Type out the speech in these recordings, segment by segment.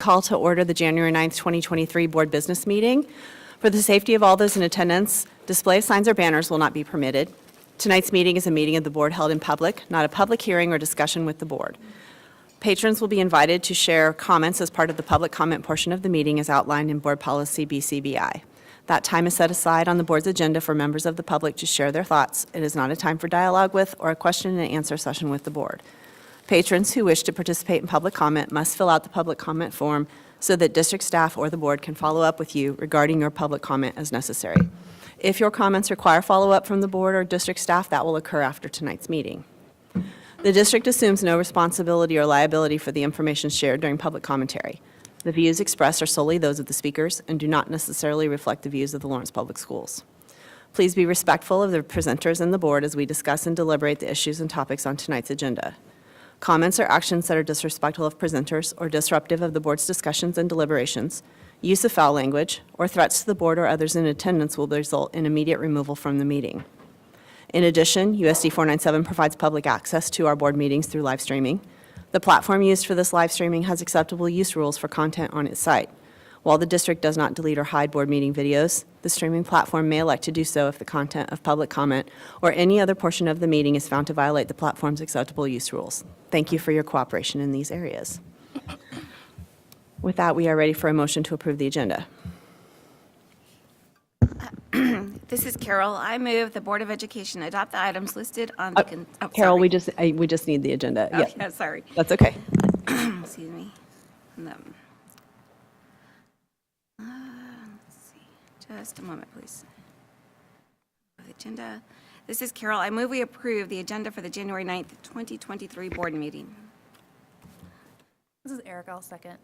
call to order the January 9th, 2023 Board Business Meeting. For the safety of all those in attendance, display of signs or banners will not be permitted. Tonight's meeting is a meeting of the board held in public, not a public hearing or discussion with the board. Patrons will be invited to share comments as part of the public comment portion of the meeting as outlined in Board Policy BCBI. That time is set aside on the board's agenda for members of the public to share their thoughts. It is not a time for dialogue with or a question and answer session with the board. Patrons who wish to participate in public comment must fill out the public comment form so that district staff or the board can follow up with you regarding your public comment as necessary. If your comments require follow-up from the board or district staff, that will occur after tonight's meeting. The district assumes no responsibility or liability for the information shared during public commentary. The views expressed are solely those of the speakers and do not necessarily reflect the views of the Lawrence Public Schools. Please be respectful of the presenters and the board as we discuss and deliberate the issues and topics on tonight's agenda. Comments or actions that are disrespectful of presenters or disruptive of the board's discussions and deliberations, use of foul language, or threats to the board or others in attendance will result in immediate removal from the meeting. In addition, USD 497 provides public access to our board meetings through live streaming. The platform used for this live streaming has acceptable use rules for content on its site. While the district does not delete or hide board meeting videos, the streaming platform may elect to do so if the content of public comment or any other portion of the meeting is found to violate the platform's acceptable use rules. Thank you for your cooperation in these areas. With that, we are ready for a motion to approve the agenda. This is Carol. I move the Board of Education adopt the items listed on the... Carol, we just need the agenda. Oh, yeah, sorry. That's okay. Excuse me. No. Let's see. Just a moment, please. Agenda. This is Carol. I move we approve the agenda for the January 9th, 2023 board meeting. This is Eric. I'll second.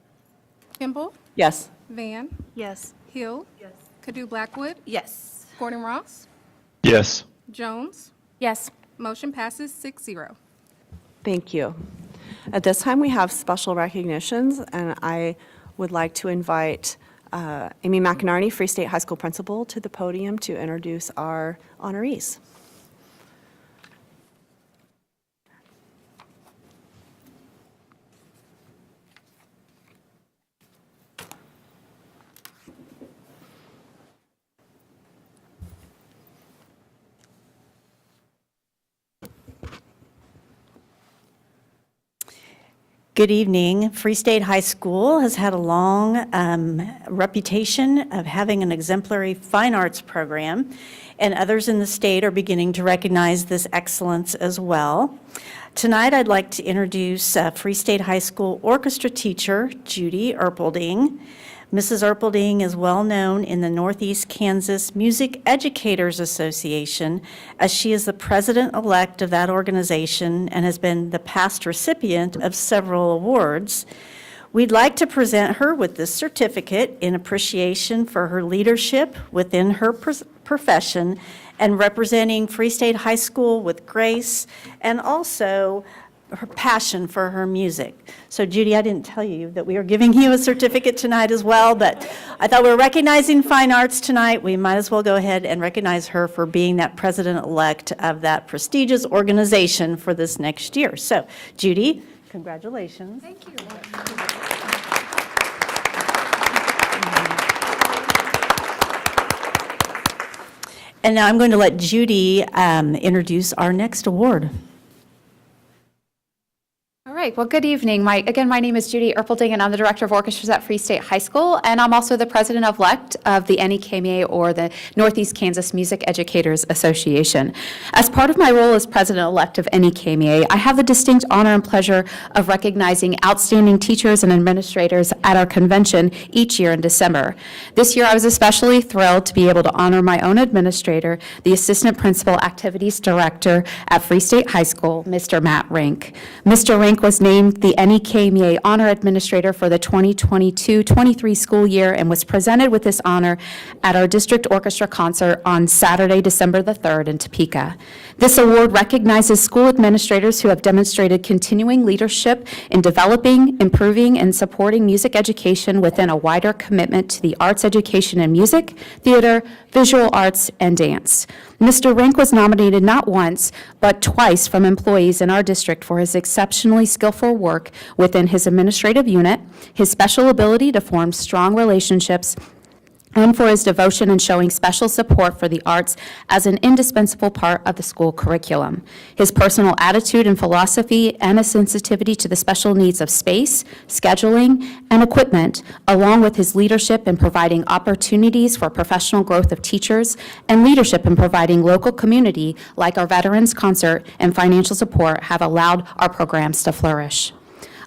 Kimball, Yes. Van, Yes. Hill, Cadu Blackwood, Yes. Gordon Ross, Yes. Jones. Yes. Motion passes 6-0. Thank you. At this time, we have special recognitions, and I would like to invite Amy McInerney, Free State High School principal, to the podium to introduce our honorees. Good evening. Free State High School has had a long reputation of having an exemplary fine arts program, and others in the state are beginning to recognize this excellence as well. Tonight, I'd like to introduce Free State High School orchestra teacher, Judy Erpelding. Mrs. Erpelding is well known in the Northeast Kansas Music Educators Association, as she is the president-elect of that organization and has been the past recipient of several awards. We'd like to present her with this certificate in appreciation for her leadership within her profession and representing Free State High School with grace, and also her passion for her music. So Judy, I didn't tell you that we are giving you a certificate tonight as well, but I thought we were recognizing fine arts tonight. We might as well go ahead and recognize her for being that president-elect of that prestigious organization for this next year. So Judy, congratulations. Thank you. And now I'm going to let Judy introduce our next award. All right. Well, good evening. My name is Judy Erpelding, and I'm the Director of Orchestras at Free State High School, and I'm also the President-elect of the NEKMA, or the Northeast Kansas Music Educators Association. As part of my role as President-elect of NEKMA, I have the distinct honor and pleasure of recognizing outstanding teachers and administrators at our convention each year in December. This year, I was especially thrilled to be able to honor my own administrator, the Assistant Principal Activities Director at Free State High School, Mr. Matt Rink. Mr. Rink was named the NEKMA Honor Administrator for the 2022-23 school year and was presented with this honor at our district orchestra concert on Saturday, December the 3rd in Topeka. This award recognizes school administrators who have demonstrated continuing leadership in developing, improving, and supporting music education within a wider commitment to the arts education in music, theater, visual arts, and dance. Mr. Rink was nominated not once, but twice from employees in our district for his exceptionally skillful work within his administrative unit, his special ability to form strong relationships, and for his devotion in showing special support for the arts as an indispensable part of the school curriculum. His personal attitude and philosophy and a sensitivity to the special needs of space, scheduling, and equipment, along with his leadership in providing opportunities for professional growth of teachers and leadership in providing local community like our Veterans Concert and financial support have allowed our programs to flourish.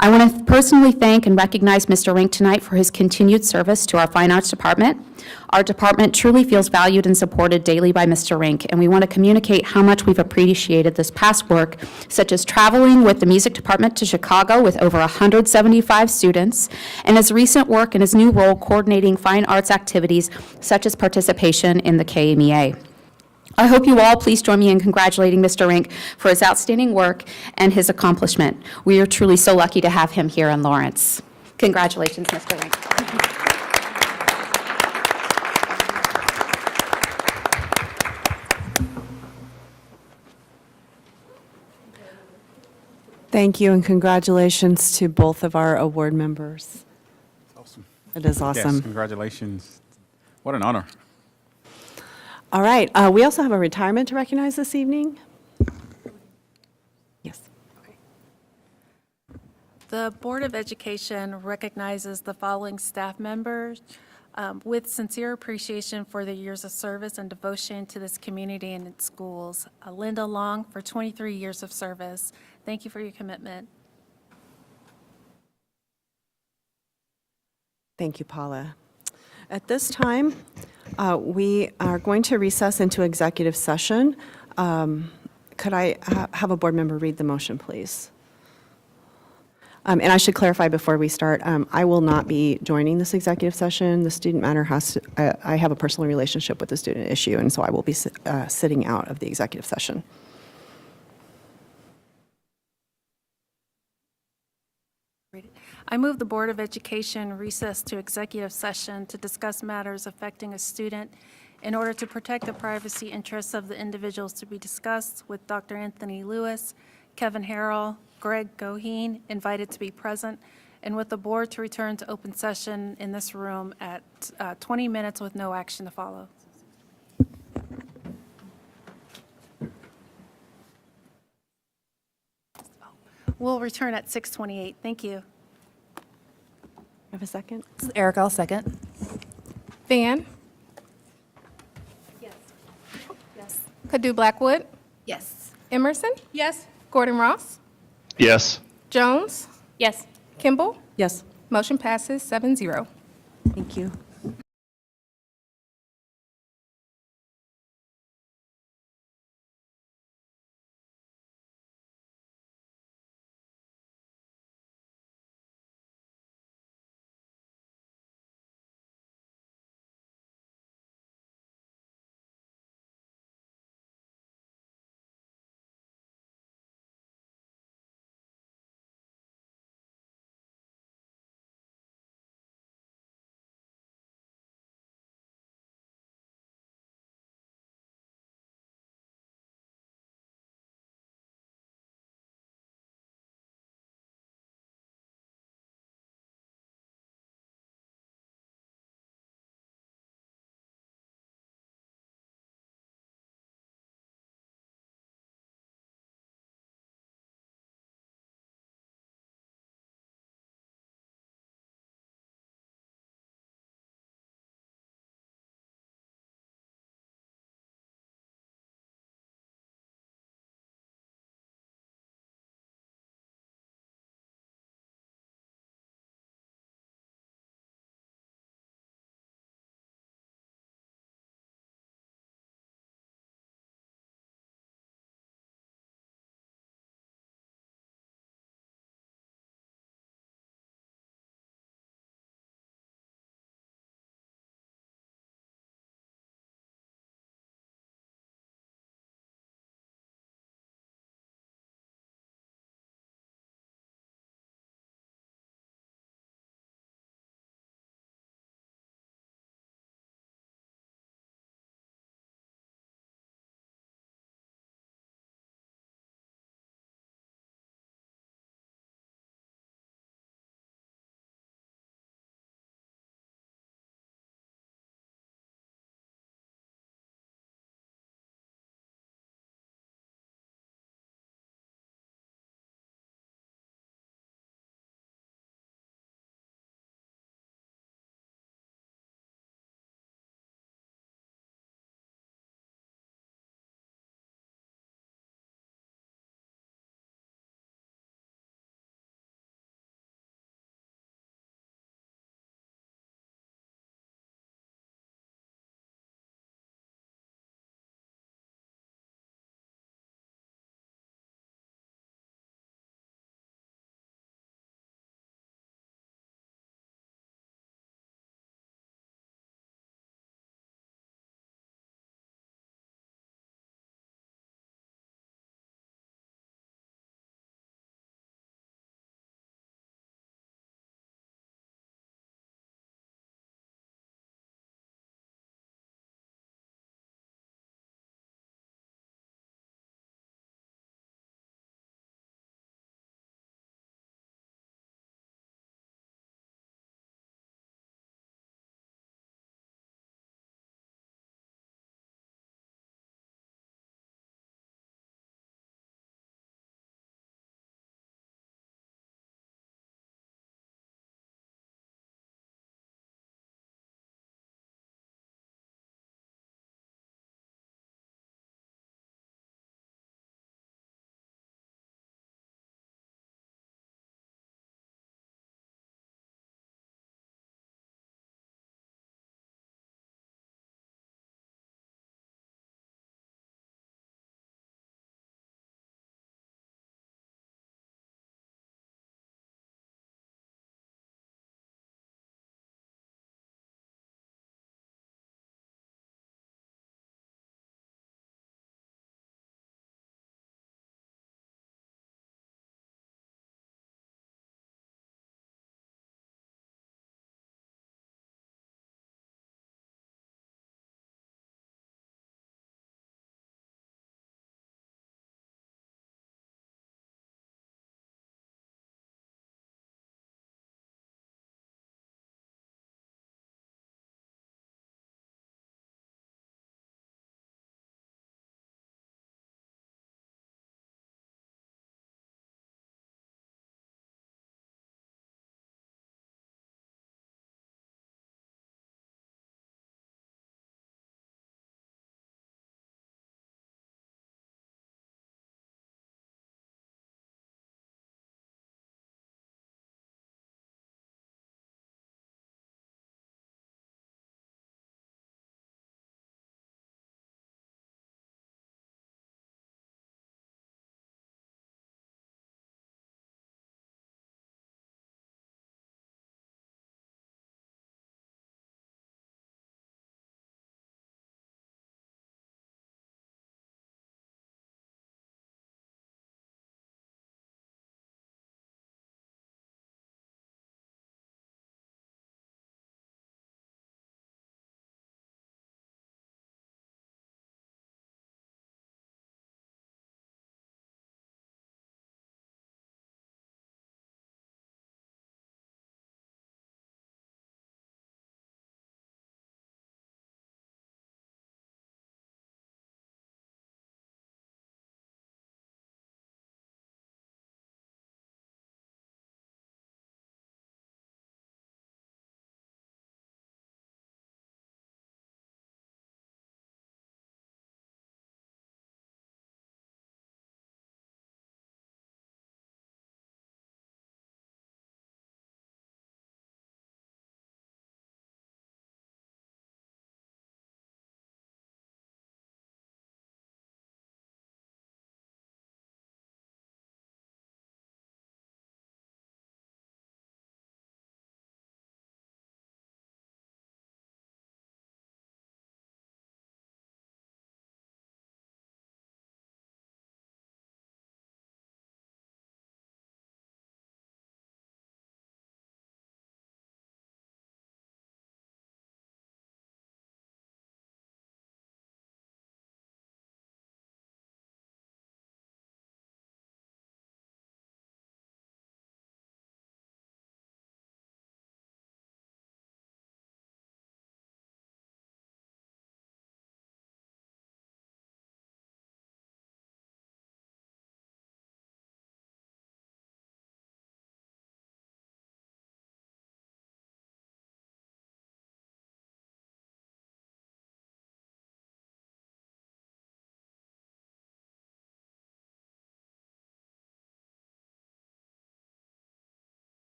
I want to personally thank and recognize Mr. Rink tonight for his continued service to our Fine Arts Department. Our department truly feels valued and supported daily by Mr. Rink, and we want to communicate how much we've appreciated this past work, such as traveling with the music department to Chicago with over 175 students, and his recent work in his new role coordinating fine arts activities, such as participation in the KMEA. I hope you all please join me in congratulating Mr. Rink for his outstanding work and his accomplishment. We are truly so lucky to have him here in Lawrence. Congratulations, Mr. Rink. Thank you, and congratulations to both of our award members. Awesome. It is Yes, awesome. congratulations. What an honor. All right, we also have a retirement to recognize this evening. Yes. The Board of Education recognizes the following staff members with sincere appreciation for their years of service and devotion to this community and its schools. Linda Long for 23 years of service. Thank you for your commitment. Thank you, Paula. At this time, we are going to recess into executive session. Could I have a board member read the motion, please? And I should clarify before we start, I will not be joining this executive session. The student matter has to, I have a personal relationship with the student issue, and so I will be sitting out of the executive session. I move the Board of Education recess to executive session to discuss matters affecting a student in order to protect the privacy interests of the individuals to be discussed with Dr. Anthony Lewis, Kevin Harrell, Greg Goheen, invited to be present, and with the board to return to open session in this room at 20 minutes with no action to follow. We'll return at 6:28. Thank you. Have a second? This is Eric, I'll second. Van? Yes. Cadu Blackwood? Yes. Emerson? Yes. Gordon Ross? Yes. Jones? Yes. Kimball? Yes. Motion passes 7-0. Thank you.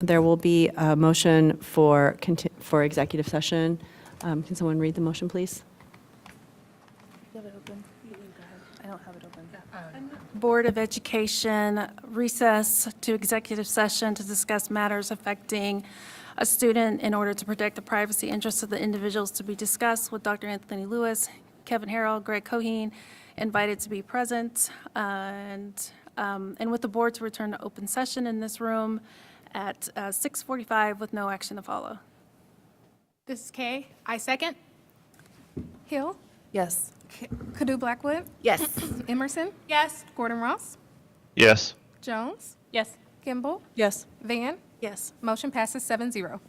There will be a motion for executive session. Can someone read the motion, please? Board of Education recess to executive session to discuss matters affecting a student in order to protect the privacy interests of the individuals to be discussed with Dr. Anthony Lewis, Kevin Harrell, Greg Coheen, invited to be present, and with the board to return to open session in this room at 6:45 with no action to follow. This is Kay. I second. Hill. Yes. Kadu Blackwood. Yes. Emerson. Yes. Gordon Ross. Yes. Jones. Yes. Kimball. Yes. Van. Yes. Motion passes 7-0.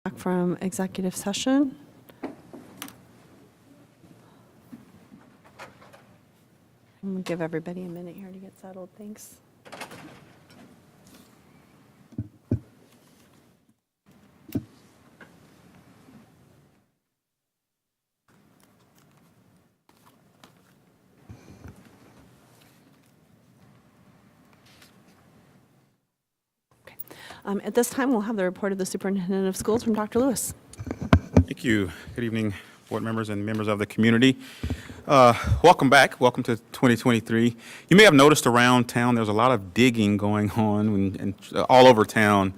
Back from executive session. I'm going to give everybody a minute here to get settled. Thanks. At this time, we'll have the report of the superintendent of schools from Dr. Lewis. Thank you. Good evening, board members and members of the community. Welcome back. Welcome to 2023. You may have noticed around town there's a lot of digging going on and all over town.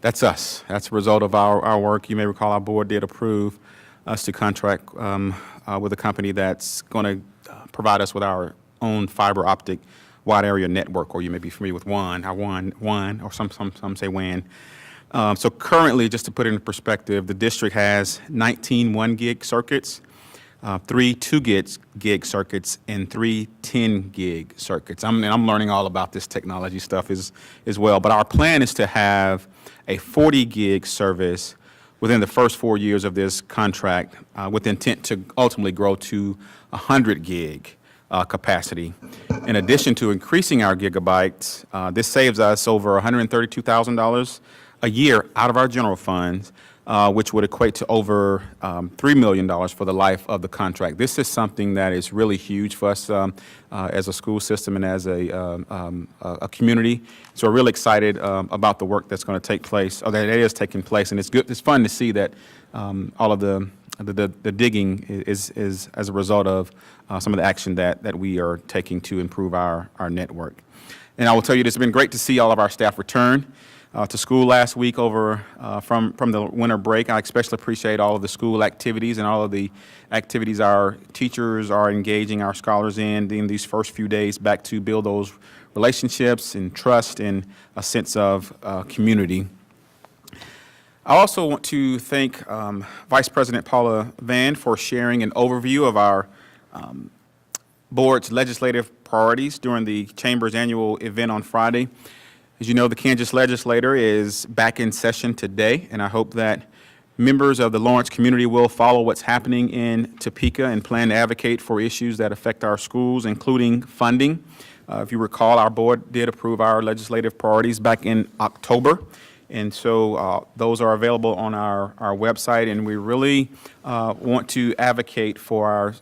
That's us. That's a result of our work. You may recall our board did approve us to contract with a company that's going to provide us with our own fiber optic wide area network, or you may be familiar with WAN, or some say WAN. So currently, just to put it in perspective, the district has 19 1-gig circuits, 3 2-gig circuits, and 3 10-gig circuits. I'm learning all about this technology stuff as well, but our plan is to have a 40-gig service within the first 4 years of this contract, with intent to ultimately grow to 100-gig capacity. In addition to increasing our gigabytes, this saves us over $132,000 a year out of our general funds, which would equate to over $3 million for the life of the contract. This is something that is really huge for us as a school system and as a community. So we're really excited about the work that's going to take place, or that is taking place, and it's good. It's fun to see that all of the digging is as a result of some of the action that we are taking to improve our network. And I will tell you, it's been great to see all of our staff return to school last week over from the winter break. I especially appreciate all of the school activities and all of the activities our teachers are engaging our scholars in these first few days back to build those relationships and trust and a sense of community. I also want to thank Vice President Paula Vann for sharing an overview of our board's legislative priorities during the Chamber's annual event on Friday. As you know, the Kansas legislature is back in session today, and I hope that members of the Lawrence community will follow what's happening in Topeka and plan to advocate for issues that affect our schools, including funding. If you recall, our board did approve our legislative priorities back in October. And so those are available on our website, and we really want to advocate for our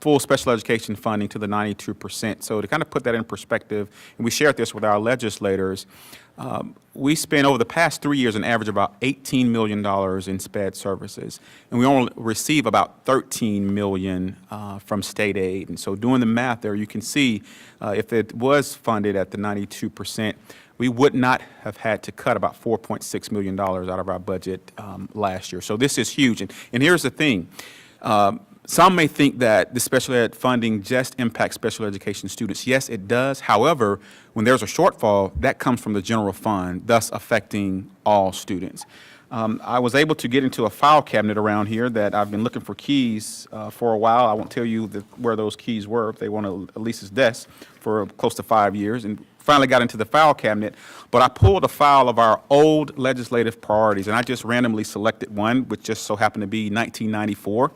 full special education funding to the 92%. So to kind of put that in perspective, and we shared this with our legislators, we spent over the past 3 years an average of about $18 million in SPED services, and we only receive about $13 million from state aid. And so doing the math there, you can see if it was funded at the 92%, we would not have had to cut about $4.6 million out of our budget last year. So this is huge. And here's the thing. Some may think that the special ed funding just impacts special education students. Yes, it does. However, when there's a shortfall, that comes from the general fund, thus affecting all students. I was able to get into a file cabinet around here that I've been looking for keys for a while. I won't tell you where those keys were if they want to lease his desk for close to 5 years, and finally got into the file cabinet. But I pulled a file of our old legislative priorities, and I just randomly selected one, which just so happened to be 1994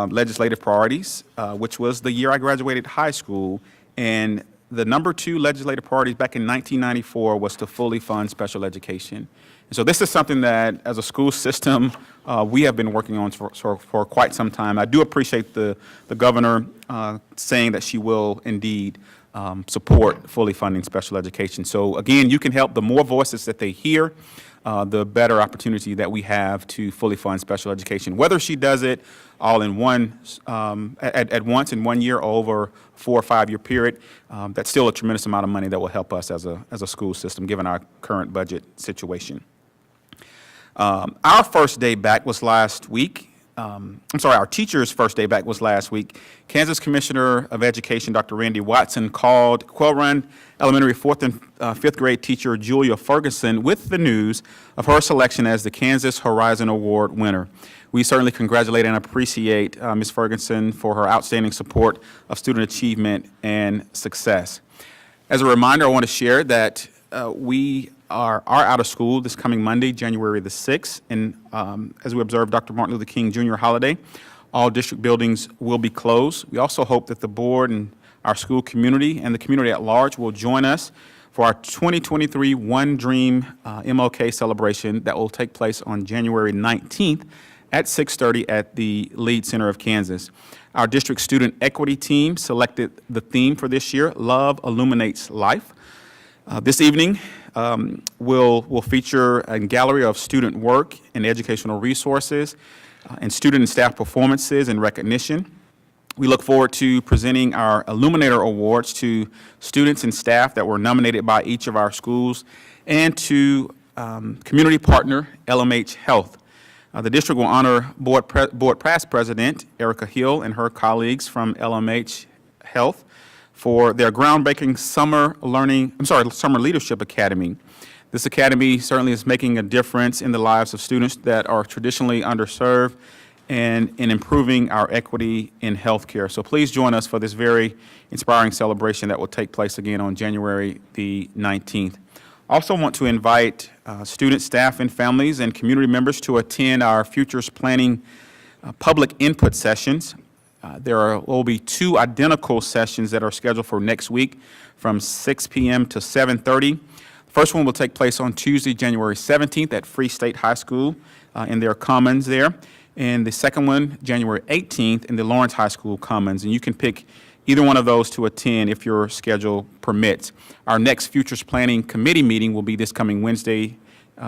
legislative priorities, which was the year I graduated high school. And the number 2 legislative priorities back in 1994 was to fully fund special education. And so this is something that, as a school system, we have been working on for quite some time. I do appreciate the governor saying that she will indeed support fully funding special education. So again, you can help. The more voices that they hear, the better opportunity that we have to fully fund special education. Whether she does it all in one at once in 1 year or over 4 or 5 year period, that's still a tremendous amount of money that will help us as a school system, given our current budget situation. Our first day back was last week. Our teacher's first day back was last week. Kansas Commissioner of Education, Dr. Randy Watson, called Quail Run Elementary 4th and 5th grade teacher Julia Ferguson with the news of her selection as the Kansas Horizon Award winner. We certainly congratulate and appreciate Ms. Ferguson for her outstanding support of student achievement and success. As a reminder, I want to share that we are out of school this coming Monday, January the 6th. And as we observe Dr. Martin Luther King Jr. holiday, all district buildings will be closed. We also hope that the board and our school community and the community at large will join us for our 2023 One Dream MLK celebration that will take place on January 19th at 6:30 at the Lead Center of Kansas. Our district student equity team selected the theme for this year, Love Illuminates Life. This evening, we'll feature a gallery of student work and educational resources and student and staff performances and recognition. We look forward to presenting our Illuminator Awards to students and staff that were nominated by each of our schools and to community partner LMH Health. The district will honor board past president Erica Hill and her colleagues from LMH Health for their groundbreaking Summer Leadership Academy. This academy certainly is making a difference in the lives of students that are traditionally underserved and in improving our equity in healthcare. So please join us for this very inspiring celebration that will take place again on January the 19th. Also want to invite students, staff, and families and community members to attend our Futures Planning public input sessions. There will be 2 identical sessions that are scheduled for next week from 6 p.m. to 7:30. First one will take place on Tuesday, January 17th at Free State High School in their commons there. And the second one, January 18th, in the Lawrence High School commons. And you can pick either one of those to attend if your schedule permits. Our next Futures Planning Committee meeting will be this coming Wednesday,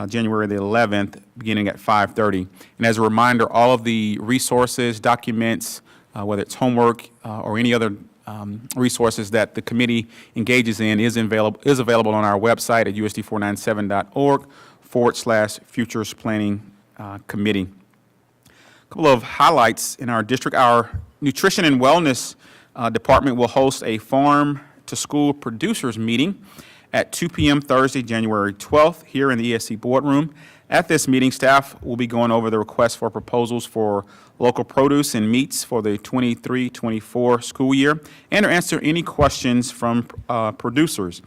January the 11th, beginning at 5:30. And as a reminder, all of the resources, documents, whether it's homework or any other resources that the committee engages in is available on our website at usd497.org/Futures Planning Committee. A couple of highlights in our district. Our Nutrition and Wellness Department will host a Farm to School Producers meeting at 2 p.m. Thursday, January 12th, here in the ESC boardroom. At this meeting, staff will be going over the request for proposals for local produce and meats for the 23-24 school year and to answer any questions from producers.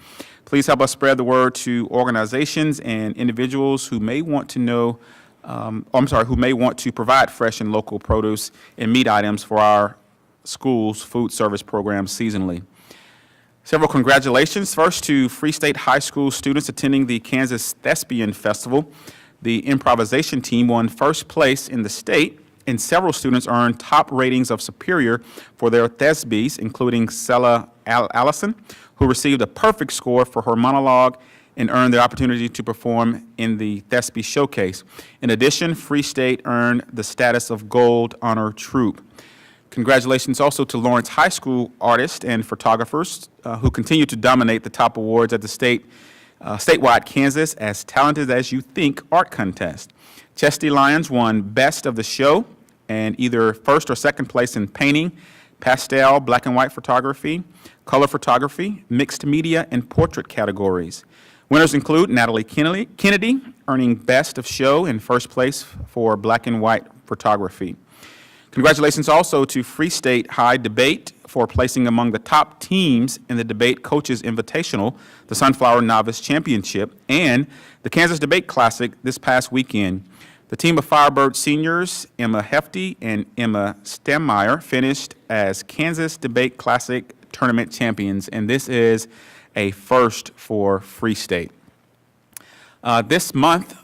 Please help us spread the word to organizations and individuals who may want to know who may want to provide fresh and local produce and meat items for our school's food service program seasonally. Several congratulations. First to Free State High School students attending the Kansas Thespian Festival. The improvisation team won first place in the state, and several students earned top ratings of Superior for their Thesbies, including Sella Allison, who received a perfect score for her monologue and earned the opportunity to perform in the Thesby Showcase. In addition, Free State earned the status of Gold Honor Troupe. Congratulations also to Lawrence High School artists and photographers who continue to dominate the top awards at the statewide Kansas as Talented as You Think art contest. Chesty Lyons won Best of the Show and either first or second place in painting, pastel, black and white photography, color photography, mixed media, and portrait categories. Winners include Natalie Kennedy, earning Best of Show and first place for black and white photography. Congratulations also to Free State High Debate for placing among the top teams in the Debate Coaches Invitational, the Sunflower Novice Championship, and the Kansas Debate Classic this past weekend. The team of Firebird seniors, Emma Hefty and Emma Stemmeyer, finished as Kansas Debate Classic tournament champions, and this is a first for Free State. This month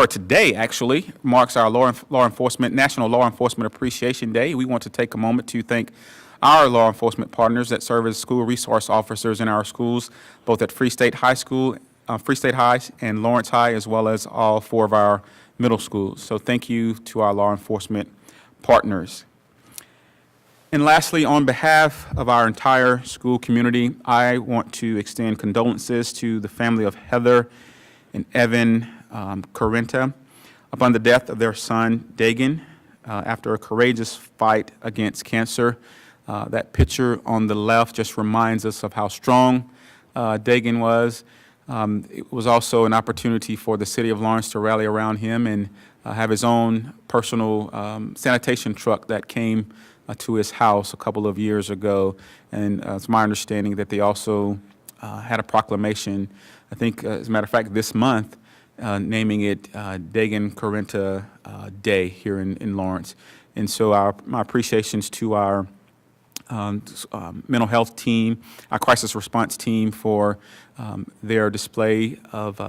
today actually marks our National Law Enforcement Appreciation Day. We want to take a moment to thank our law enforcement partners that serve as school resource officers in our schools, both at Free State High School, Free State High and Lawrence High, as well as all 4 of our middle schools. So thank you to our law enforcement partners. And lastly, on behalf of our entire school community, I want to extend condolences to the family of Heather and Evan Correnta upon the death of their son, Dagan, after a courageous fight against cancer. That picture on the left just reminds us of how strong Dagan was. It was also an opportunity for the city of Lawrence to rally around him and have his own personal sanitation truck that came to his house a couple of years ago. And it's my understanding that they also had a proclamation, I think, as a matter of fact, this month, naming it Dagan Corenta Day here in Lawrence. And so my appreciations to our mental health team, our crisis response team for their display of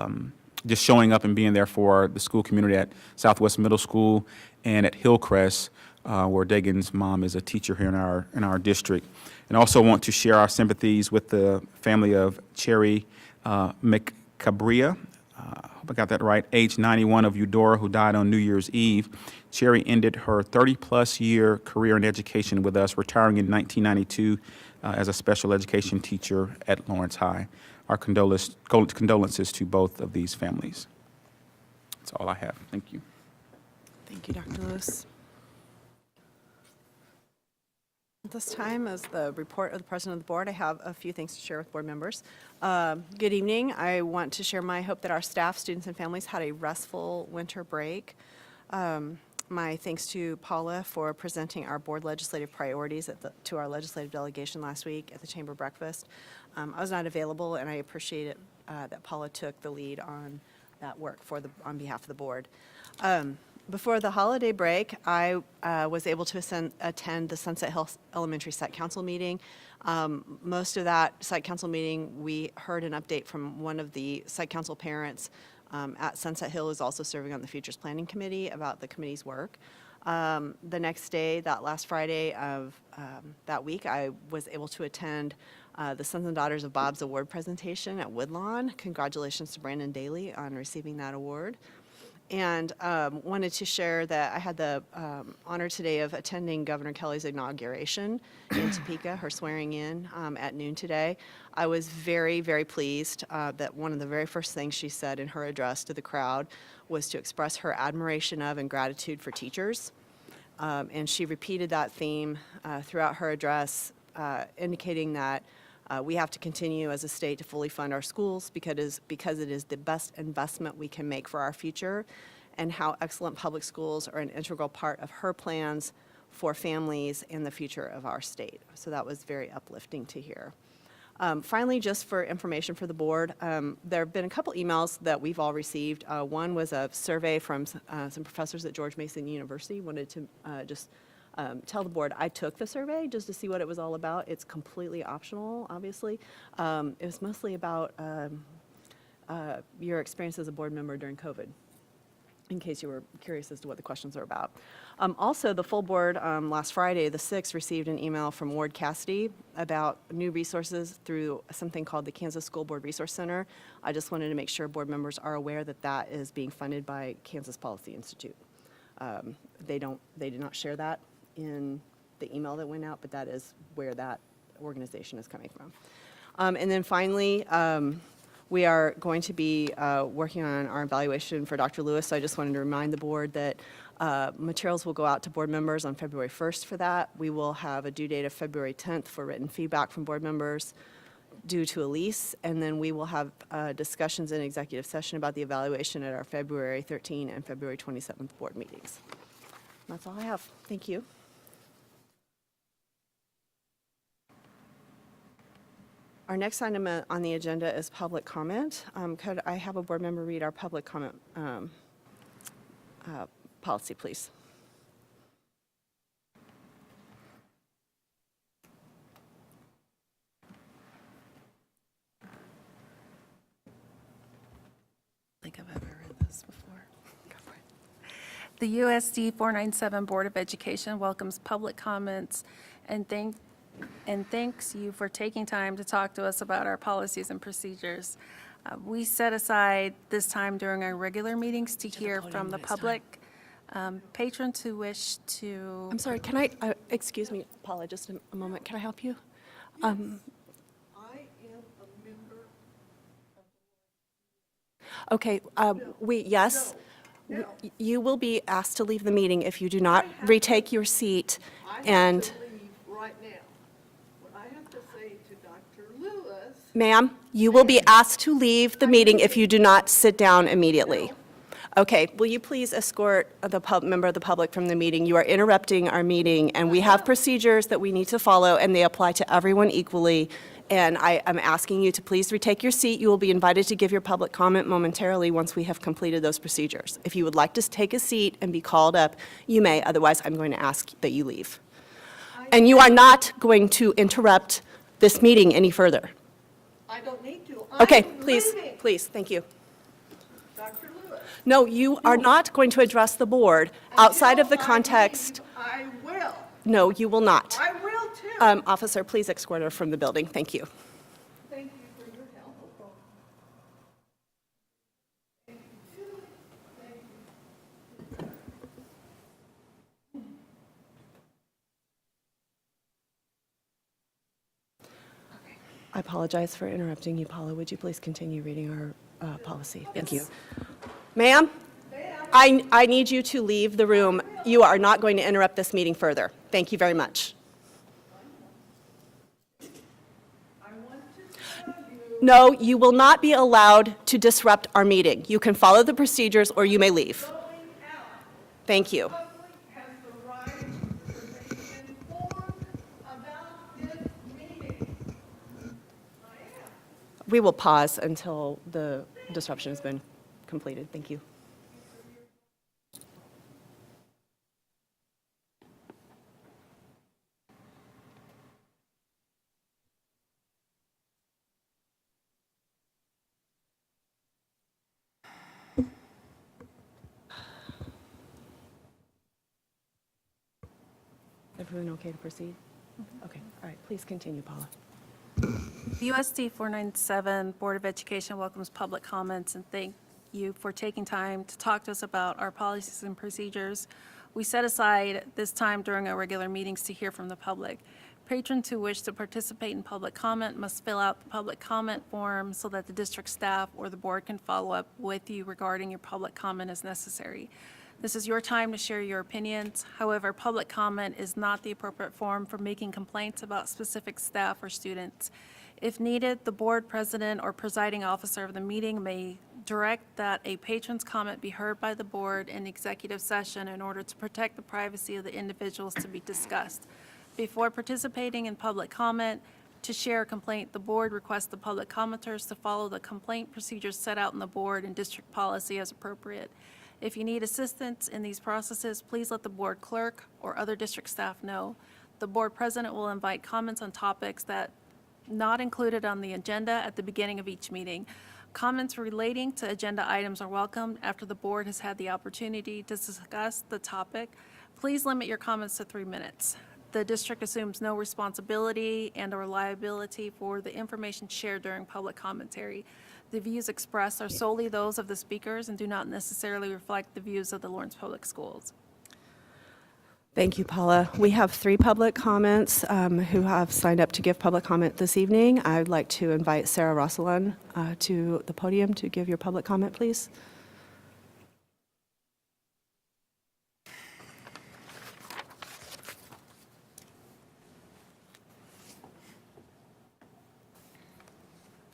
just showing up and being there for the school community at Southwest Middle School and at Hillcrest, where Dagan's mom is a teacher here in our district. And also want to share our sympathies with the family of Cherry McCabria. I hope I got that right, age 91, of Eudora, who died on New Year's Eve. Cherry ended her 30-plus year career in education with us, retiring in 1992 as a special education teacher at Lawrence High. Our condolences to both of these families. That's all I have. Thank you. Thank you, Dr. Lewis. At this time, as the report of the President of the Board, I have a few things to share with board members. Good evening. I want to share my hope that our staff, students, and families had a restful winter break. My thanks to Paula for presenting our board legislative priorities to our legislative delegation last week at the chamber breakfast. I was not available, and I appreciate it that Paula took the lead on that work on behalf of the board. Before the holiday break, I was able to attend the Sunset Hill Elementary Site Council meeting. Most of that Site Council meeting, we heard an update from one of the Site Council parents at Sunset Hill, who's also serving on the Futures Planning Committee, about the committee's work. The next day, that last Friday of that week, I was able to attend the Sons and Daughters of Bob's award presentation at Woodlawn. Congratulations to Brandon Daly on receiving that award. And wanted to share that I had the honor today of attending Governor Kelly's inauguration in Topeka, her swearing in at noon today. I was very, very pleased that one of the very first things she said in her address to the crowd was to express her admiration of and gratitude for teachers. And she repeated that theme throughout her address, indicating that we have to continue as a state to fully fund our schools because it is the best investment we can make for our future, and how excellent public schools are an integral part of her plans for families and the future of our state. So that was very uplifting to hear. Finally, just for information for the board, there have been a couple emails that we've all received. One was a survey from some professors at George Mason University. Wanted to just tell the board I took the survey just to see what it was all about. It's completely optional, obviously. It was mostly about your experience as a board member during COVID, in case you were curious as to what the questions are about. Also, the full board last Friday, the 6th, received an email from Ward Cassidy about new resources through something called the Kansas School Board Resource Center. I just wanted to make sure board members are aware that that is being funded by Kansas Policy Institute. They did not share that in the email that went out, but that is where that organization is coming from. And then finally, we are going to be working on our evaluation for Dr. Lewis. So I just wanted to remind the board that materials will go out to board members on February 1st for that. We will have a due date of February 10th for written feedback from board members due to Elise, and then we will have discussions in executive session about the evaluation at our February 13 and February 27th board meetings. That's all I have. Thank you. Our next item on the agenda is public comment. Could I have a board member read our public comment policy, please? I think I've ever read this before. Go for it. The USD 497 Board of Education welcomes public comments and thanks you for taking time to talk to us about our policies and procedures. We set aside this time during our regular meetings to hear from the public, patrons who wish to. I'm sorry, can I, excuse me, Paula, just a moment. Can I help you? I am a member. Okay, yes, you will be asked to leave the meeting if you do not retake your seat. I And, have to leave right now. What I have to say to Dr. Lewis. ma'am, you will be asked to leave the meeting if you do not sit down immediately. Okay, will you please escort the member of the public from the meeting? You are interrupting our meeting, and we have procedures that we need to follow, and they apply to everyone equally and I am asking you to please retake your seat. You will be invited to give your public comment momentarily once we have completed those procedures. If you would like to take a seat and be called up, you may. Otherwise, I'm going to ask that you leave. And you are not going to interrupt this meeting any further. I don't need to. Okay, I'm please, leaving. please, thank you. Dr. Lewis. No, you are not going to address the board outside of the Until I context. leave, I will. No, you will not. I will too. Officer, please escort her from the building. Thank you. Thank you for your help. I apologize for interrupting you, Paula. Would you please continue reading our policy? Thank you. Ma'am, I need you to leave the room. You are not going to interrupt this meeting further. Thank you very much. No, you will not be allowed to disrupt our meeting. You can follow the procedures or you may leave. Thank you. Public has the right to be informed about this meeting. We will pause until the disruption has been completed. Thank you. Everyone okay to proceed? Okay, all right, please continue, Paula. The USD 497 Board of Education welcomes public comments and thank you for taking time to talk to us about our policies and procedures. We set aside this time during our regular meetings to hear from the public. Patrons who wish to participate in public comment must fill out the public comment form so that the district staff or the board can follow up with you regarding your public comment as necessary. This is your time to share your opinions. However, public comment is not the appropriate forum for making complaints about specific staff or students. If needed, the board president or presiding officer of the meeting may direct that a patron's comment be heard by the board in executive session in order to protect the privacy of the individuals to be discussed. Before participating in public comment, to share a complaint, the board requests the public commenters to follow the complaint procedures set out in the board and district policy as appropriate. If you need assistance in these processes, please let the board clerk or other district staff know. The board president will invite comments on topics that not included on the agenda at the beginning of each meeting. Comments relating to agenda items are welcomed after the board has had the opportunity to discuss the topic. Please limit your comments to 3 minutes. The district assumes no responsibility and/or liability for the information shared during public commentary. The views expressed are solely those of the speakers and do not necessarily reflect the views of the Lawrence Public Schools. Thank you, Paula. We have 3 public comments who have signed up to give public comment this evening. I would like to invite Sarah Rosselin to the podium to give your public comment, please.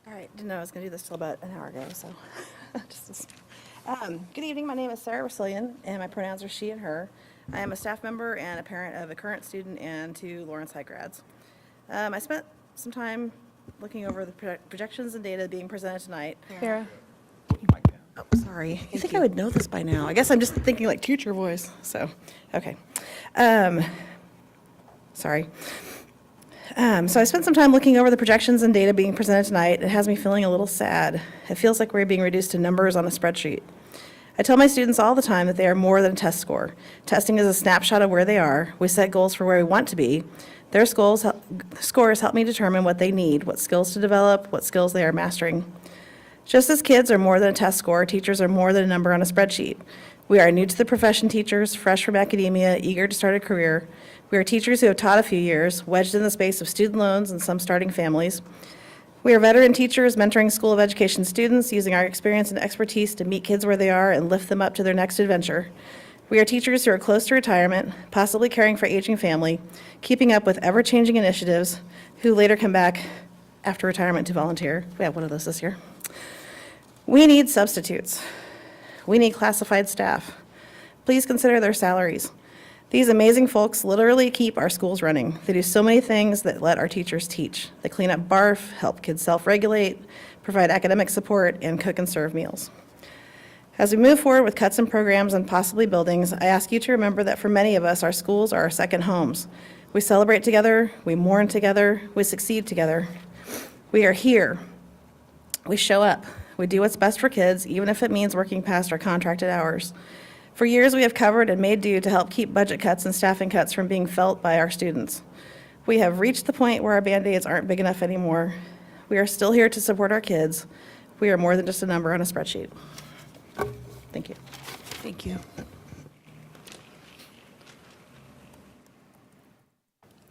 All right, didn't know I was going to do this till about an hour ago, so. Good evening, my name is Sarah Rosselin, and my pronouns are she and her. I am a staff member and a parent of a current student and 2 Lawrence High grads. I spent some time looking over the projections and data being presented tonight. Sarah? Oh, sorry. You think I would know this by now? I guess I'm just thinking like teacher voice, so, okay. Sorry. So I spent some time looking over the projections and data being presented tonight. It has me feeling a little sad. It feels like we're being reduced to numbers on a spreadsheet. I tell my students all the time that they are more than a test score. Testing is a snapshot of where they are. We set goals for where we want to be. Their scores help me determine what they need, what skills to develop, what skills they are mastering. Just as kids are more than a test score, teachers are more than a number on a spreadsheet. We are new to the profession teachers, fresh from academia, eager to start a career. We are teachers who have taught a few years, wedged in the space of student loans and some starting families. We are veteran teachers mentoring School of Education students, using our experience and expertise to meet kids where they are and lift them up to their next adventure. We are teachers who are close to retirement, possibly caring for aging family, keeping up with ever-changing initiatives, who later come back after retirement to volunteer. We have one of those this year. We need substitutes. We need classified staff. Please consider their salaries. These amazing folks literally keep our schools running. They do so many things that let our teachers teach. They clean up barf, help kids self-regulate, provide academic support, and cook and serve meals. As we move forward with cuts in programs and possibly buildings, I ask you to remember that for many of us, our schools are our second homes. We celebrate together, we mourn together, we succeed together. We are here. We show up. We do what's best for kids, even if it means working past our contracted hours. For years, we have covered and made do to help keep budget cuts and staffing cuts from being felt by our students. We have reached the point where our Band-Aids aren't big enough anymore. We are still here to support our kids. We are more than just a number on a spreadsheet. Thank you. Thank you.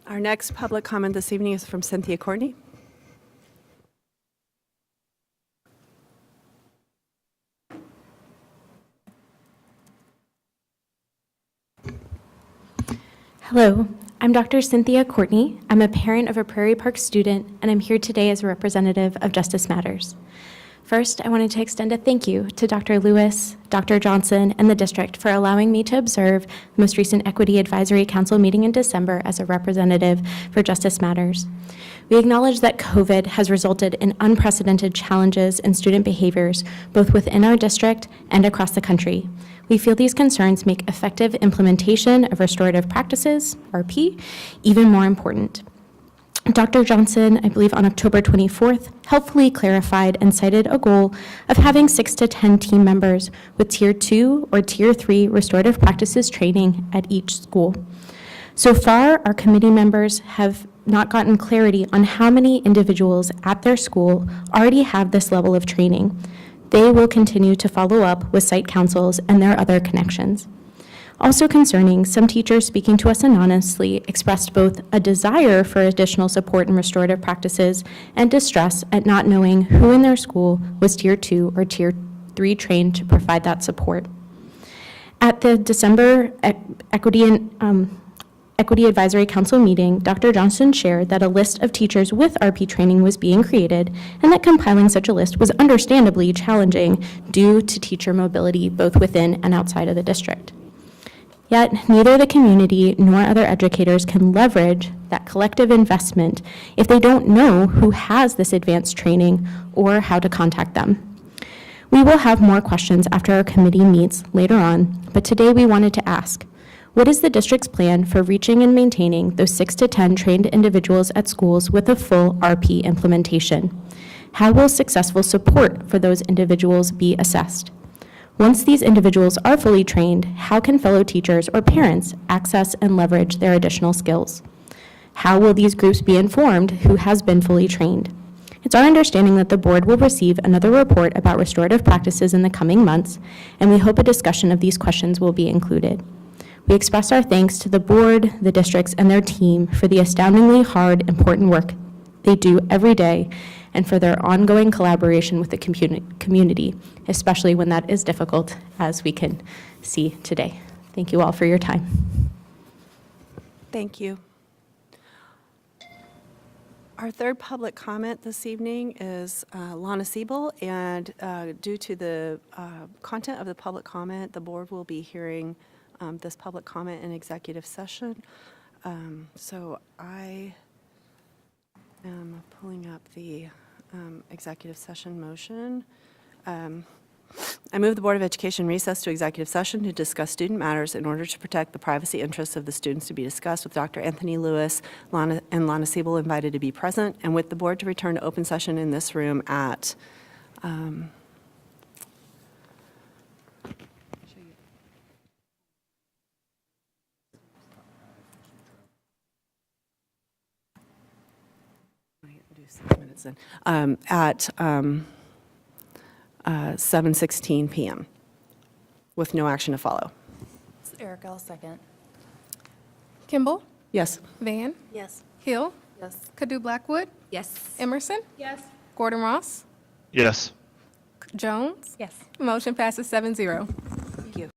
Our next public comment this evening is from Cynthia Courtney. Hello, I'm Dr. Cynthia Courtney. I'm a parent of a Prairie Park student, and I'm here today as a representative of Justice Matters. First, I wanted to extend a thank you to Dr. Lewis, Dr. Johnson, and the district for allowing me to observe the most recent Equity Advisory Council meeting in December as a representative for Justice Matters. We acknowledge that COVID has resulted in unprecedented challenges in student behaviors, both within our district and across the country. We feel these concerns make effective implementation of restorative practices, RP, even more important. Dr. Johnson, I believe on October 24th, helpfully clarified and cited a goal of having 6 to 10 team members with Tier 2 or Tier 3 restorative practices training at each school. So far, our committee members have not gotten clarity on how many individuals at their school already have this level of training. They will continue to follow up with site councils and their other connections. Also concerning, some teachers speaking to us anonymously expressed both a desire for additional support in restorative practices and distress at not knowing who in their school was Tier 2 or Tier 3 trained to provide that support. At the December Equity Advisory Council meeting, Dr. Johnson shared that a list of teachers with RP training was being created and that compiling such a list was understandably challenging due to teacher mobility both within and outside of the district. Yet, neither the community nor other educators can leverage that collective investment if they don't know who has this advanced training or how to contact them. We will have more questions after our committee meets later on, but today we wanted to ask, what is the district's plan for reaching and maintaining those 6 to 10 trained individuals at schools with a full RP implementation? How will successful support for those individuals be assessed? Once these individuals are fully trained, how can fellow teachers or parents access and leverage their additional skills? How will these groups be informed who has been fully trained? It's our understanding that the board will receive another report about restorative practices in the coming months, and we hope a discussion of these questions will be included. We express our thanks to the board, the districts, and their team for the astoundingly hard, important work they do every day, and for their ongoing collaboration with the community, especially when that is difficult, as we can see today. Thank you all for your time. Thank you. Our third public comment this evening is Lana Siebel, and due to the content of the public comment, the board will be hearing this public comment in executive session. So I am pulling up the executive session motion. I move the Board of Education recess to executive session to discuss student matters in order to protect the privacy interests of the students to be discussed with Dr. Anthony Lewis and Lana Siebel invited to be present, and with the board to return to open session in this room at at 7:16 p.m. with no action to follow. Erica, I'll second. Kimball, Yes. Van, Yes. Hill, Yes. Kadu Blackwood, Yes. Emerson. Yes. Gordon Ross, Yes. Jones. Yes. Motion passes 7-0. Thank you.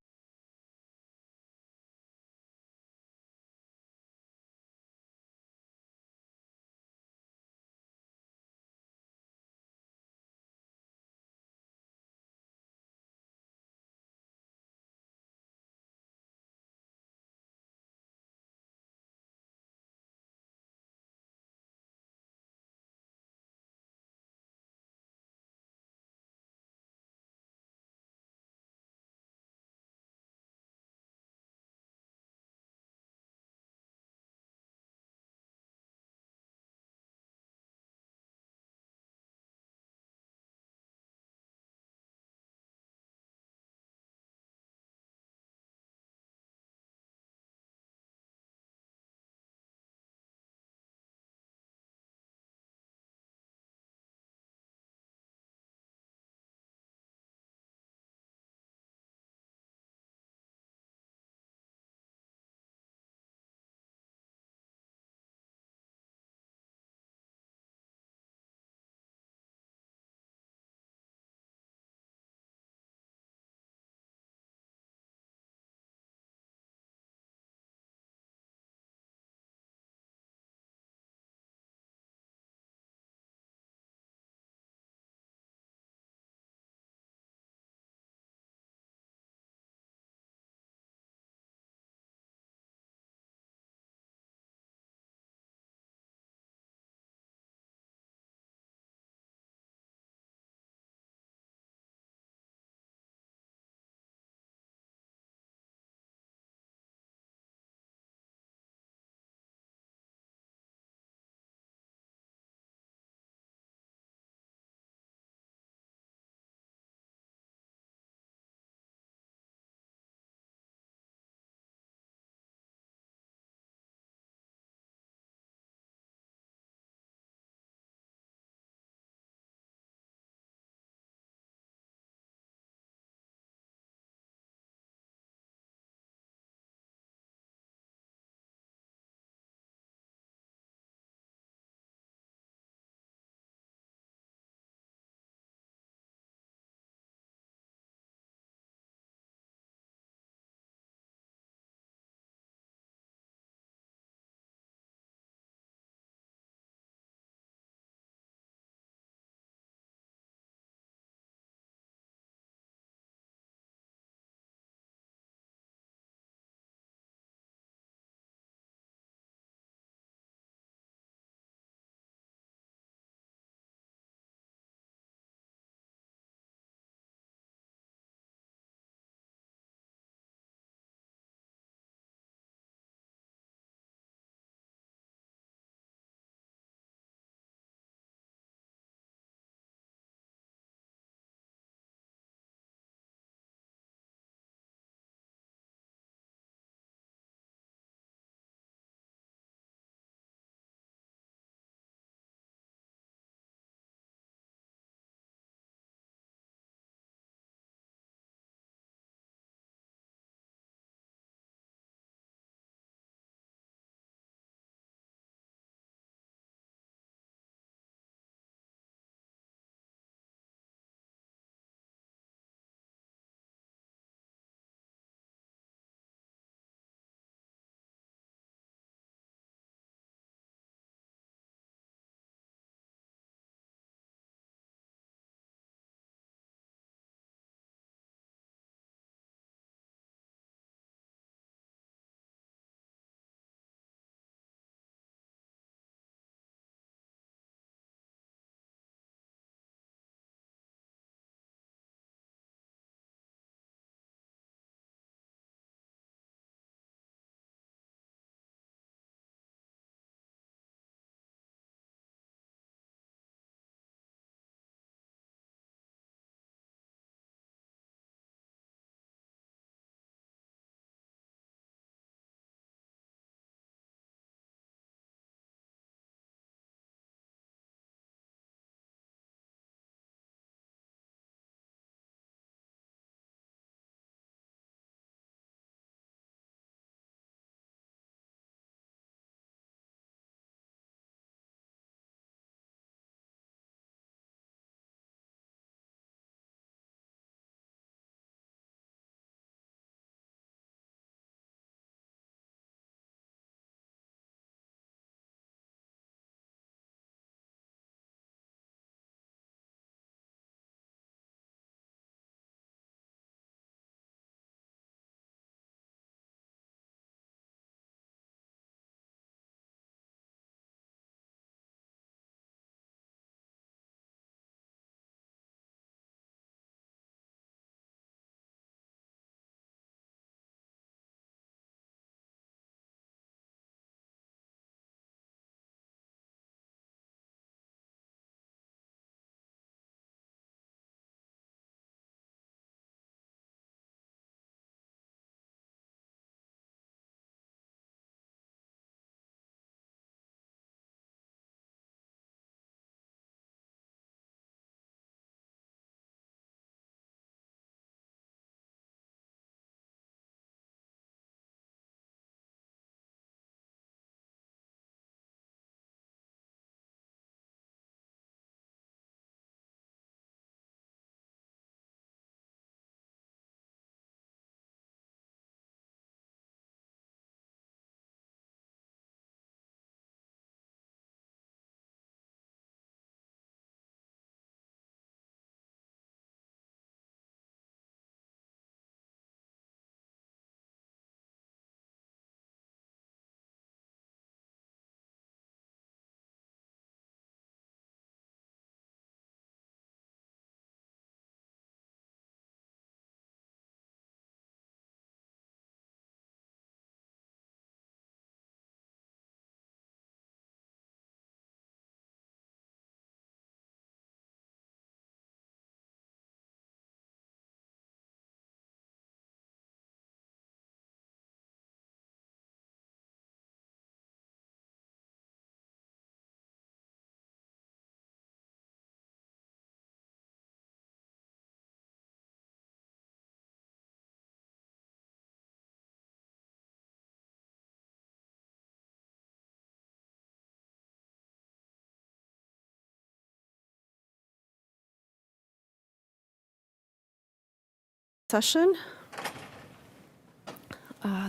Session.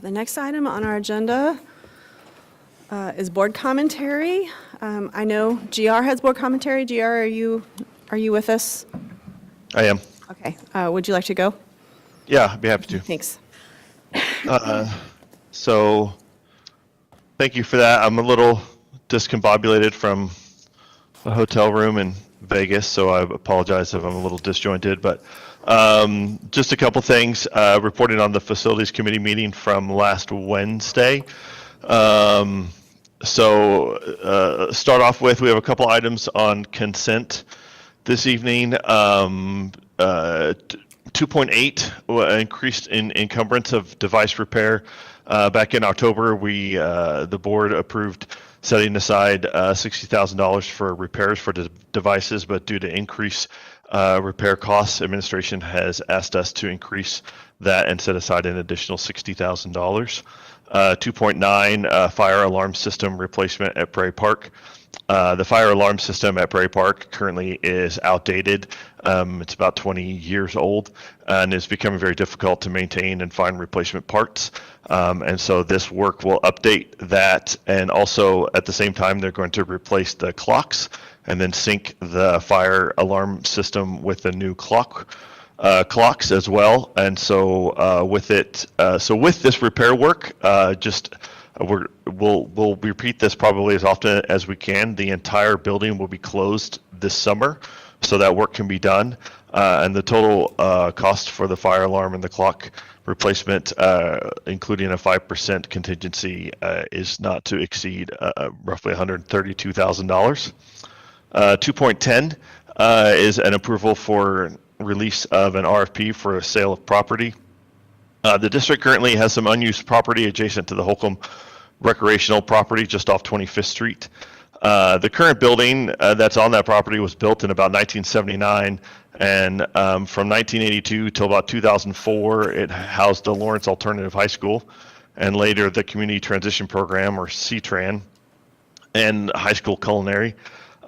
The next item on our agenda is board commentary. I know GR has board commentary. GR, are you with us? I am. Okay. Would you like to go? Yeah, I'd be happy to. Thanks. So, thank you for that. I'm a little discombobulated from a hotel room in Vegas, so I apologize if I'm a little disjointed, but just a couple things. Reporting on the Facilities Committee meeting from last Wednesday. Start off with, we have a couple items on consent this evening. 2.8 increased in encumbrance of device repair. Back in October, the board approved setting aside $60,000 for repairs for devices, but due to increased repair costs, administration has asked us to increase that and set aside an additional $60,000. 2.9 fire alarm system replacement at Prairie Park. The fire alarm system at Prairie Park currently is outdated. It's about 20 years old and is becoming very difficult to maintain and find replacement parts. And so this work will update that. And also at the same time, they're going to replace the clocks and then sync the fire alarm system with the new clocks as well. And so with this repair work, we'll repeat this probably as often as we can. The entire building will be closed this summer, so that work can be done. And the total cost for the fire alarm and the clock replacement, including a 5% contingency, is not to exceed roughly $132,000. 2.10 is an approval for release of an RFP for a sale of property. The district currently has some unused property adjacent to the Holcomb recreational property just off 25th Street. The current building that's on that property was built in about 1979, and from 1982 till about 2004, it housed the Lawrence Alternative High School, and later the Community Transition Program, or CTRAN, and high school culinary.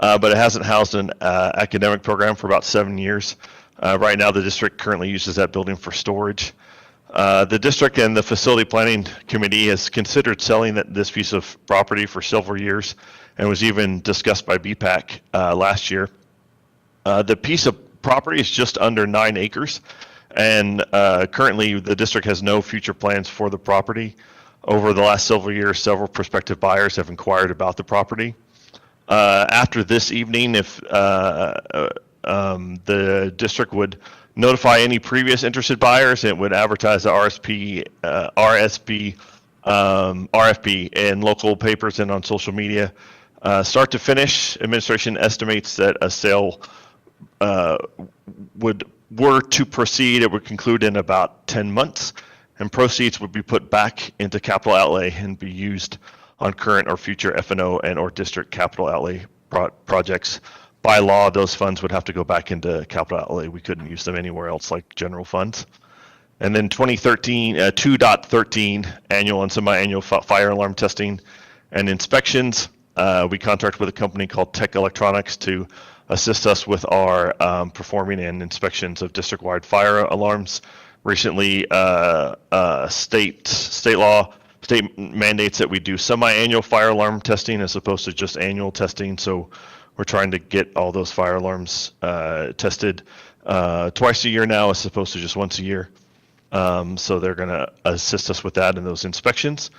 But it hasn't housed an academic program for about 7 years. Right now, the district currently uses that building for storage. The district and the Facility Planning Committee has considered selling this piece of property for several years and was even discussed by BPAC last year. The piece of property is just under 9 acres, and currently the district has no future plans for the property. Over the last several years, several prospective buyers have inquired about the property. After this evening, if the district would notify any previous interested buyers, it would advertise the RFP in local papers and on social media. Start to finish, administration estimates that a sale were to proceed, it would conclude in about 10 months, and proceeds would be put back into capital outlay and be used on current or future F&O and or district capital outlay projects. By law, those funds would have to go back into capital outlay. We couldn't use them anywhere else like general funds. And then 2.13 annual and semi-annual fire alarm testing and inspections. We contract with a company called Tech Electronics to assist us with our performing and inspections of district-wide fire alarms. Recently, state mandates that we do semi-annual fire alarm testing as opposed to just annual testing. So we're trying to get all those fire alarms tested twice a year now as opposed to just once a year. So they're going to assist us with that in those inspections.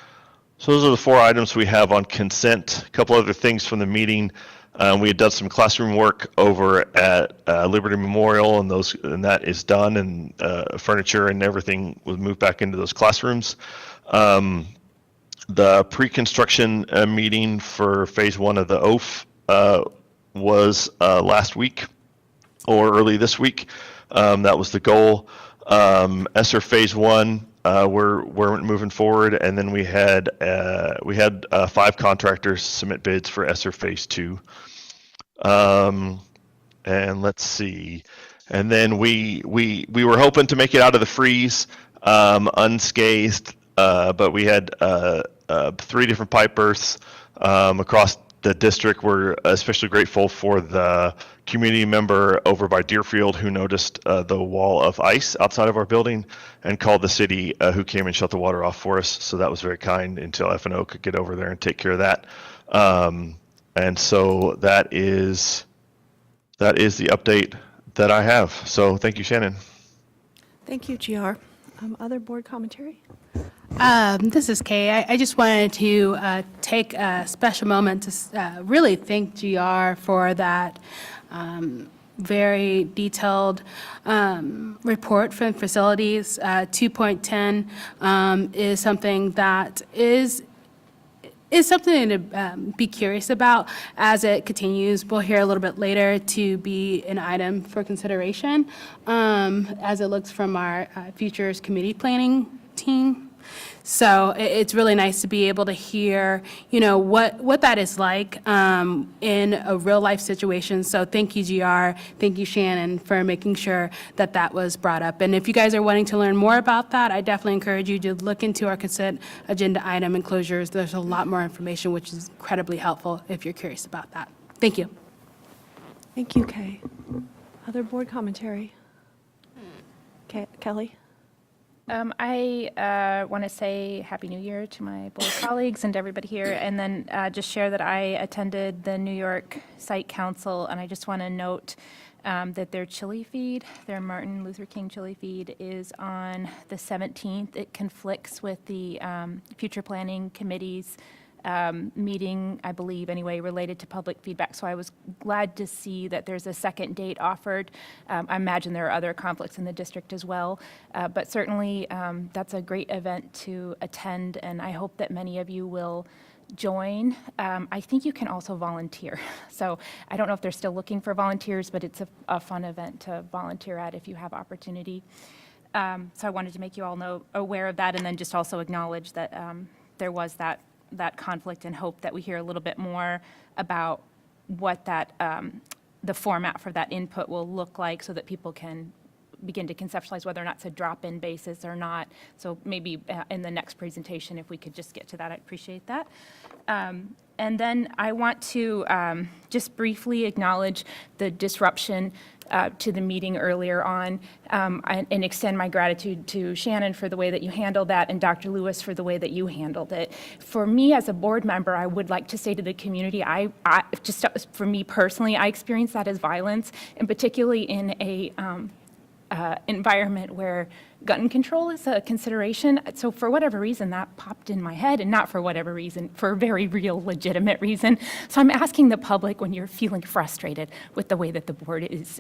So those are the 4 items we have on consent. A couple other things from the meeting. We had done some classroom work over at Liberty Memorial, and that is done, and furniture and everything was moved back into those classrooms. The pre-construction meeting for phase 1 of the OAF was last week or early this week. That was the goal. ESSER phase 1, we're moving forward, and then we had 5 contractors submit bids for ESSER phase 2. And let's see. And then we were hoping to make it out of the freeze unscathed, but we had 3 different pipe bursts across the district. We're especially grateful for the community member over by Deerfield who noticed the wall of ice outside of our building and called the city, who came and shut the water off for us. So that was very kind until F&O could get over there and take care of that. And so that is the update that I have. So thank you, Shannon. Thank you, GR. Other board commentary? This is Kay. I just wanted to take a special moment to really thank GR for that very detailed report from facilities. 2.10 is something that is something to be curious about as it continues. We'll hear a little bit later to be an item for consideration as it looks from our futures committee planning team. So it's really nice to be able to hear, what that is like in a real life situation. So thank you, GR. Thank you, Shannon, for making sure that that was brought up. And if you guys are wanting to learn more about that, I definitely encourage you to look into our consent agenda item enclosures. There's a lot more information, which is incredibly helpful if you're curious about that. Thank you. Thank you, Kay. Other board commentary? Kelly? I want to say Happy New Year to my board colleagues and to everybody here, and then just share that I attended the New York Site Council, and I just want to note that their chili feed, their Martin Luther King chili feed, is on the 17th. It conflicts with the Future Planning Committee's meeting, I believe, anyway, related to public feedback. So I was glad to see that there's a second date offered. I imagine there are other conflicts in the district as well, but certainly that's a great event to attend, and I hope that many of you will join. I think you can also volunteer. So I don't know if they're still looking for volunteers, but it's a fun event to volunteer at if you have opportunity. So I wanted to make you all aware of that, and then just also acknowledge that there was that conflict, and hope that we hear a little bit more about what that the format for that input will look like, so that people can begin to conceptualize whether or not it's a drop-in basis or not. So maybe in the next presentation, if we could just get to that, I'd appreciate that. And then I want to just briefly acknowledge the disruption to the meeting earlier on, and extend my gratitude to Shannon for the way that you handled that, and Dr. Lewis for the way that you handled it. For me as a board member, I would like to say to the community, just for me personally, I experienced that as violence, and particularly in a environment where gun control is a consideration. So for whatever reason, that popped in my head, and not for whatever reason, for a very real, legitimate reason. So I'm asking the public, when you're feeling frustrated with the way that the board is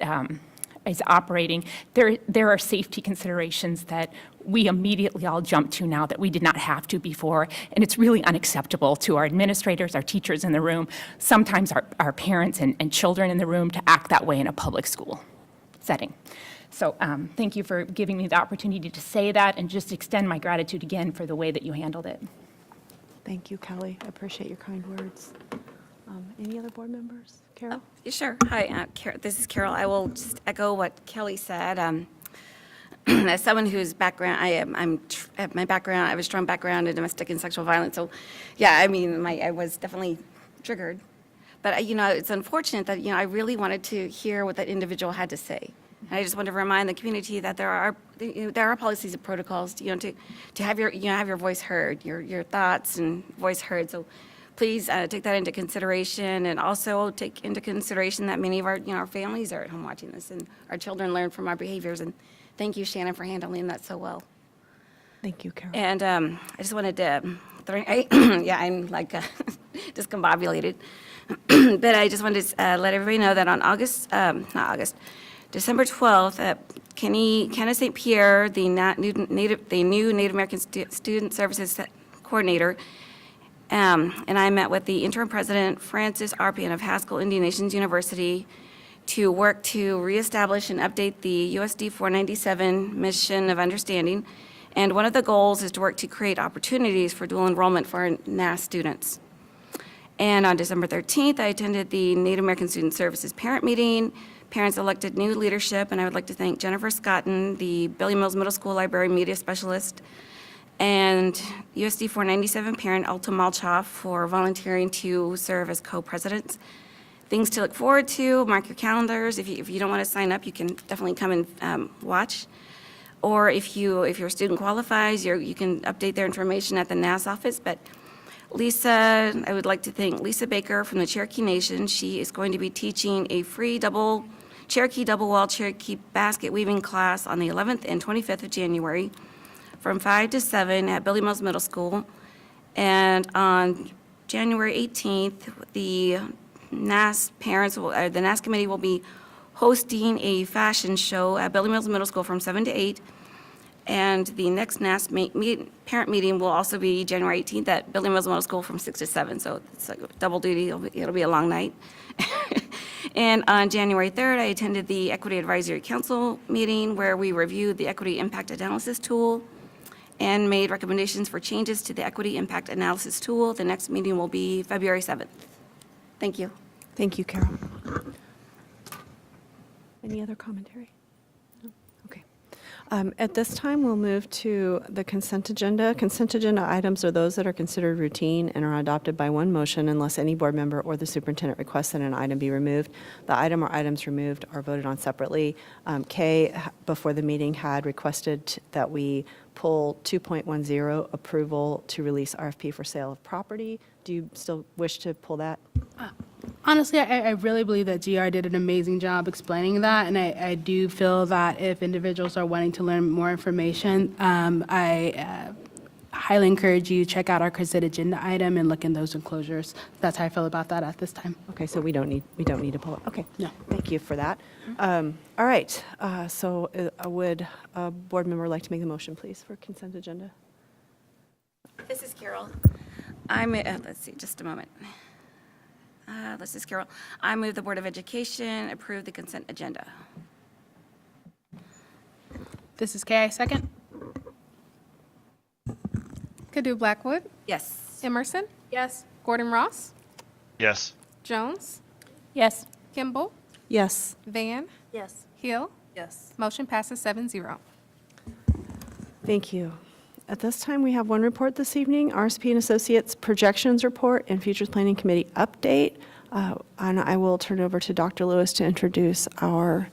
operating, there are safety considerations that we immediately all jump to now that we did not have to before, and it's really unacceptable to our administrators, our teachers in the room, sometimes our parents and children in the room, to act that way in a public school setting. So thank you for giving me the opportunity to say that, and just extend my gratitude again for the way that you handled it. Thank you, Kelly. I appreciate your kind words. Any other board members? Carol? Sure. Hi, this is Carol. I will just echo what Kelly said. As someone whose background, I have a strong background in domestic and sexual violence. So, yeah, I mean, I was definitely triggered. But, it's unfortunate that, I really wanted to hear what that individual had to say. And I just want to remind the community that there are policies and protocols, to have your voice heard, your thoughts and voice heard. So please take that into consideration, and also take into consideration that many of our families are at home watching this, and our children learn from our behaviors. And thank you, Shannon, for handling that so well. Thank you, Carol. And I just wanted to, I'm like discombobulated, but I just wanted to let everybody know that on December 12th, at Kenna St. Pierre, the new Native American Student Services Coordinator, and I met with the interim president, Francis Arpian of Haskell Indian Nations University, to work to reestablish and update the USD 497 mission of understanding. And one of the goals is to work to create opportunities for dual enrollment for our NAS students. And on December 13th, I attended the Native American Student Services parent meeting. Parents elected new leadership, and I would like to thank Jennifer Scotton, the Billy Mills Middle School Library Media Specialist, and USD 497 parent Alta Malchoff for volunteering to serve as co-presidents. Things to look forward to, mark your calendars. If you don't want to sign up, you can definitely come and watch. Or if your student qualifies, you can update their information at the NAS office. But Lisa, I would like to thank Lisa Baker from the Cherokee Nation. She is going to be teaching a free Cherokee double wall Cherokee basket weaving class on the 11th and 25th of January from 5 to 7 at Billy Mills Middle School. And on January 18th, the NAS the NAS committee will be hosting a fashion show at Billy Mills Middle School from 7 to 8. And the next NAS parent meeting will also be January 18th at Billy Mills Middle School from 6 to 7. So it's like double duty. It'll be a long night. And on January 3rd, I attended the Equity Advisory Council meeting where we reviewed the Equity Impact Analysis tool and made recommendations for changes to the Equity Impact Analysis tool. The next meeting will be February 7th. Thank you. Thank you, Carol. Any other commentary? No? Okay. At this time, we'll move to the consent agenda. Consent agenda items are those that are considered routine and are adopted by one motion unless any board member or the superintendent requests that an item be removed. The item or items removed are voted on separately. Kay, before the meeting, had requested that we pull 2.10, approval to release RFP for sale of property. Do you still wish to pull that? Honestly, I really believe that GR did an amazing job explaining that, and I do feel that if individuals are wanting to learn more information, I highly encourage you to check out our consent agenda item and look in those enclosures. That's how I feel about that at this time. Okay, so we don't need to pull it. Okay. No. Thank you for that. All right, so would a board member like to make the motion, please, for consent agenda? This is Carol. Let's see, just a moment. This is Carol. I move the Board of Education approve the consent agenda. This is Kay, second. Kadu Blackwood, Yes. Emerson, Yes. Gordon Ross, Yes. Jones, Yes. Kimball, Yes. Van, Yes. Hill. Yes. Motion passes 7-0. Thank you. At this time, we have one report this evening, RSP and Associates Projections Report and Futures Planning Committee Update. And I will turn it over to Dr. Lewis to introduce our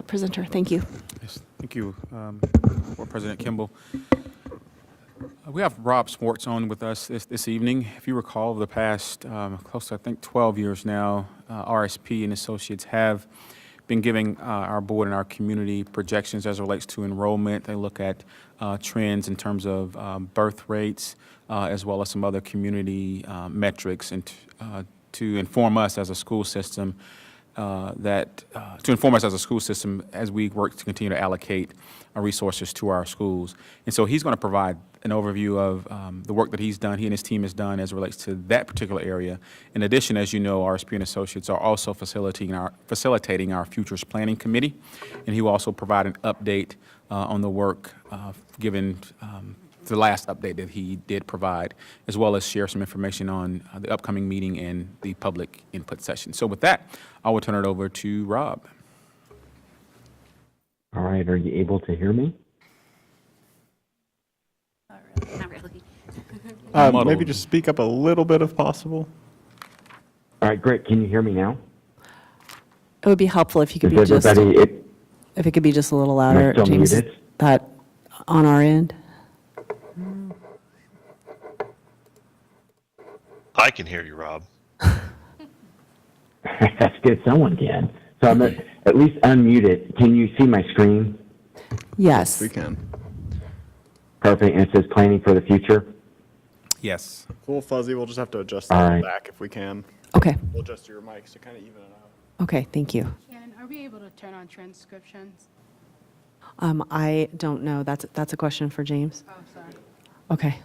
presenter. Thank you. Yes, thank you, Board President Kimball. We have Rob Swartz on with us this evening. If you recall, over the past close to, I think, 12 years now, RSP and Associates have been giving our board and our community projections as it relates to enrollment. They look at trends in terms of birth rates, as well as some other community metrics, and to inform us as a school system as we work to continue to allocate our resources to our schools. And so he's going to provide an overview of the work that he's done, he and his team has done as it relates to that particular area. In addition, as you know, RSP and Associates are also facilitating our Futures Planning Committee, and he will also provide an update on the work given the last update that he did provide, as well as share some information on the upcoming meeting and the public input session. So with that, I will turn it over to Rob. All right, are you able to hear me? Not really. Maybe just speak up a little bit if possible. All right, great. Can you hear me now? It would be helpful if you could Is everybody, if it could be just a little am I louder, still James, muted? that on our end. I can hear you, Rob. That's good. Someone can. So I'm at least unmuted. Can you see my screen? Yes. We can. Perfect. And it says planning for the future. Yes. It's a little fuzzy. We'll just have to adjust All that right. back if we can. Okay. We'll adjust your mics to kind of even it out. Okay, thank you. Shannon, are we able to turn on transcriptions? I don't know. That's a question for James. Oh, sorry. Okay.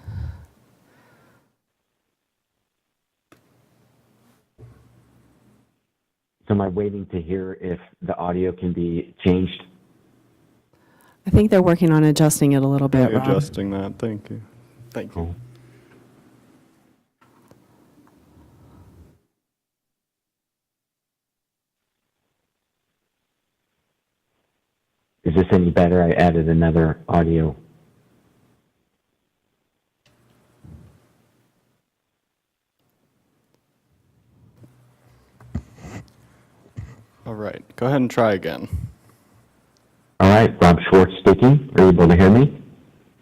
So am I waiting to hear if the audio can be changed? I think they're working on adjusting it a little bit, Rob. Adjusting that. Thank you. Thank you. Cool. Is this any better? I added another audio. Go ahead and try again. All right, Rob Schwartz speaking. Are you able to hear me?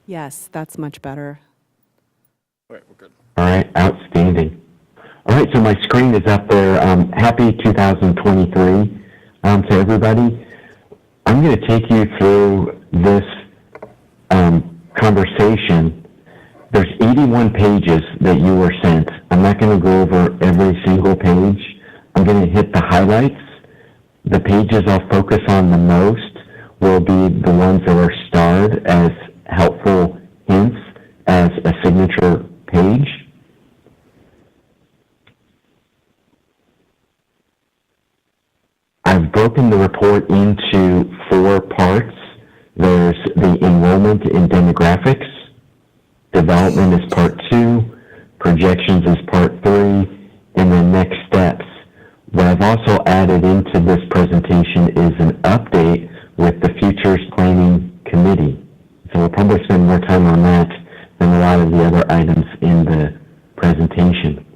Yes, that's much better. Wait, we're good. All right, outstanding. All right, so my screen is up there. Happy 2023 to everybody. I'm going to take you through this conversation. There's 81 pages that you were sent. I'm not going to go over every single page. I'm going to hit the highlights. The pages I'll focus on the most will be the ones that are starred as helpful hints as a signature page. I've broken the report into 4 parts. There's the enrollment and demographics, development is part 2, projections is part 3, and then next steps. What I've also added into this presentation is an update with the Futures Planning Committee. So we'll probably spend more time on that than a lot of the other items in the presentation.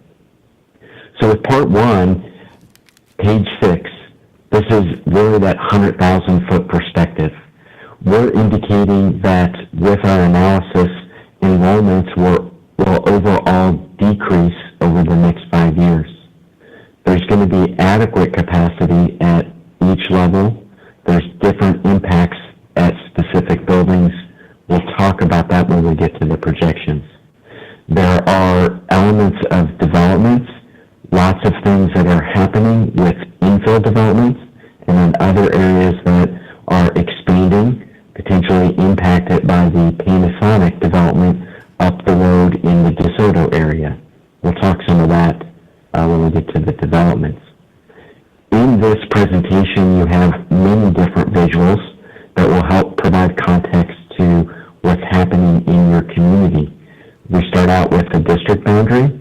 So with part 1, page 6, this is really that 100,000 foot perspective. We're indicating that with our analysis, enrollments will overall decrease over the next 5 years. There's going to be adequate capacity at each level. There's different impacts at specific buildings. We'll talk about that when we get to the projections. There are elements of developments, lots of things that are happening with infill developments, and then other areas that are expanding, potentially impacted by the Panasonic development up the road in the DeSoto area. We'll talk some of that when we get to the developments. In this presentation, you have many different visuals that will help provide context to what's happening in your community. We start out with the district boundary.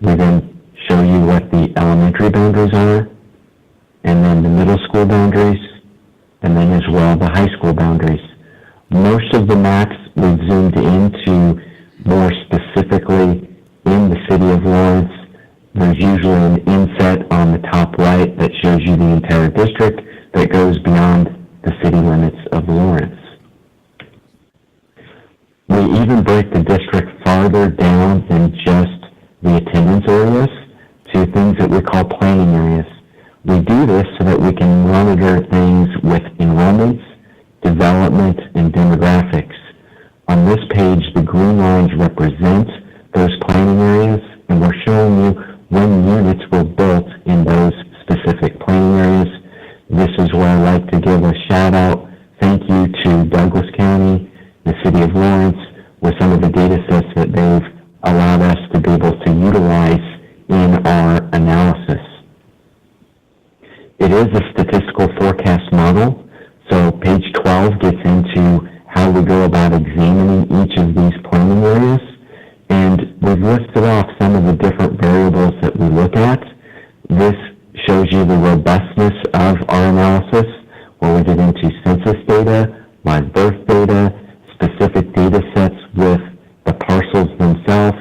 We then show you what the elementary boundaries are, and then the middle school boundaries, and then as well the high school boundaries. Most of the maps we've zoomed into more specifically in the city of Lawrence. There's usually an inset on the top right that shows you the entire district that goes beyond the city limits of Lawrence. We even break the district farther down than just the attendance areas to things that we call planning areas. We do this so that we can monitor things with enrollments, development, and demographics. On this page, the green lines represent those planning areas, and we're showing you when units were built in those specific planning areas. This is where I'd like to give a shout out, thank you to Douglas County, the City of Lawrence, with some of the data sets that they've allowed us to be able to utilize in our analysis. It is a statistical forecast model, so page 12 gets into how we go about examining each of these planning areas, and we've listed off some of the different variables that we look at. This shows you the robustness of our analysis, where we get into census data, live birth data, specific data sets with the parcels themselves,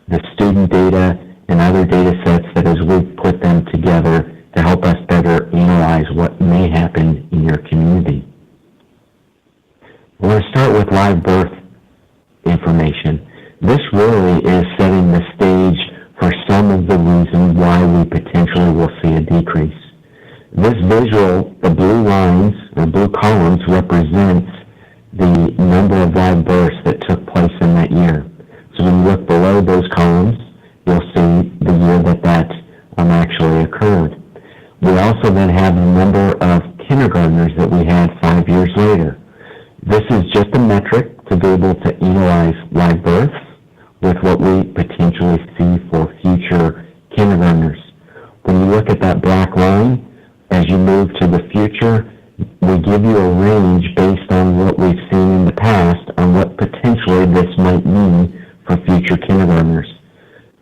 the student data, and other data sets that as we put them together to help us better analyze what may happen in your community. I want to start with live birth information. This really is setting the stage for some of the reasons why we potentially will see a decrease. This visual, the blue lines or blue columns, represents the number of live births that took place in that year. So when you look below those columns, you'll see the year that actually occurred. We also then have the number of kindergartners that we had 5 years later. This is just a metric to be able to analyze live births with what we potentially see for future kindergartners. When you look at that black line, as you move to the future, we give you a range based on what we've seen in the past on what potentially this might mean for future kindergartners.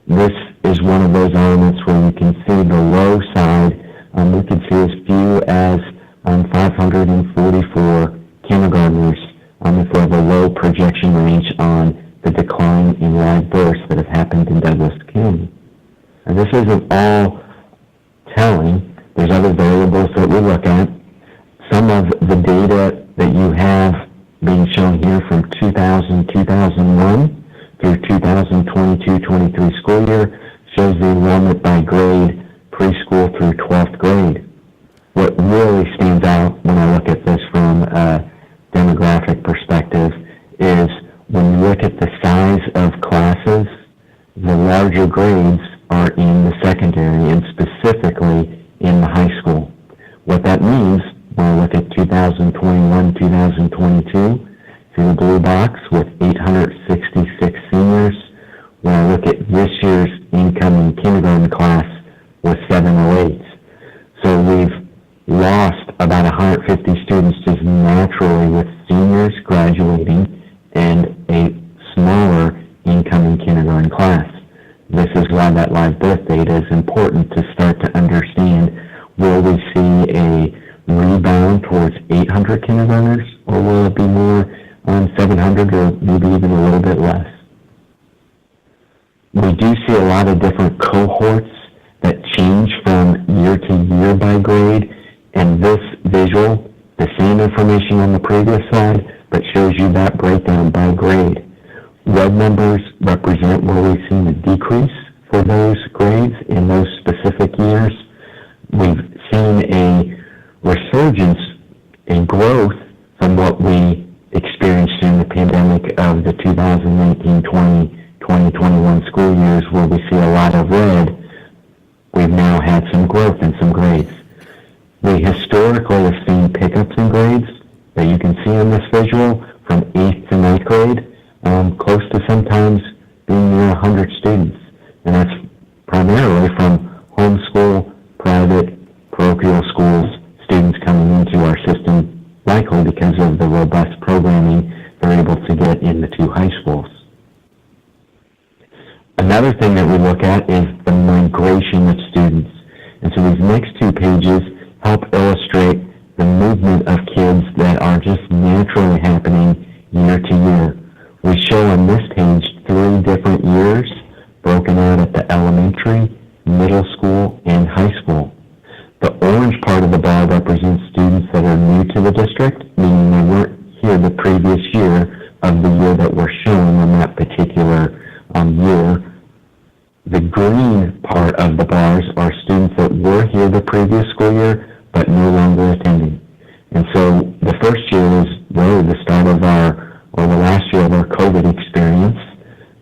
This is one of those elements where you can see the low side. We can see as few as 544 kindergartners if we have a low projection range on the decline in live births that have happened in Douglas County. And this isn't all telling. There's other variables that we look at. some of the data that you have being shown here from 2001 through 2022-23 school year shows the enrollment by grade, preschool through 12th grade. What really stands out when I look at this from a demographic perspective is when you look at the size of classes, the larger grades are in the secondary and specifically in the high school. What that means, when I look at 2021, 2022, see the blue box with 866 seniors. When I look at this year's incoming kindergarten class with 708s. So we've lost about 150 students just naturally with seniors graduating and a smaller incoming kindergarten class. This is why that live birth data is important to start to understand, will we see a rebound towards 800 kindergartners, or will it be more 700 or maybe even a little bit less? We do see a lot of different cohorts that change from year to year by grade, and this visual, the same information on the previous slide, but shows you that breakdown by grade. Red numbers represent where we've seen a decrease for those grades in those specific years. We've seen a resurgence in growth from what we experienced during the pandemic of the 2019-20, 2021 school years, where we see a lot of red. We've now had some growth in some grades. We historically have seen pickups in grades that you can see in this visual from 8th to 9th grade, close to sometimes being near 100 students. And that's primarily from homeschool, private, parochial schools, students coming into our system, likely because of the robust programming they're able to get in the two high schools. Another thing that we look at is the migration of students. And so these next two pages help illustrate the movement of kids that are just naturally happening year to year. We show on this page 3 different years broken out at the elementary, middle school, and high school. The orange part of the bar represents students that are new to the district, meaning they weren't here the previous year of the year that we're showing on that particular year. The green part of the bars are students that were here the previous school year but no longer attending. And so the first year was really the start of the last year of our COVID experience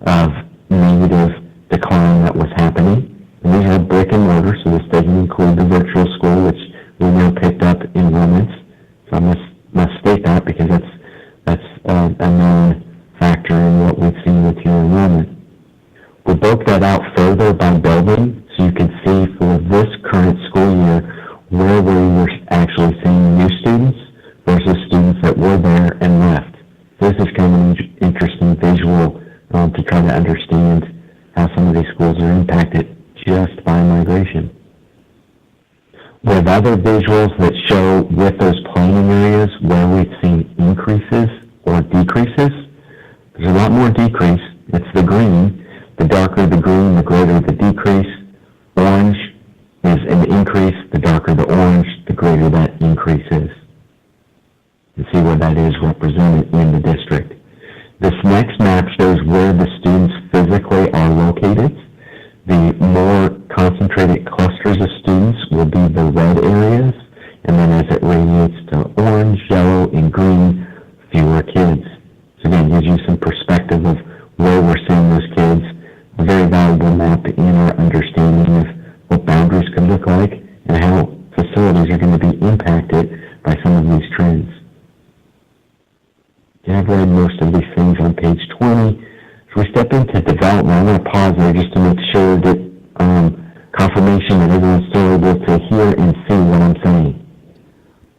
of negative decline that was happening. And these are brick and mortar, so this doesn't include the virtual school, which we now picked up enrollments. So I must state that because that's a known factor in what we've seen with your enrollment. We broke that out further by building, so you can see for this current school year where we were actually seeing new students versus students that were there and left. This is kind of an interesting visual to try to understand how some of these schools are impacted just by migration. We have other visuals that show with those planning areas where we've seen increases or decreases. There's a lot more decrease. It's the green. The darker the green, the greater the decrease. Orange is an increase. The darker the orange, the greater that increase is. You see where that is represented in the district. This next map shows where the students physically are located. The more concentrated clusters of students will be the red areas, and then as it radiates to orange, yellow, and green, fewer kids. So again, gives you some perspective of where we're seeing those kids. A very valuable map in our understanding of what boundaries could look like and how facilities are going to be impacted by some of these trends. Yeah, I've read most of these things on page 20. So we step into development. I'm going to pause there just to make sure that confirmation that everyone's still able to hear and see what I'm saying.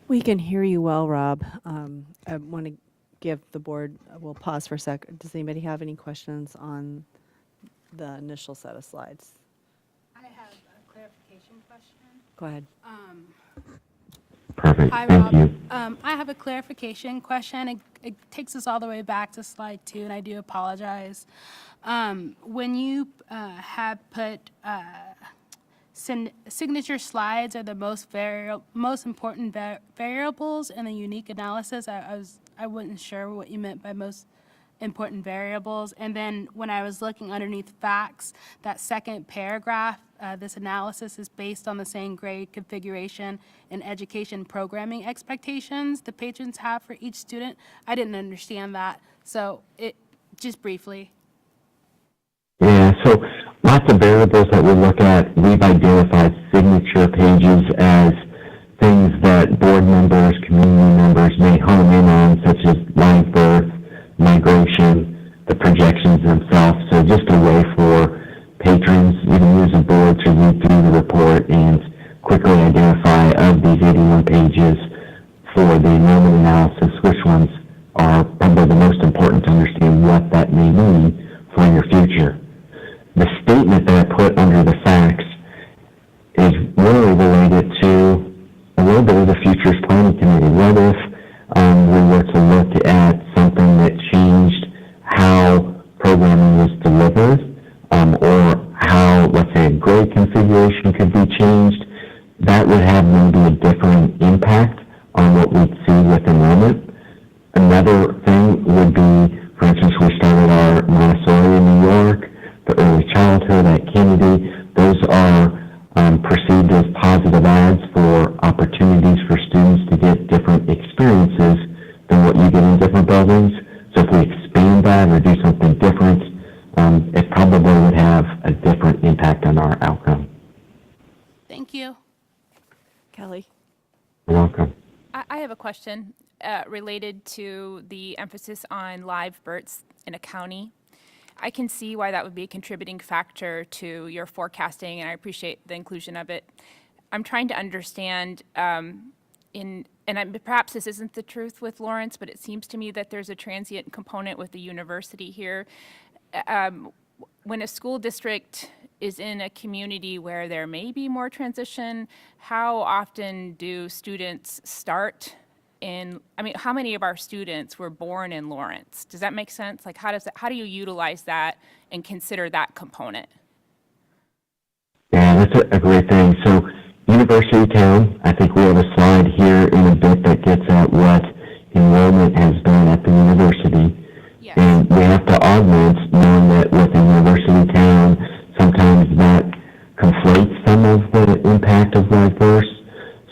We can hear you well, Rob. I want to give the board, we'll pause for a sec. Does anybody have any questions on the initial set of slides? I have a clarification question. Go ahead. Perfect. Hi, Thank Rob. you. I have a clarification question. It takes us all the way back to slide 2, and I do apologize. When you have put signature slides are the most important variables in the unique analysis. I wasn't sure what you meant by most important variables. And then when I was looking underneath facts, that second paragraph, this analysis is based on the same grade configuration and education programming expectations the patrons have for each student. I didn't understand that. So just briefly. Yeah, so lots of variables that we look at. We've identified signature pages as things that board members, community members may hone in on, such as live birth, migration, the projections themselves. So just a way for patrons, even you as a board, to read through the report and quickly identify of these 81 pages for the enrollment analysis, which ones are probably the most important to understand what that may mean for your future. The statement that I put under the facts is really related to a little bit of the Futures Planning Committee. What if we were to look at something that changed how programming was delivered, or how, let's say, a grade configuration could be changed? That would have maybe a different impact on what we'd see with enrollment. Another thing would be, for instance, we started our Montessori in New York, the early childhood at Kennedy. Those are perceived as positive ads for opportunities for students to get different experiences than what you get in different buildings. So if we expand that or do something different, it probably would have a different impact on our outcome. Thank you. Kelly? You're welcome. I have a question related to the emphasis on live births in a county. I can see why that would be a contributing factor to your forecasting, and I appreciate the inclusion of it. I'm trying to understand, perhaps this isn't the truth with Lawrence, but it seems to me that there's a transient component with the university here. When a school district is in a community where there may be more transition, how often do students start in, how many of our students were born in Lawrence? Does that make sense? Like, how do you utilize that and consider that component? Yeah, that's a great thing. So, University Town, I think we have a slide here in a bit that gets at what enrollment has been at the university. Yes. And we have to augment, knowing that with a University Town, sometimes that conflates some of the impact of live births.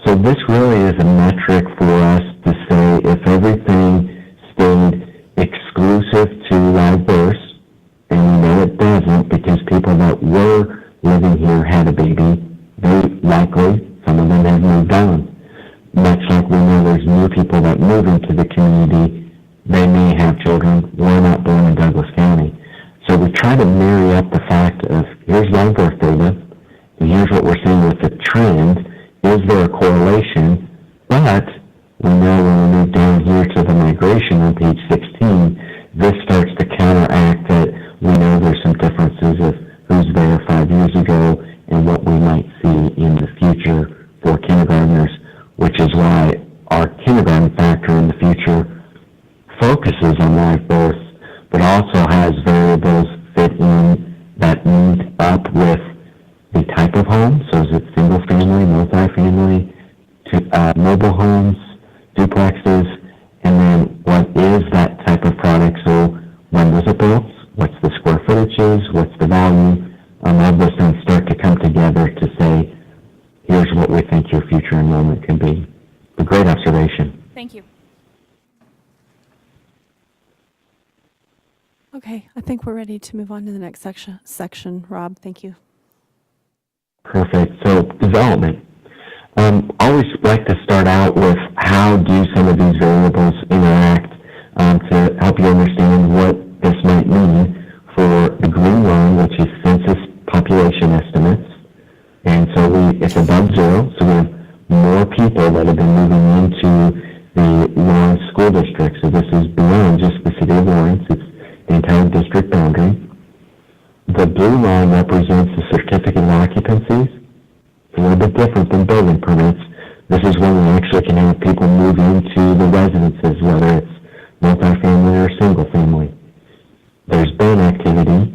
So this really is a metric for us to say if everything stayed exclusive to live births, and we know it doesn't because people that were living here had a baby, very likely some of them have moved on. Much like we know there's new people that move into the community, they may have children, were not born in Douglas County. So we try to marry up the fact of here's live birth data, and here's what we're seeing with the trend. Is there a correlation? But we know when we move down here to the migration on page 16, this starts to counteract that we know there's some differences of who's there 5 years ago and what we might see in the future for kindergartners, which is why our kindergarten factor in the future focuses on live births, but also has variables fit in that meet up with the type of home. So is it single family, multifamily, mobile homes, duplexes, and then what is that type of product? So when was it built? What's the square footages? What's the value? All those things start to come together to say, here's what we think your future enrollment can be. A great observation. Thank you. Okay, I think we're ready to move on to the next section. Rob, thank you. Perfect. So development. Always like to start out with how do some of these variables interact to help you understand what this might mean for the green line, which is census population estimates. And so it's above zero, so we have more people that have been moving into the Lawrence School District. So this is beyond just the city of Lawrence. It's the entire district boundary. The blue line represents the certificate of occupancies. It's a little bit different than building permits. This is when we actually can have people move into the residences, whether it's multifamily or single family. There's been activity.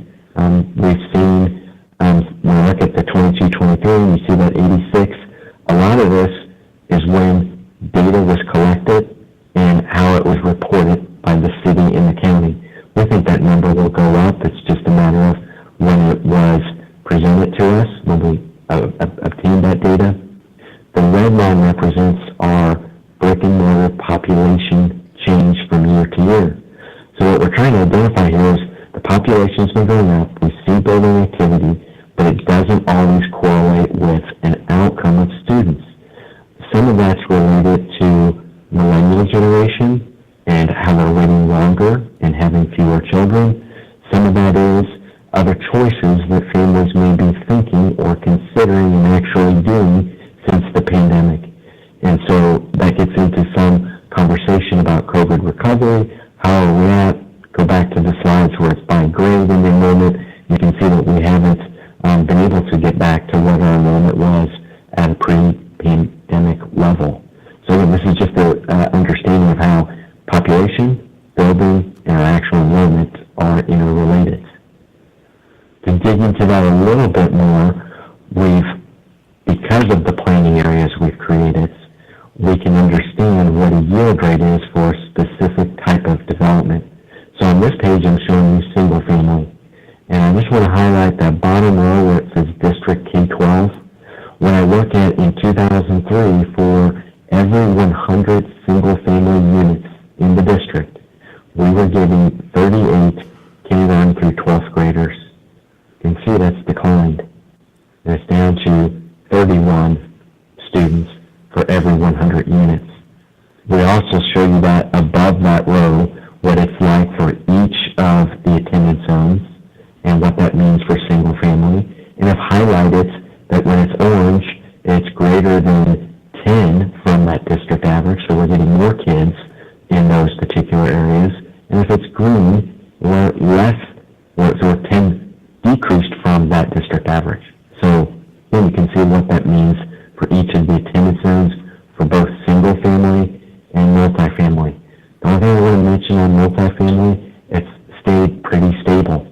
We've seen, when we look at the 22-23, we trying to identify here is the population's been going up, we see building activity, but it doesn't always correlate with an outcome of students. Some of that's related to millennial generation and how they're waiting longer and having fewer children. Some of that is other choices that families may be thinking or considering and actually doing since the pandemic. And so that gets into some conversation about COVID recovery. How are we at? Go back to the slides where it's by grade in the enrollment. You can see that we haven't been able to get back to what our enrollment was at a pre-pandemic level. So this is just an understanding of how population, building, and our actual enrollment are interrelated. To dig into that a little bit more, because of the planning areas we've created, we can understand what a yield rate is for a specific type of development. So on this page, I'm showing you single family. And I just want to highlight that bottom row where it says District K-12. When I look at in 2003, for every 100 single family units in the district, we were giving 38 kindergarten through 12th graders. You can see that's declined. And it's down to 31 students for every 100 units. We also show you that above that row, what it's like for each of the attendance zones and what that means for single family. And I've highlighted that when it's orange, it's greater than 10 from that district average, so we're getting more kids in those particular areas. And if it's green, we're less, so 10 decreased from that district average. So then you can see what that means for each of the attendance zones for both single family and multifamily. The only thing I want to mention on multifamily, it's stayed pretty stable.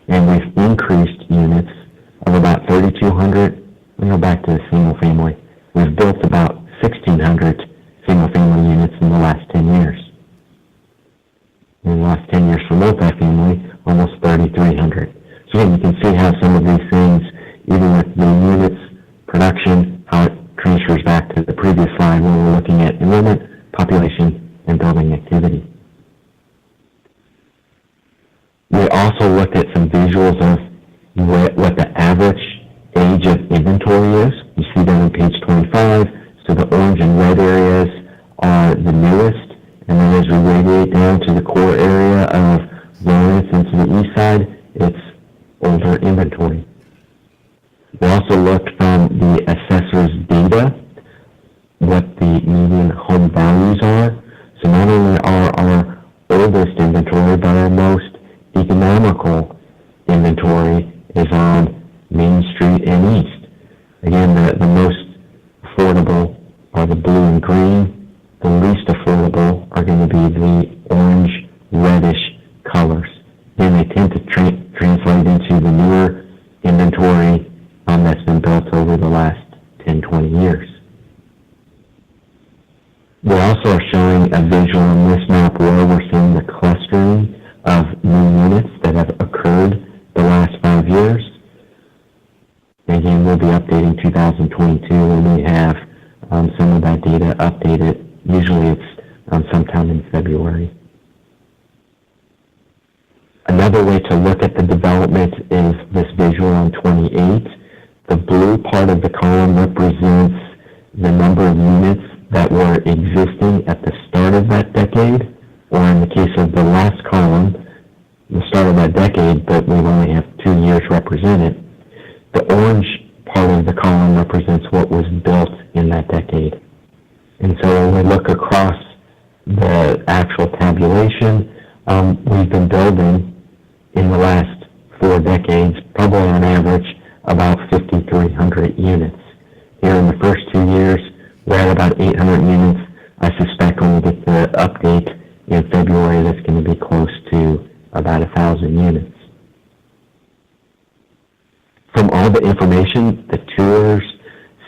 And we've increased units of about 3,200. Let me go back to the single family. We've built about 1,600 single family units in the last 10 years. In the last 10 years for multifamily, almost 3,300. So again, you can see how some of these things, even with the units, production, how it transfers back to the previous slide where we're looking at enrollment, population, and building activity. We also looked at some visuals of what the average age of inventory is. You see that on page 25. So the orange and red areas are the newest, and then as we radiate down to the core area of Lawrence and to the east side, it's older inventory. We also looked from the assessor's data what the median home values are. So not only are our oldest inventory, but our most economical inventory is on Main Street and East. Again, the most affordable are the blue and green. The least affordable are going to be the orange, reddish colors. And they tend to translate into the newer inventory that's been built over the last 10, 20 years. We also are showing a visual on this map where we're seeing the clustering of new units that have occurred the last 5 years. Again, we'll be updating 2022 when we have some of that data updated. Usually it's sometime in February. Another way to look at the development is this visual on 28. The blue part of the column represents the number of units that were existing at the start of that decade, or in the case of the last column, the start of that decade, but we only have 2 years represented. The orange part of the column represents what was built in that decade. And so when we look across the actual tabulation, we've been building in the last 4 decades, probably on average, about 5,300 units. Here in the first 2 years, we're at about 800 units. I suspect when we get the update in February, that's going to be close to about 1,000 units. From all the information, the tours,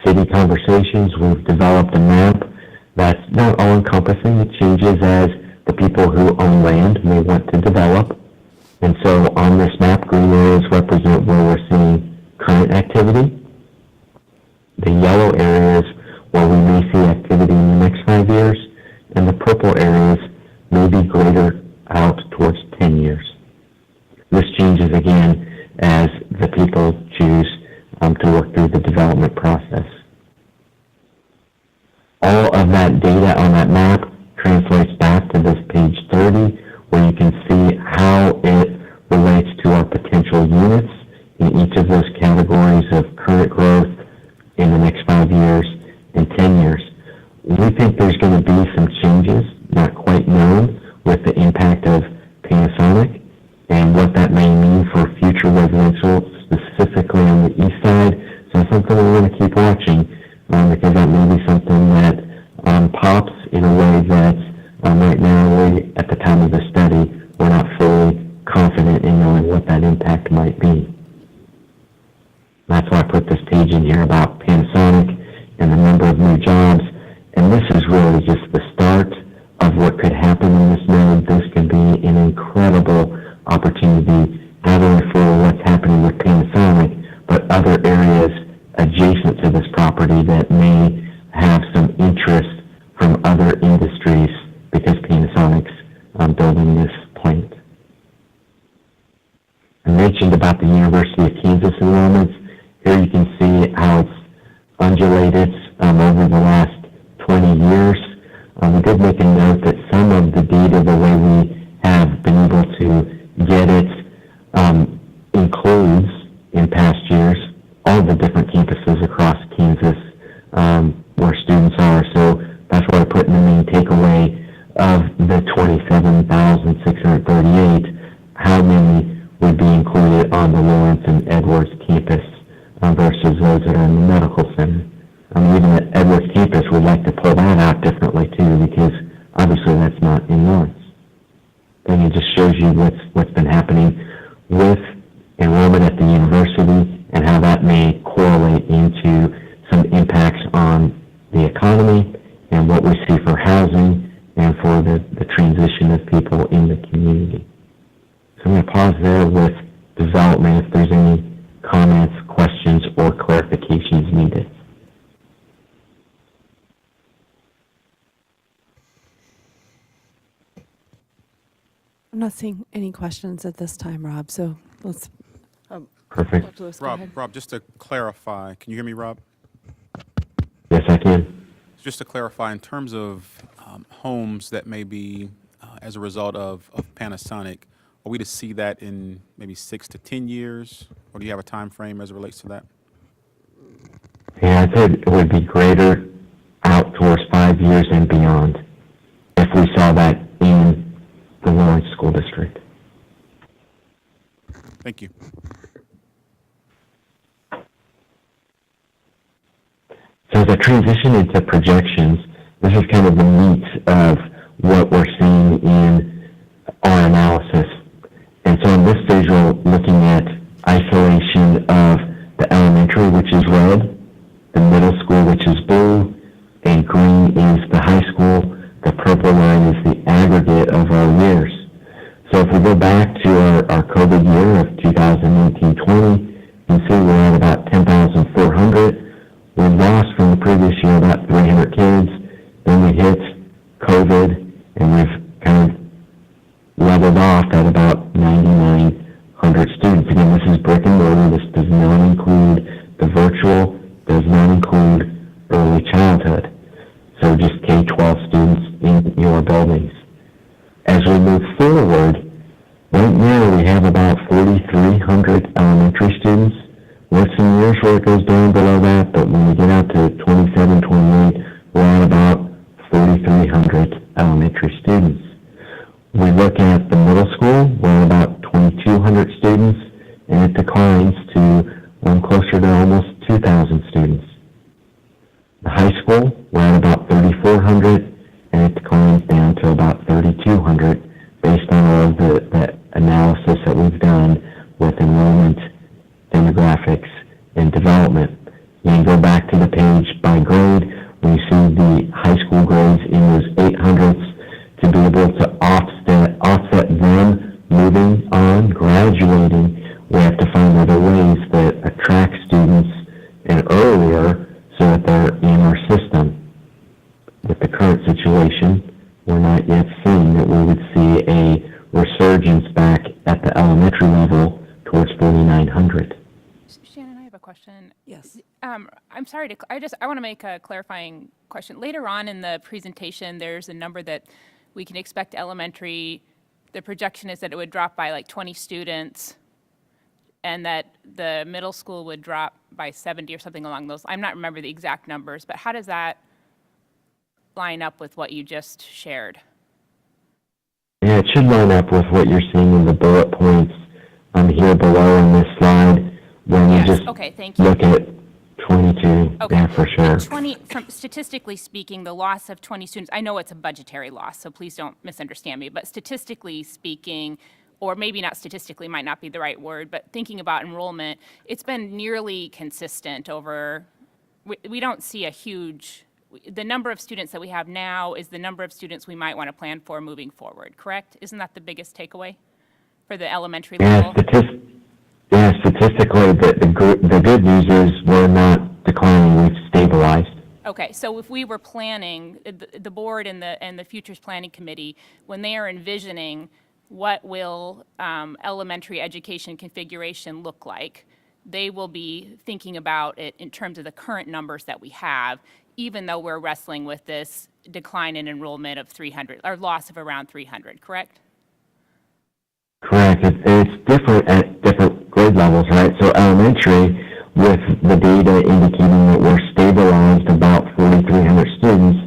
city conversations, we've developed a map that's not all-encompassing. It changes as the people who own land may want to develop. And so on this map, green areas represent where we're seeing current activity. The yellow areas where we may see activity in the next 5 years, and the purple areas may be greater out towards 10 years. again, as the people choose to work through the development process. All of that data on that map translates back to this page 30, where you can see how it relates to our potential units in each of those categories of current growth in the next 5 years and 10 years. We think there's going to be some changes, not quite known, with the impact of Panasonic and what that may mean for future residential, specifically on the east side. So it's something we're going to keep watching because that may be something that pops in a way that right now, at the time of the study, we're not fully confident in knowing what that impact might be. That's why I put this page in here about Panasonic and the number of new jobs. And this is really just the start of what could happen in this node. This could be an incredible opportunity, not only for what's happening with Panasonic, but other areas adjacent to this property that may have some interest from other industries because Panasonic's building this plant. I mentioned about the University of Kansas enrollments. Here you can see how it's undulated over the last 20 years. We did make a note that some of the data, the way we have been able to get it, includes, in past years, all the different campuses across Kansas where students are. So that's what I put in the main takeaway of the 27,638, how many would be included on the Lawrence and Edwards campus versus those that are in the medical center. Even at Edwards campus, we'd like to pull that out differently too, because obviously that's not in Lawrence. And it just shows you what's been happening with enrollment at the university and how that may correlate into some impacts on the economy and what we see for housing and for the transition of people in the community. So I'm going to pause there with development if there's any comments, questions, or clarifications needed. I'm not seeing any questions at this time, Rob, so let's. Perfect. Dr. Lewis, go Rob, ahead. just to clarify, can you hear me, Rob? Yes, I can. Just to clarify, in terms of homes that may be as a result of Panasonic, are we to see that in maybe 6 to 10 years? Or do you have a time frame as it relates to that? Yeah, I think it would be greater out towards 5 years and beyond if we saw that in the Lawrence School District. Thank you. So as I transition into projections, this is kind of the meat of what we're seeing in our analysis. And so in this visual, looking at isolation of the elementary, which is red, the middle school, which is blue, and green is the high school. The purple line is the aggregate of our years. So if we go back to our COVID year of 2019-20, you can see we're at about 10,400. We lost from the previous year about 300 kids. Then we hit COVID, and we've kind of leveled off at about 9,900 students. Again, this is brick and mortar. This does not include the virtual, does not include early childhood. So just K-12 students in your buildings. As we move forward, right now we have about 4,300 elementary students. With some years where it goes down below that, but when we get out to 27, 28, we're at about 4,300 elementary students. We look at the middle school, we're at about 2,200 students, and it declines to closer to almost 2,000 students. The high school, we're at about 3,400, and it declines down to about 3,200 based on all of the analysis that we've done with enrollment, demographics, and development. You can go back to the page by grade. We see the high school grades in those 800s to be able to offset them moving on, graduating. We have to find other ways that attract students and earlier so that they're in our system. With the current situation, we're not yet seeing that we would see a resurgence back at the elementary level towards 4,900. Shannon, I have a question. Yes. I'm sorry to, I want to make a clarifying question. Later on in the presentation, there's a number that we can expect elementary, the projection is that it would drop by like 20 students, and that the middle school would drop by 70 or something along those. I'm not remember the exact numbers, but how does that line up with what you just shared? Yeah, it should line up with what you're seeing in the bullet points here below on this slide. When you just Okay, thank you. look at 22, Okay. yeah, for sure. 20, from statistically speaking, the loss of 20 students, I know it's a budgetary loss, so please don't misunderstand me, but statistically speaking, or maybe not statistically might not be the right word, but thinking about enrollment, it's been nearly consistent over, we don't see a huge, the number of students that we have now is the number of students we might want to plan for moving forward, correct? Isn't that the biggest takeaway for the elementary level? Statistically, the good news is we're not declining, we've stabilized. Okay, so if we were planning, the board and the Futures Planning Committee, when they are envisioning what will elementary education configuration look like, they will be thinking about it in terms of the current numbers that we have, even though we're wrestling with this decline in enrollment of 300, or loss of around 300, correct? Correct. It's different at different grade levels, right? So elementary, with the data indicating that we're stabilized about 4,300 students,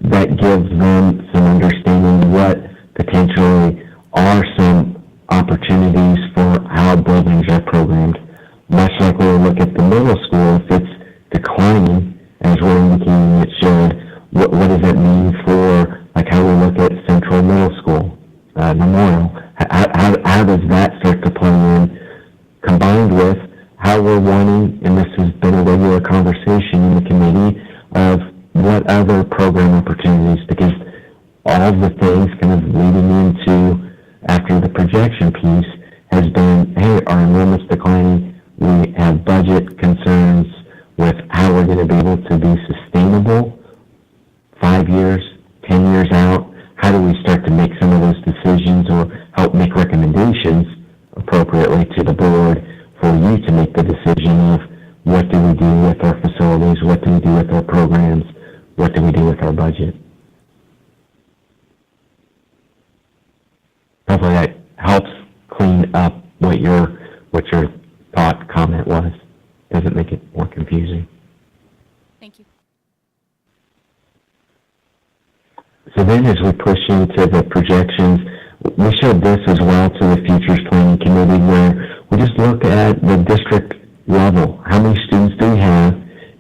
that gives them some understanding what potentially are some opportunities for how buildings are programmed. Much like when we look at the middle school, if it's declining, as we're indicating it should, what does that mean for like how we look at Central Middle School, Memorial? How does that start to play in, combined with how we're wanting, and this has been a regular conversation in the committee, of what other program opportunities, because all the things kind of leading into, after the projection piece, has been, hey, our enrollment's declining, we have budget concerns with how we're going to be able to be sustainable 5 years, 10 years out. How do we start to make some of those decisions or help make recommendations appropriately to the board for you to make the decision of what do we do with our facilities, what do we do with our programs, what do we do with our budget. Hopefully that helps clean up what your thought comment was. Doesn't make it more confusing. Thank you. So then as we push into the projections, we showed this as well to the Futures Planning Committee, where we just look at the district level. How many students do we have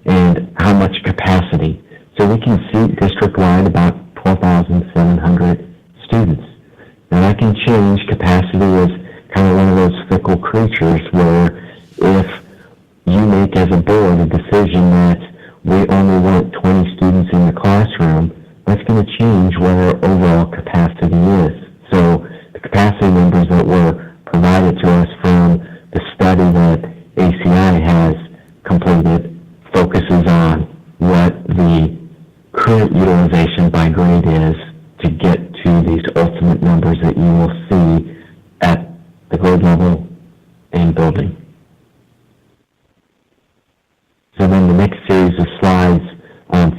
and how much capacity? So we can see district-wide about 12,700 students. Now that can change. Capacity is kind of one of those fickle creatures where if you make as a board a decision that we only want 20 students in the classroom, that's going to change what our overall capacity is. So the capacity numbers that were provided to us from the study that ACI has completed focuses on what the current utilization by grade is to get to these ultimate numbers that you will see at the grade level and building. So then the next series of slides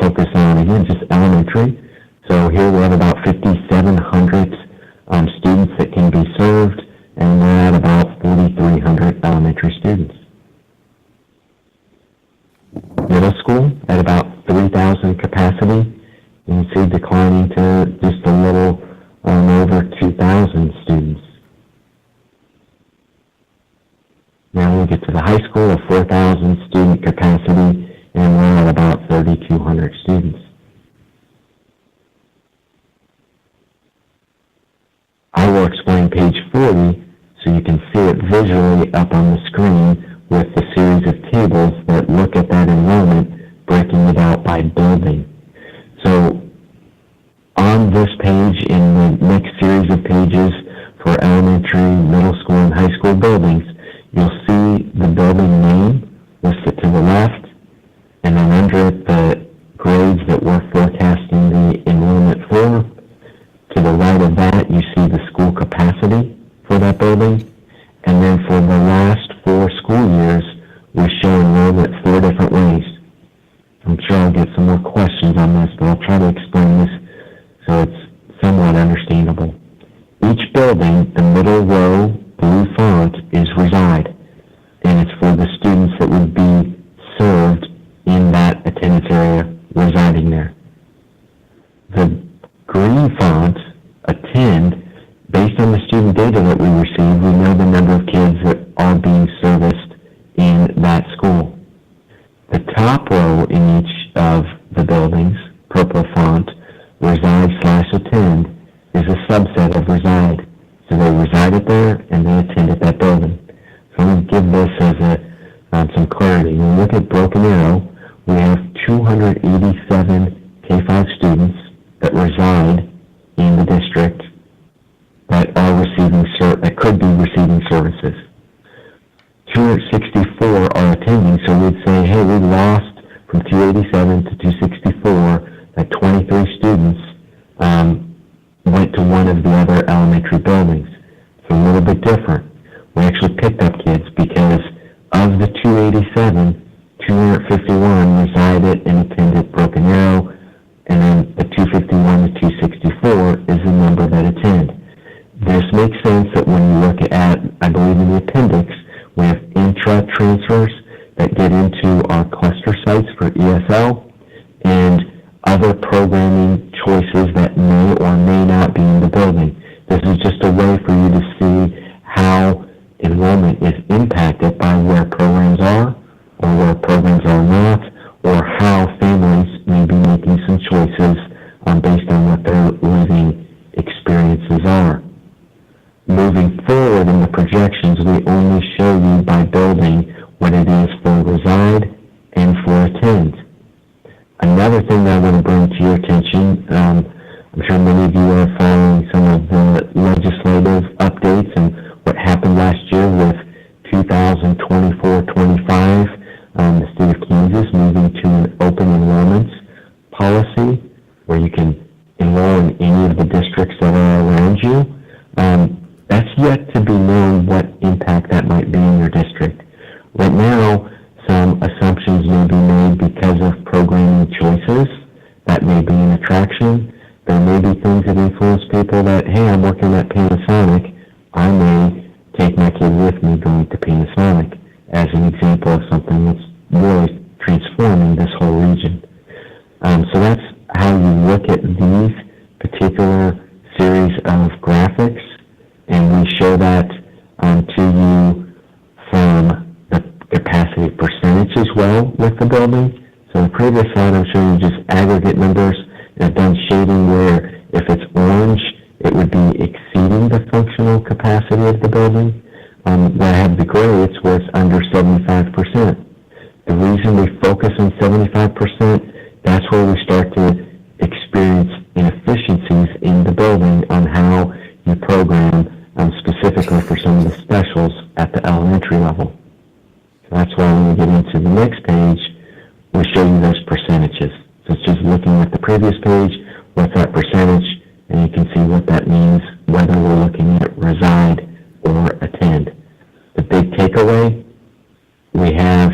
focus on, again, just elementary. So here we have about 5,700 students that can be served, and we're at about 4,300 elementary students. Middle school at about 3,000 capacity. You can see declining to just a little over 2,000 students. Now we get to the high school, a 4,000 student capacity, and we're at about 3,200 students. I will explain page 40 so you can see it visually up on the screen with the series of tables that look at that enrollment, breaking it out by building. So on this page, in the next series of pages for elementary, middle school, and high school buildings, you'll see the building name listed to the left, and then under it the grades that we're forecasting the enrollment for. To the right of that, you see the school capacity for that building, and then for the last 4 school building, the middle row blue font is reside, and it's for the students that would be served in that attendance area residing there. The green font, attend, based on the student data that we receive, we know the number of kids that are being serviced in that school. The top row in each of the buildings, purple font, reside/attend, is a subset of reside. So they resided there and they attended that building. So I'm going to give this as some clarity. When we look at Broken Arrow, we have 287 K-5 students that reside in the district that are receiving that could be receiving services. 264 are attending, so we'd say, hey, we lost from 287 to 264, that 23 students went to one of the other elementary buildings. It's a little bit different. We actually picked up kids because of the 287, 251 resided and attended Broken Arrow, and then the 251 to 264 is the number that attend. This makes sense that when you look at, I believe in the appendix, we have intra-transfers that get into our cluster sites for ESL and other programming choices that may or may not be in the building. This is just a way for you to see how enrollment is impacted by where programs are or where programs are not, or how families may be making some choices based on what their living experiences are. Moving forward in the projections, we only show you by building what it is for reside and for attend. Another thing that I want to bring to your attention, I'm sure many of you are following some of the legislative updates and what happened last year with 2024-25, the state of Kansas moving to an open enrollment policy where you can enroll in any of the districts that are around you. That's yet to be known what impact that might be in your district. Right now, some assumptions may be made because of programming choices. That may be an attraction. There may be things that influence people that, hey, I'm working at Panasonic. I may take my kid with me going to Panasonic as an example of something that's really transforming this whole region. So that's how you look at these particular series of graphics, and we show that to you from the capacity percentage as well with the building. So the previous slide, I'm showing you just aggregate numbers, and I've done shading where if it's orange, it would be exceeding the functional capacity of the building. Where I have the gray, it's where it's under 75%. The reason we focus on 75%, that's where we start to experience inefficiencies in the building on how you program specifically for some of the specials at the elementary level. So that's why when we get into the next page, we show you those percentages. So it's just looking at the previous page, what's that percentage, and you can see what that means, whether we're looking at reside or attend. The big takeaway, we have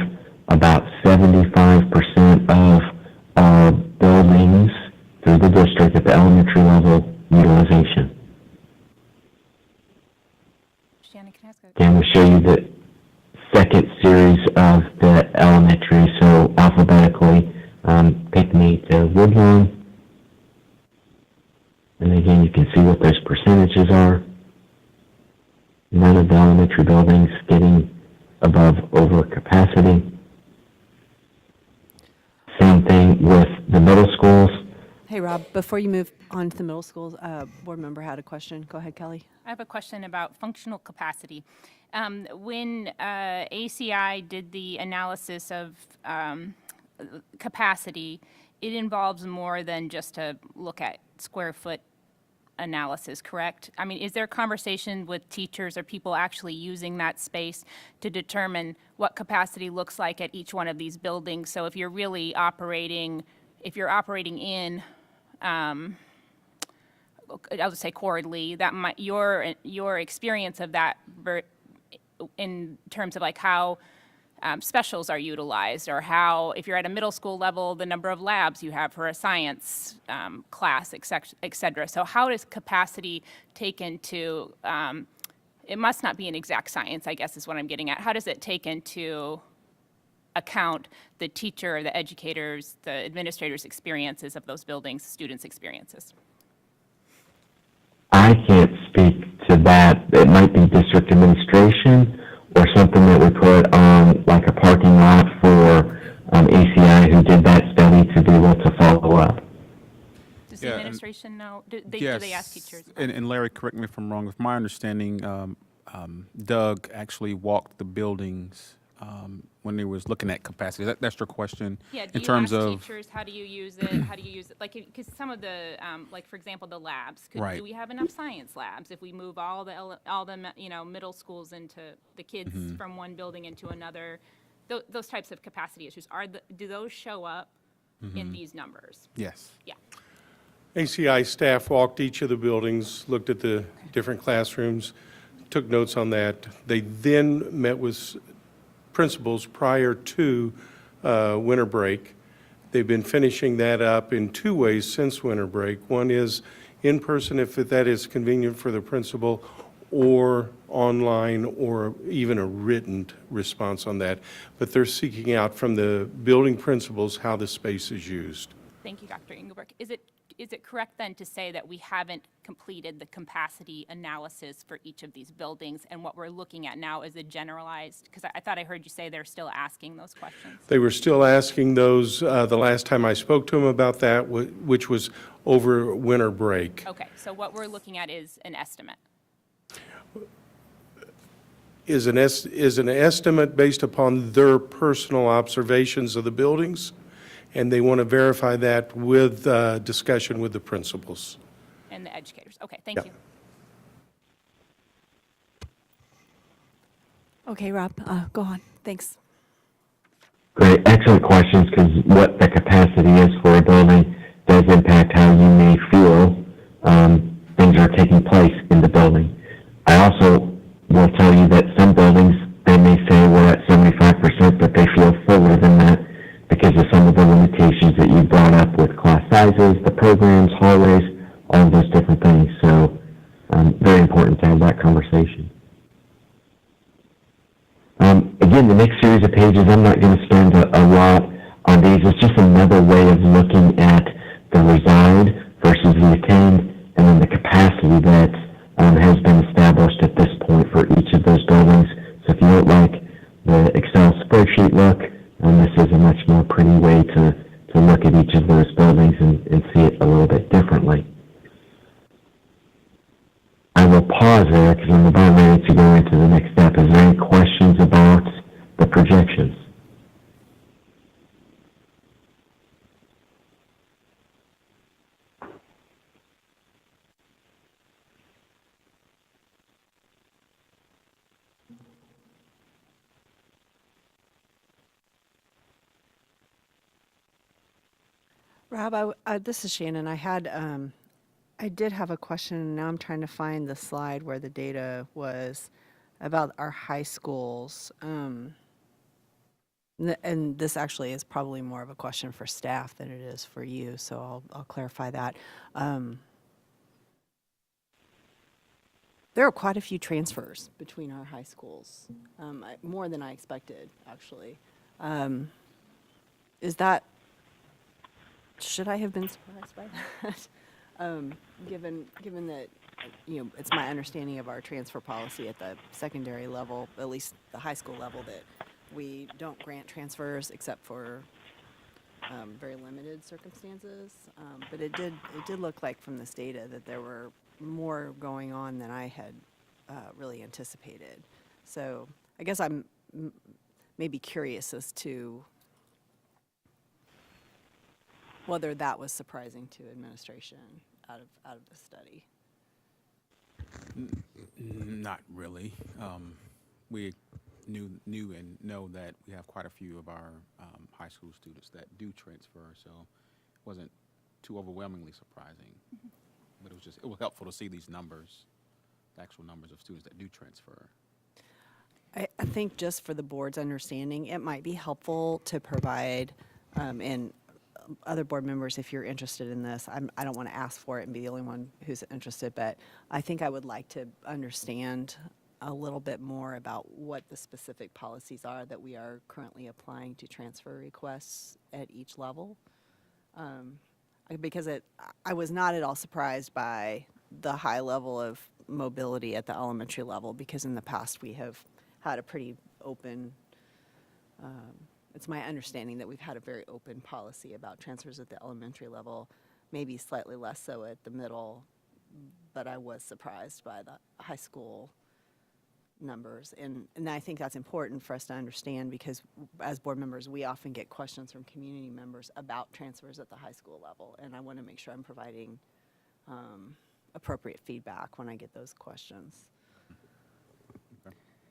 about 75% of our buildings through the district at the elementary level utilization. Shannon, can I ask a Again, we show you the second series of the elementary, so alphabetically, Pinckney to Woodlawn. And again, you can see what those percentages are. None of the elementary buildings getting above over capacity. Same thing with the middle schools. Hey, Rob, before you move on to the middle schools, board member had a question. Go ahead, Kelly. I have a question about functional capacity. When ACI did the analysis of capacity, it involves more than just to look at square foot analysis, correct? I mean, is there conversation with teachers or people actually using that space to determine what capacity looks like at each one of these buildings? So if you're really operating, in I'll just say Cord Lee, that might, your experience of that in terms of like how specials are utilized, or how, if you're at a middle school level, the number of labs you have for a science class, et cetera. So how does capacity take into, it must not be an exact science, I guess is what I'm getting at. How does it take into account the teacher, the educators, the administrators' experiences of those buildings, students' experiences? I can't speak to that. It might be district administration or something that we put on like a parking lot for ACI who did that study to be able to follow up. Does the administration know? Do they ask teachers? And Larry, correct me if I'm wrong. With my understanding, Doug actually walked the buildings when he was looking at capacity. That's your question? Yeah, do in you terms ask of teachers, how do you use it? How do you use it? Like, because some of the, like, for example, the labs, Right. do we have enough science labs? If we move all the middle schools into the kids from one building into another, those types of capacity issues, do those show up in these numbers? Yes. Yeah. ACI staff walked each of the buildings, looked at the different classrooms, took notes on that. They then met with principals prior to winter break. They've been finishing that up in two ways since winter break. One is in person, if that is convenient for the principal, or online, or even a written response on that. But they're seeking out from the building principals how the space is used. Thank you, Dr. Engelbrecht. Is it correct then to say that we haven't completed the capacity analysis for each of these buildings, and what we're looking at now is a generalized, because I thought I heard you say they're still asking those questions? They were still asking those the last time I spoke to them about that, which was over winter break. Okay, so what we're looking at is an estimate. Is an estimate based upon their personal observations of the buildings, and they want to verify that with discussion with the principals. And the educators. Okay, thank you. Okay, Rob, go on. Thanks. Great, excellent questions, because what the capacity is for a building does impact how you may feel things are taking place in the building. I also will tell you that some buildings, they may say we're at 75%, but they feel fuller than that because of some of the limitations that you brought up with class sizes, the programs, hallways, all of those different things. So very important to have that conversation. Again, the next series of pages, I'm not going to spend a lot on these. It's just another way of looking at the reside versus the attained, and then the capacity that has been established at this point for each of those buildings. So if you don't like the Excel spreadsheet look, this is a much more pretty way to look at each of those buildings and see it a little bit differently. I will pause there because I'm about ready to go into the next step. Is there any questions about the projections? Rob, this is Shannon. I did have a question, and now I'm trying to find the slide where the data was about our high schools. And this actually is probably more of a question for staff than it is for you, so I'll clarify that. There are quite a few transfers between our high schools, more than I expected, actually. Should I have been surprised by that? Given that, it's my understanding of our transfer policy at the secondary level, at least the high school level, that we don't grant transfers except for very limited circumstances. But it did look like from this data that there were more going on than I had really anticipated. So I guess I'm maybe curious as to whether that was surprising to administration out of the study. Not really. We knew and know that we have quite a few of our high school students that do transfer, so it wasn't too overwhelmingly surprising. But it was helpful to see these numbers, the actual numbers of students that do transfer. I think just for the board's understanding, it might be helpful to provide, and other board members, if you're interested in this, I don't want to ask for it and be the only one who's interested, but I think I would like to understand a little bit more about what the specific policies are that we are currently applying to transfer requests at each level. Because I was not at all surprised by the high level of mobility at the elementary level, because in the past we have had a pretty open, it's my understanding that we've had a very open policy about transfers at the elementary level, maybe slightly less so at the middle, but I was surprised by the high school numbers. And I think that's important for us to understand, because as board members, we often get questions from community members about transfers at the high school level, and I want to make sure I'm providing appropriate feedback when I get those questions.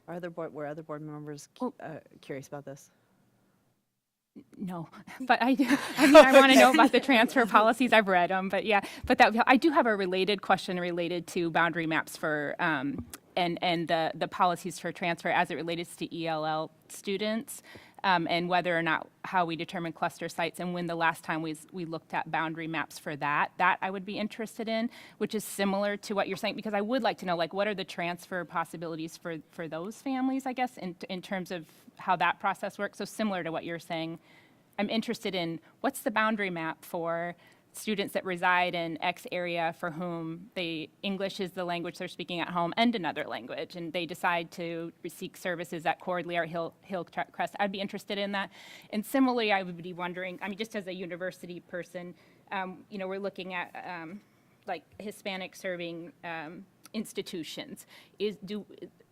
Were other board members curious about this? No, but I want to know about the transfer policies. I've read them, but yeah, but I do have a related question related to boundary maps for, and the policies for transfer as it relates to ELL students, and whether or not how we determine cluster sites and when the last time we looked at boundary maps for that I would be interested in, which is similar to what you're saying, because I would like to know, like, what are the transfer possibilities for those families, I guess, in terms of how that process works. So similar to what you're saying, I'm interested in what's the boundary map for students that reside in X area for whom English is the language they're speaking at home and another language, and they decide to seek services at Cordley or Hillcrest. I'd be interested in that. And similarly, I would be wondering, I mean, just as a university person, we're looking at like Hispanic serving institutions.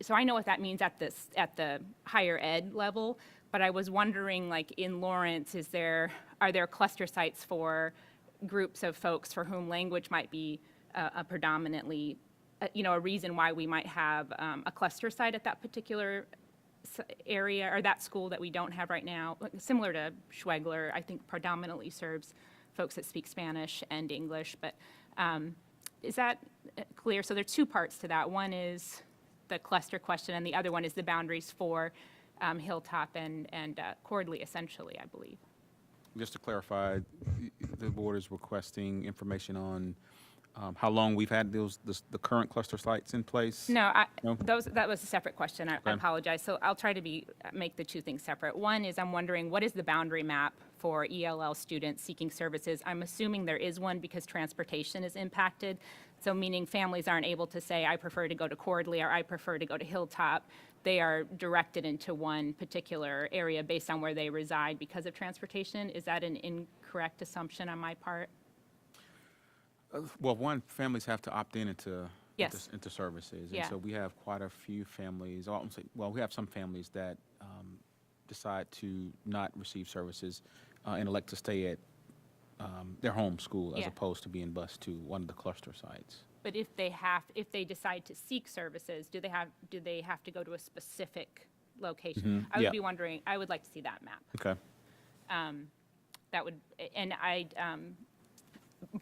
So I know what that means at the higher ed level, but I was wondering, like in Lawrence, are there cluster sites for groups of folks for whom language might be a predominantly, a reason why we might have a cluster site at that particular area or that school that we don't have right now. Similar to Schwegler, I think predominantly serves folks that speak Spanish and English, but is that clear? So there are two parts to that. One is the cluster question, and the other one is the boundaries for Hilltop and Cordley, essentially, I believe. Just to clarify, the board is requesting information on how long we've had the current cluster sites in place? No, No? that was a separate question. I apologize. So I'll try to make the two things separate. One is I'm wondering, what is the boundary map for ELL students seeking services? I'm assuming there is one because transportation is impacted. So meaning families aren't able to say, I prefer to go to Cordley or I prefer to go to Hilltop. They are directed into one particular area based on where they reside because of transportation. Is that an incorrect assumption on my part? Well, families have to opt into Yes. into services. Yeah. And so we have quite a few families, we have some families that decide to not receive services and elect to stay at their home school as Yeah. opposed to being bused to one of the cluster sites. But if they decide to seek services, do they have to go to a specific location? Mhm. I would Yeah. be wondering, I would like to see that map. Okay. That would, and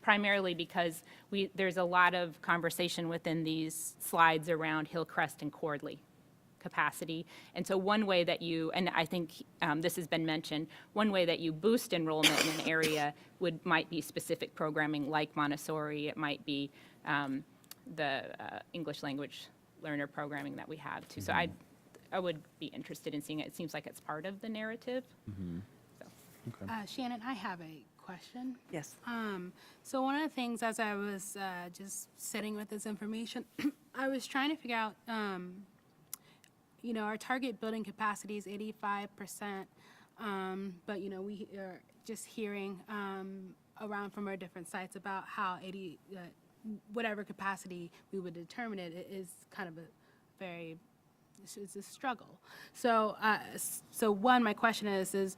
primarily because there's a lot of conversation within these slides around Hillcrest and Cordley capacity. And so one way that and I think this has been mentioned, one way that you boost enrollment in an area might be specific programming like Montessori. It might be the English language learner programming that we have too. So I would be interested in seeing it. It seems like it's part of the narrative. Okay. Shannon, I have a question. Yes. So one of the things as I was just sitting with this information, I was trying to figure out, our target building capacity is 85%, but, we are just hearing around from our different sites about how whatever capacity we would determine it is kind of it's a struggle. So, my question is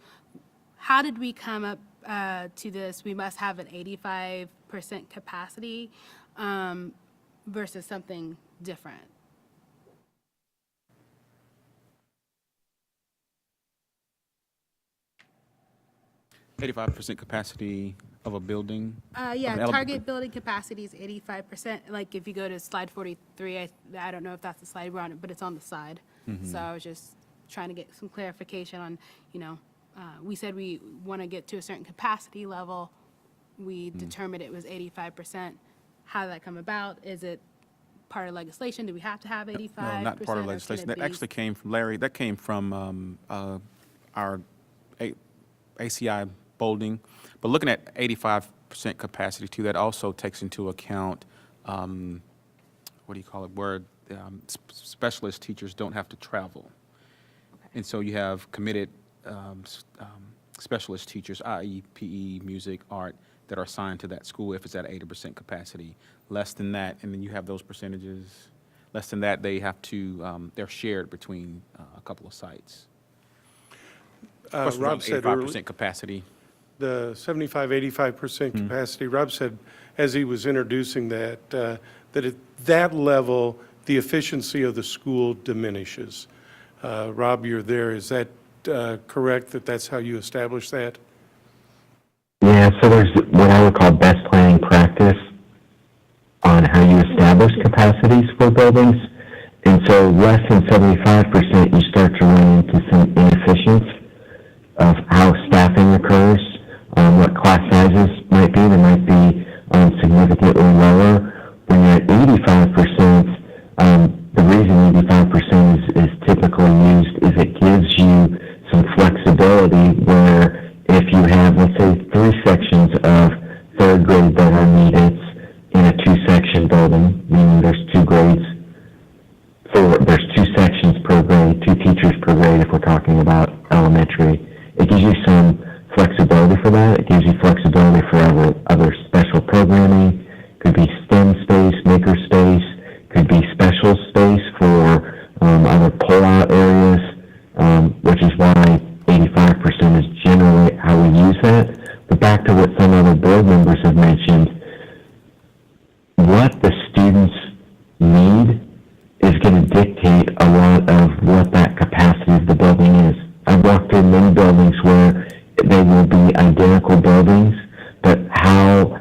how did we come up to this? We must have an 85% capacity versus something different. 85% capacity of a building? Yeah, Of an target building capacity is 85%. Like, if you go to slide 43, I don't know if that's the slide we're on, but it's on the side. So I was just trying to get some clarification on, we said we want to get to a certain capacity level. We determined it was 85%. How did that come about? Is it part of legislation? Do we have to have 85%? No, not part of or can legislation. it That be- actually came from, Larry, that came from our ACI Bolding. But looking at 85% capacity too, that also takes into account, what do you call it, where specialist teachers don't have to travel. And so you have committed specialist teachers, i.e. PE, music, art, that are assigned to that school if it's at 80% capacity. Less than that, and then you have those percentages. Less than that, they have to, they're shared between a couple of sites. Rob said 85% capacity. the 75, 85% capacity, Rob said, as he was introducing that, that at that level, the efficiency of the school diminishes. Rob, you're there. Is that correct, that that's how you establish that? Yeah, so there's what I would call best planning practice on how you establish capacities for buildings. And so less than 75%, you start to run into some inefficiencies of how staffing occurs, what class sizes might be. They might be significantly lower. When you're at 85%, the reason 85% is typically used is it gives you some flexibility where if you have, let's say, 3 sections of third grade that are needed in a 2-section building, meaning there's 2 grades, there's 2 sections per grade, 2 teachers per grade if we're talking about elementary. It gives you some flexibility for that. It gives you flexibility for other special programming. Could be STEM space, maker space, could be special space for other pull-out areas, which is why 85% is generally how we use that. But back to what some other board members have mentioned, what the students need is going to dictate a lot of what that capacity of the building is. I've walked through many buildings where they will be identical buildings, but how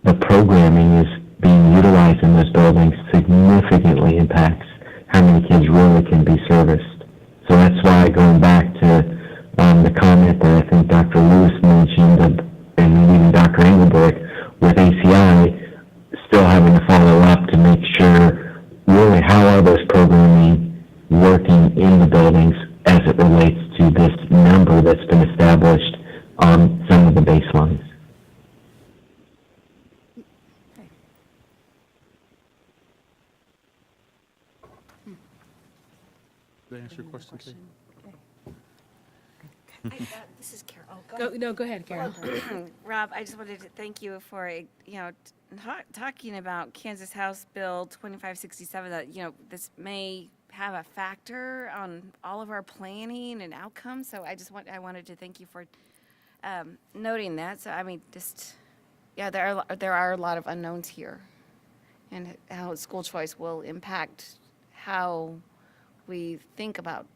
the programming is being utilized in those buildings significantly impacts how many kids really can be serviced. So that's why, going back to the comment that I think Dr. Lewis mentioned, and even Dr. Engelbrecht, with ACI, still having to follow up to make sure really how are those programming working in the buildings as it relates to this number that's been established on some of the baselines. Did I answer your question, Kate? This is Carol. Go ahead, Carol. Rob, I just wanted to thank you for, talking about Kansas House Bill 2567, that, this may have a factor on all of our planning and outcomes. So I wanted to thank you for noting that. So, there are a lot of unknowns here, and how school choice will impact how we think about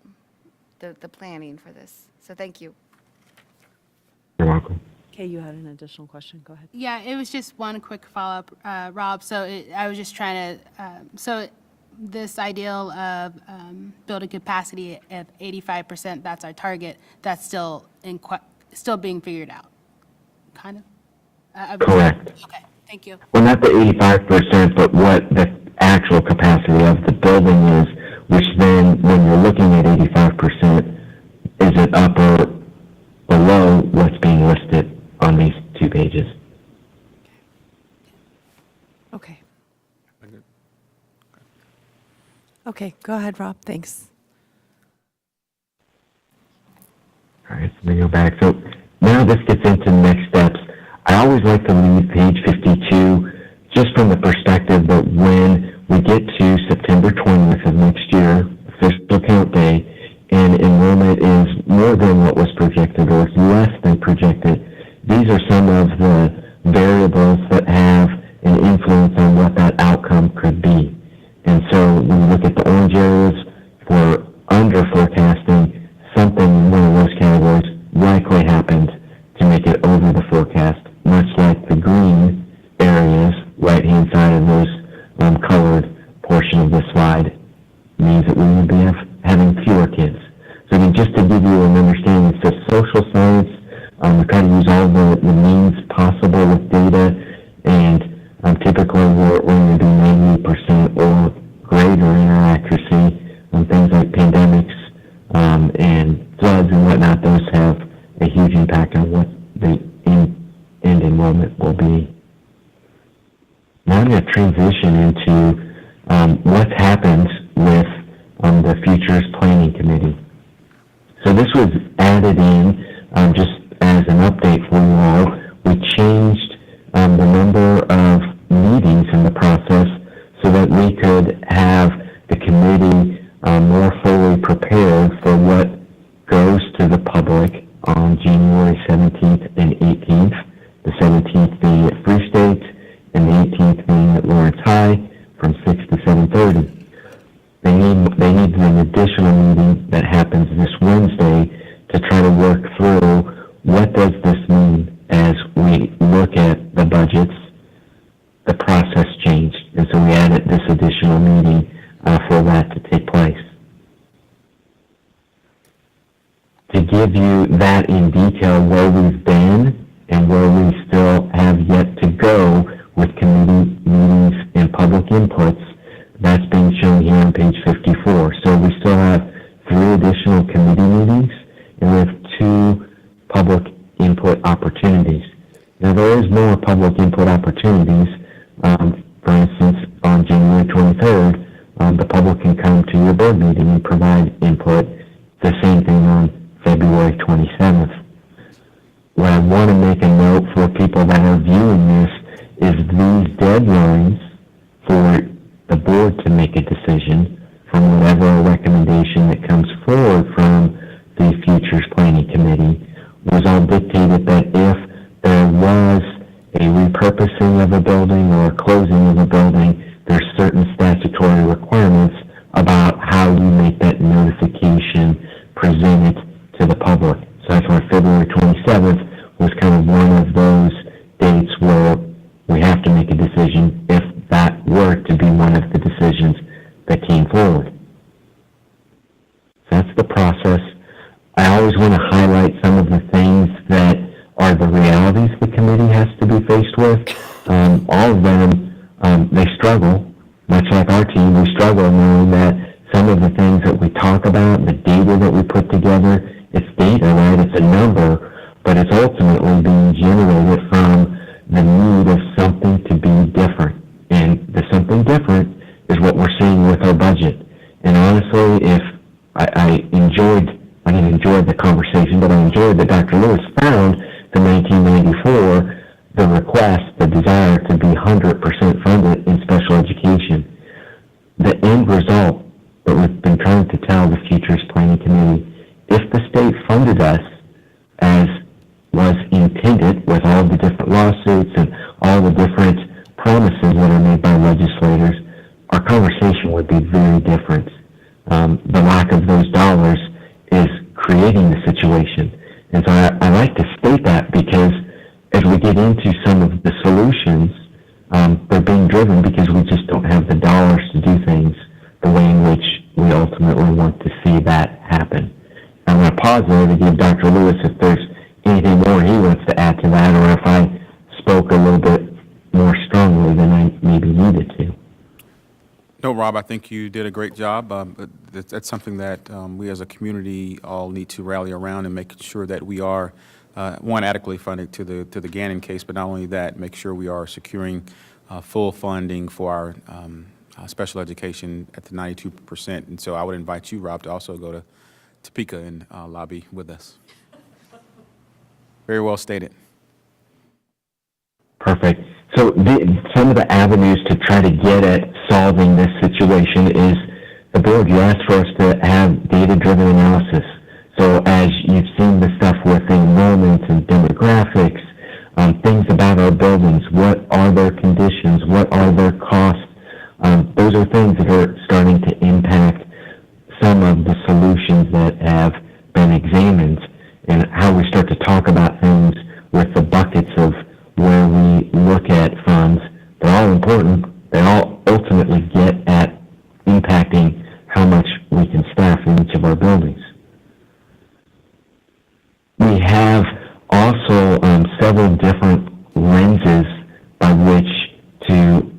the planning for this. So thank you. You're welcome. Okay, you had an additional question. Go ahead. Yeah, it was just one quick follow-up, Rob. So I was just trying to, so this ideal of building capacity of 85%, that's our target, that's still still being figured out, kind of? Correct. Okay, thank you. Well, not the 85%, but what the actual capacity of the building is, which then, when you're looking at 85%, is it up or below what's being listed on these 2 pages? Okay. Okay, go ahead, Rob. Thanks. All right, so we go back. So now this gets into next steps. I always like to leave page 52 just from the perspective that when we get to September 20th of next year, official count day, and enrollment is more than what was projected or less than projected, these are some of the variables that have an influence on what that outcome could be. And so when you look at the orange areas for under forecasting, something in one of those categories likely happened to make it means that we will be having fewer kids. So just to give you an understanding, it's a social science. We try to use all the means possible with data, and typically we're going to be 90% or greater in our accuracy on things like pandemics and floods and whatnot. Those have a huge impact on what the end enrollment will be. Now I'm going to transition into what's happened with the Futures Planning Committee. So this was added in just as an update for you all. We changed the number of meetings in the process so that we could have the committee more fully prepared for what goes to the public on January 17th and 18th. The 17th being at Free State and the 18th being at Lawrence High from 6 to 7:30. They need an additional meeting that happens this Wednesday to try to work through what does this mean as we look at the budgets. The process changed, and so we added this additional meeting for that to take place. To give you that in detail, where we've been and where we still have yet to go with committee meetings and public inputs, that's being shown here on page 54. So we still have 3 additional committee meetings, and we have 2 public input opportunities. Now, there is more public input opportunities. For instance, on January 23rd, the public can come to your board meeting and provide input. The same thing on February 27th. What I want to make a note for people that are viewing this is these deadlines for the board to make a decision from whatever recommendation that comes forward from the Futures Planning Committee was all dictated that if there was a repurposing of a building or a closing of a building, there's certain statutory requirements about how you make that notification presented to the public. So that's why February 27th was kind of one of those dates where we have to make a decision if that were to be one of the decisions that came forward. So that's the process. I always want to highlight some of the things that are the realities the committee has to be faced with. All of them, they struggle, much like our team, we struggle knowing that some of the things that we talk about, the data that we put together, it's data, right? It's a number, but it's ultimately being generated from the need of something to be different. And the something different is what we're seeing with our budget. And honestly, if I didn't enjoy the conversation, but I enjoyed that Dr. Lewis found the 1994, the request, the desire to be 100% funded in special education. The end result that we've been trying to tell the Futures Planning Committee, if the state funded us as was intended with all the different lawsuits and all the different promises that are made by legislators, our conversation would be very different. The lack of those dollars is creating the situation. And so I like to state that because as we get into some of the solutions, they're being driven because we just don't have the dollars to do things the way in which we ultimately want to see that happen. I'm going to pause there to give Dr. Lewis if there's anything more he wants to add to that, or if I spoke a little bit more strongly than I maybe needed to. No, Rob, I think you did a great job. That's something that we as a community all need to rally around and make sure that we are, one, adequately funded to the Gannon case, but not only that, make sure we are securing full funding for our special education at the 92%. And so I would invite you, Rob, to also go to Topeka and lobby with us. Very well stated. Perfect. So some of the avenues to try to get at solving this situation is the board, you asked for us to have data-driven analysis. So as you've seen the stuff with enrollment and demographics, things about our buildings, what are their conditions, what are their costs, those are things that are starting to impact some of the solutions that have been examined, and how we start to talk about things with the buckets of where we look at funds. They're all important. They all ultimately get at impacting how much our buildings. We have also several different lenses by which to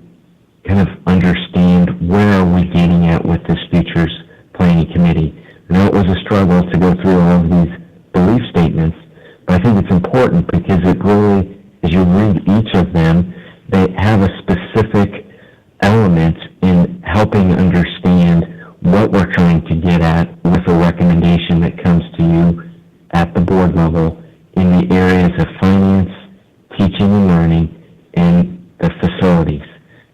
kind of understand where are we getting at with this Futures Planning Committee. I know it was a struggle to go through all of these belief statements, but I think it's important because it really, as you read each of them, they have a specific element in helping understand what we're trying to get at with a recommendation that comes to you at the board level in the areas of finance, teaching and learning, and the facilities.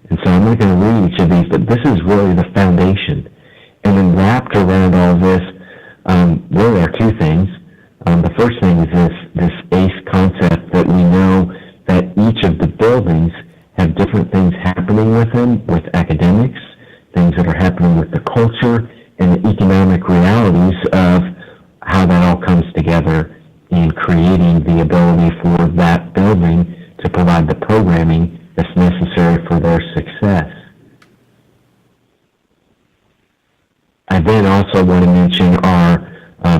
And so I'm not going to read each of these, but this is really the foundation. And then wrapped around all this, really are two things. The first thing is this ACE concept that we know that each of the buildings have different things happening with them, with academics, things that are happening with the culture, and the economic realities of how that all comes together in creating the ability for that building to provide the programming that's necessary for their success. I then also want to mention our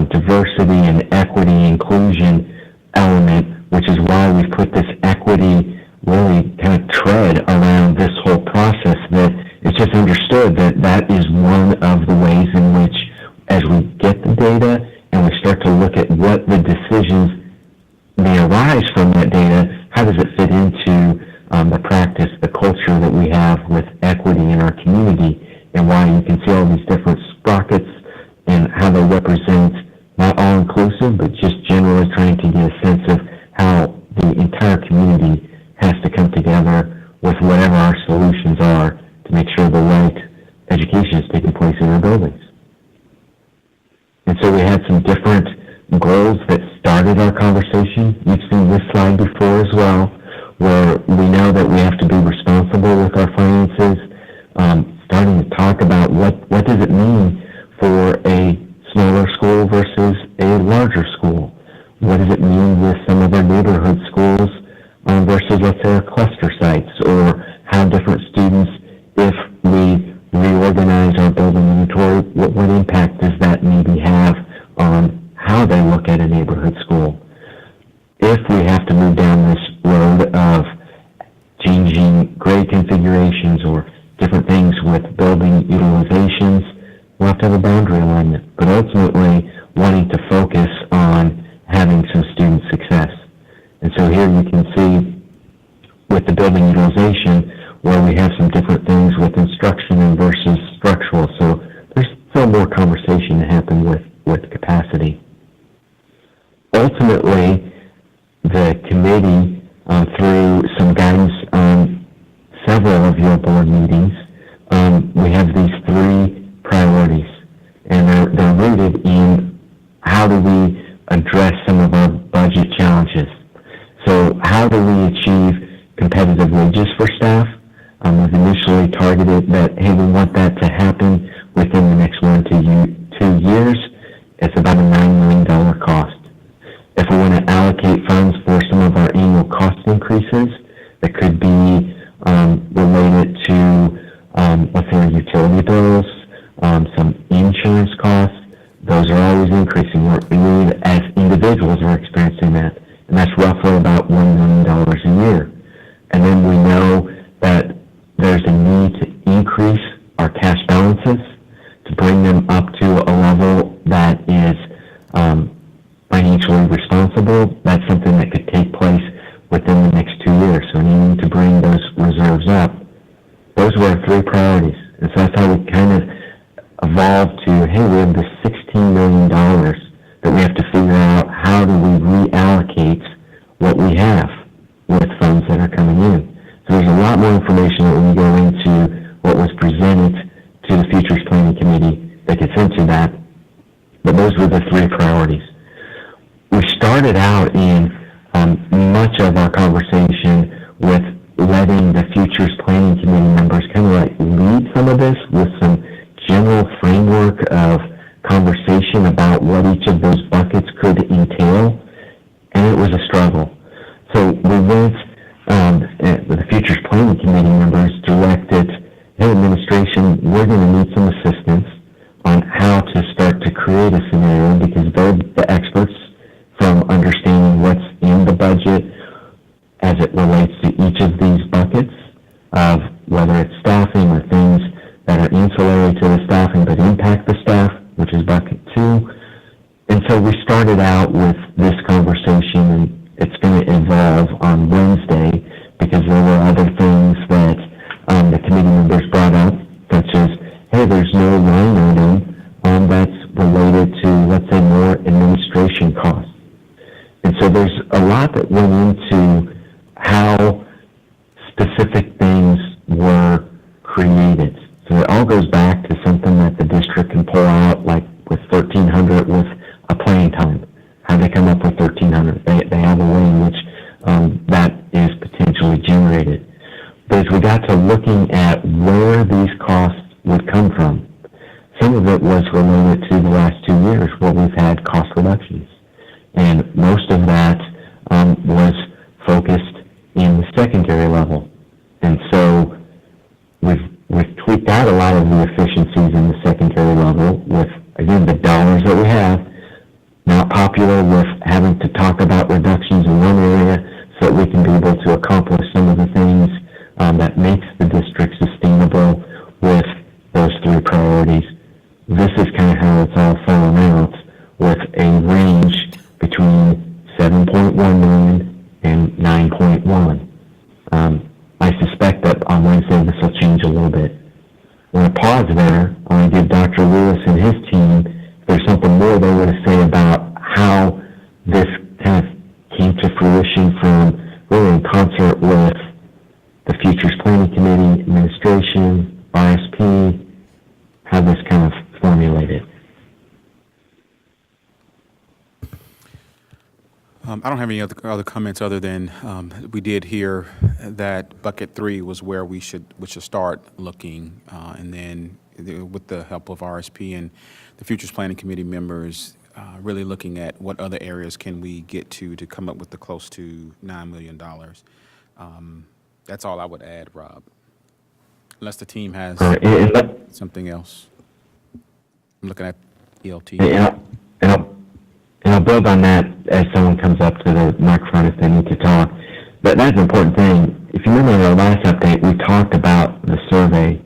diversity and equity inclusion element, which is why we've put this equity really kind of tread around this whole process, that it's just understood that that is one of the ways in which, as we get the data and we start to look at what the decisions may arise from that data, how does it fit into the practice, the culture that we have with equity in our community, and why you can see all these different sprockets and how they represent not all inclusive, but just generally trying to get a sense of how the entire community has to come together with whatever our solutions are to make sure the right education is taking place in our buildings. And so we had some different goals that started our conversation. You've seen this slide before as well, where we know that we have to be responsible with our finances, starting to talk about what does it mean for a smaller school versus a larger school? What does it mean with some of our neighborhood schools versus, let's say, our cluster sites, or how different students, if we reorganize our building inventory, what impact does that maybe have on how they look at a neighborhood school? If we have to move down this road of changing grade configurations or different things with building utilizations, we'll have to have a boundary alignment, but ultimately wanting to focus on having some student success. And so here you can see with the building utilization where we have some different things with instruction and versus structural. So there's still more conversation to happen with capacity. Ultimately, the committee, through some guidance on several of your board meetings, we have these three priorities, and they're rooted in how do we address some of our budget challenges. So how do we achieve competitive wages for staff? We've initially targeted that, hey, we want that to happen within the next 1 to 2 years. It's about a $9 million cost. If we want to allocate funds for some of our annual cost increases, that could be related to, let's say, our utility bills, some insurance costs. Those are always increasing. We, as individuals, are experiencing that, and that's roughly about $1 million a year. And then we know that there's a need to increase our cash balances to bring them up to a level that is financially responsible. That's something that could take place within the next 2 years. So needing to bring those reserves up. Those were our three priorities. And so that's how we kind of evolved to, hey, we have this $16 million that we have to figure out how do we reallocate what we have with funds that are coming in. So there's a lot more information that when we go into what was presented to the Futures Planning Committee that gets into that, but those were the three priorities. We started out in much of our conversation with letting the Futures Planning Committee members kind of like lead some of this with some general framework of conversation about what each of those buckets could entail, and it was a struggle. So we went, the Futures Planning Committee members directed, hey, administration, we're going to need some assistance on how to start to create data scenario because they're the experts from understanding what's in the budget as it relates to each of these buckets of whether it's staffing or things that are ancillary to the staffing but impact the staff, which is bucket 2. And so we started out with this conversation, and it's going to evolve on Wednesday because there were other things that the committee members brought up, such as, hey, there's no line item that's related to, let's say, more administration costs. And so there's a lot that went into how specific things were created. So it all goes back to something that the district can pull out, like with 1,300 with a playing time. How they come up with 1,300. They have a way in which that is potentially generated. But as we got to looking at where these costs would come from, some of it was related to the last 2 years where we've had cost reductions. And most of that was focused in the secondary level. And so we've tweaked out a lot of the efficiencies in the secondary level with, again, the dollars that we have. Not popular with having to talk about reductions in one area so that we can be able to accomplish some of the things that makes the district sustainable with those 3 priorities. This is kind of how it's all fallen out with a range between 7.1 million and 9.1. I suspect that on Wednesday this will change a little bit. I'm going to pause there. I want to give Dr. Lewis and his team, if there's something more they want to say about how this kind of came to fruition from really in concert with the Futures Planning Committee, administration, RSP, how this kind of formulated. I don't have any other comments other than we did hear that bucket 3 was where we should start looking, and then with the help of RSP and the Futures Planning Committee members, really looking at what other areas can we get to come up with the close to $9 million. That's all I would add, Rob, unless the team has something else. I'm looking at ELT. And I'll build on that as someone comes up to the microphone if they need to talk. But that's an important thing. If you remember in our last update, we talked about the survey.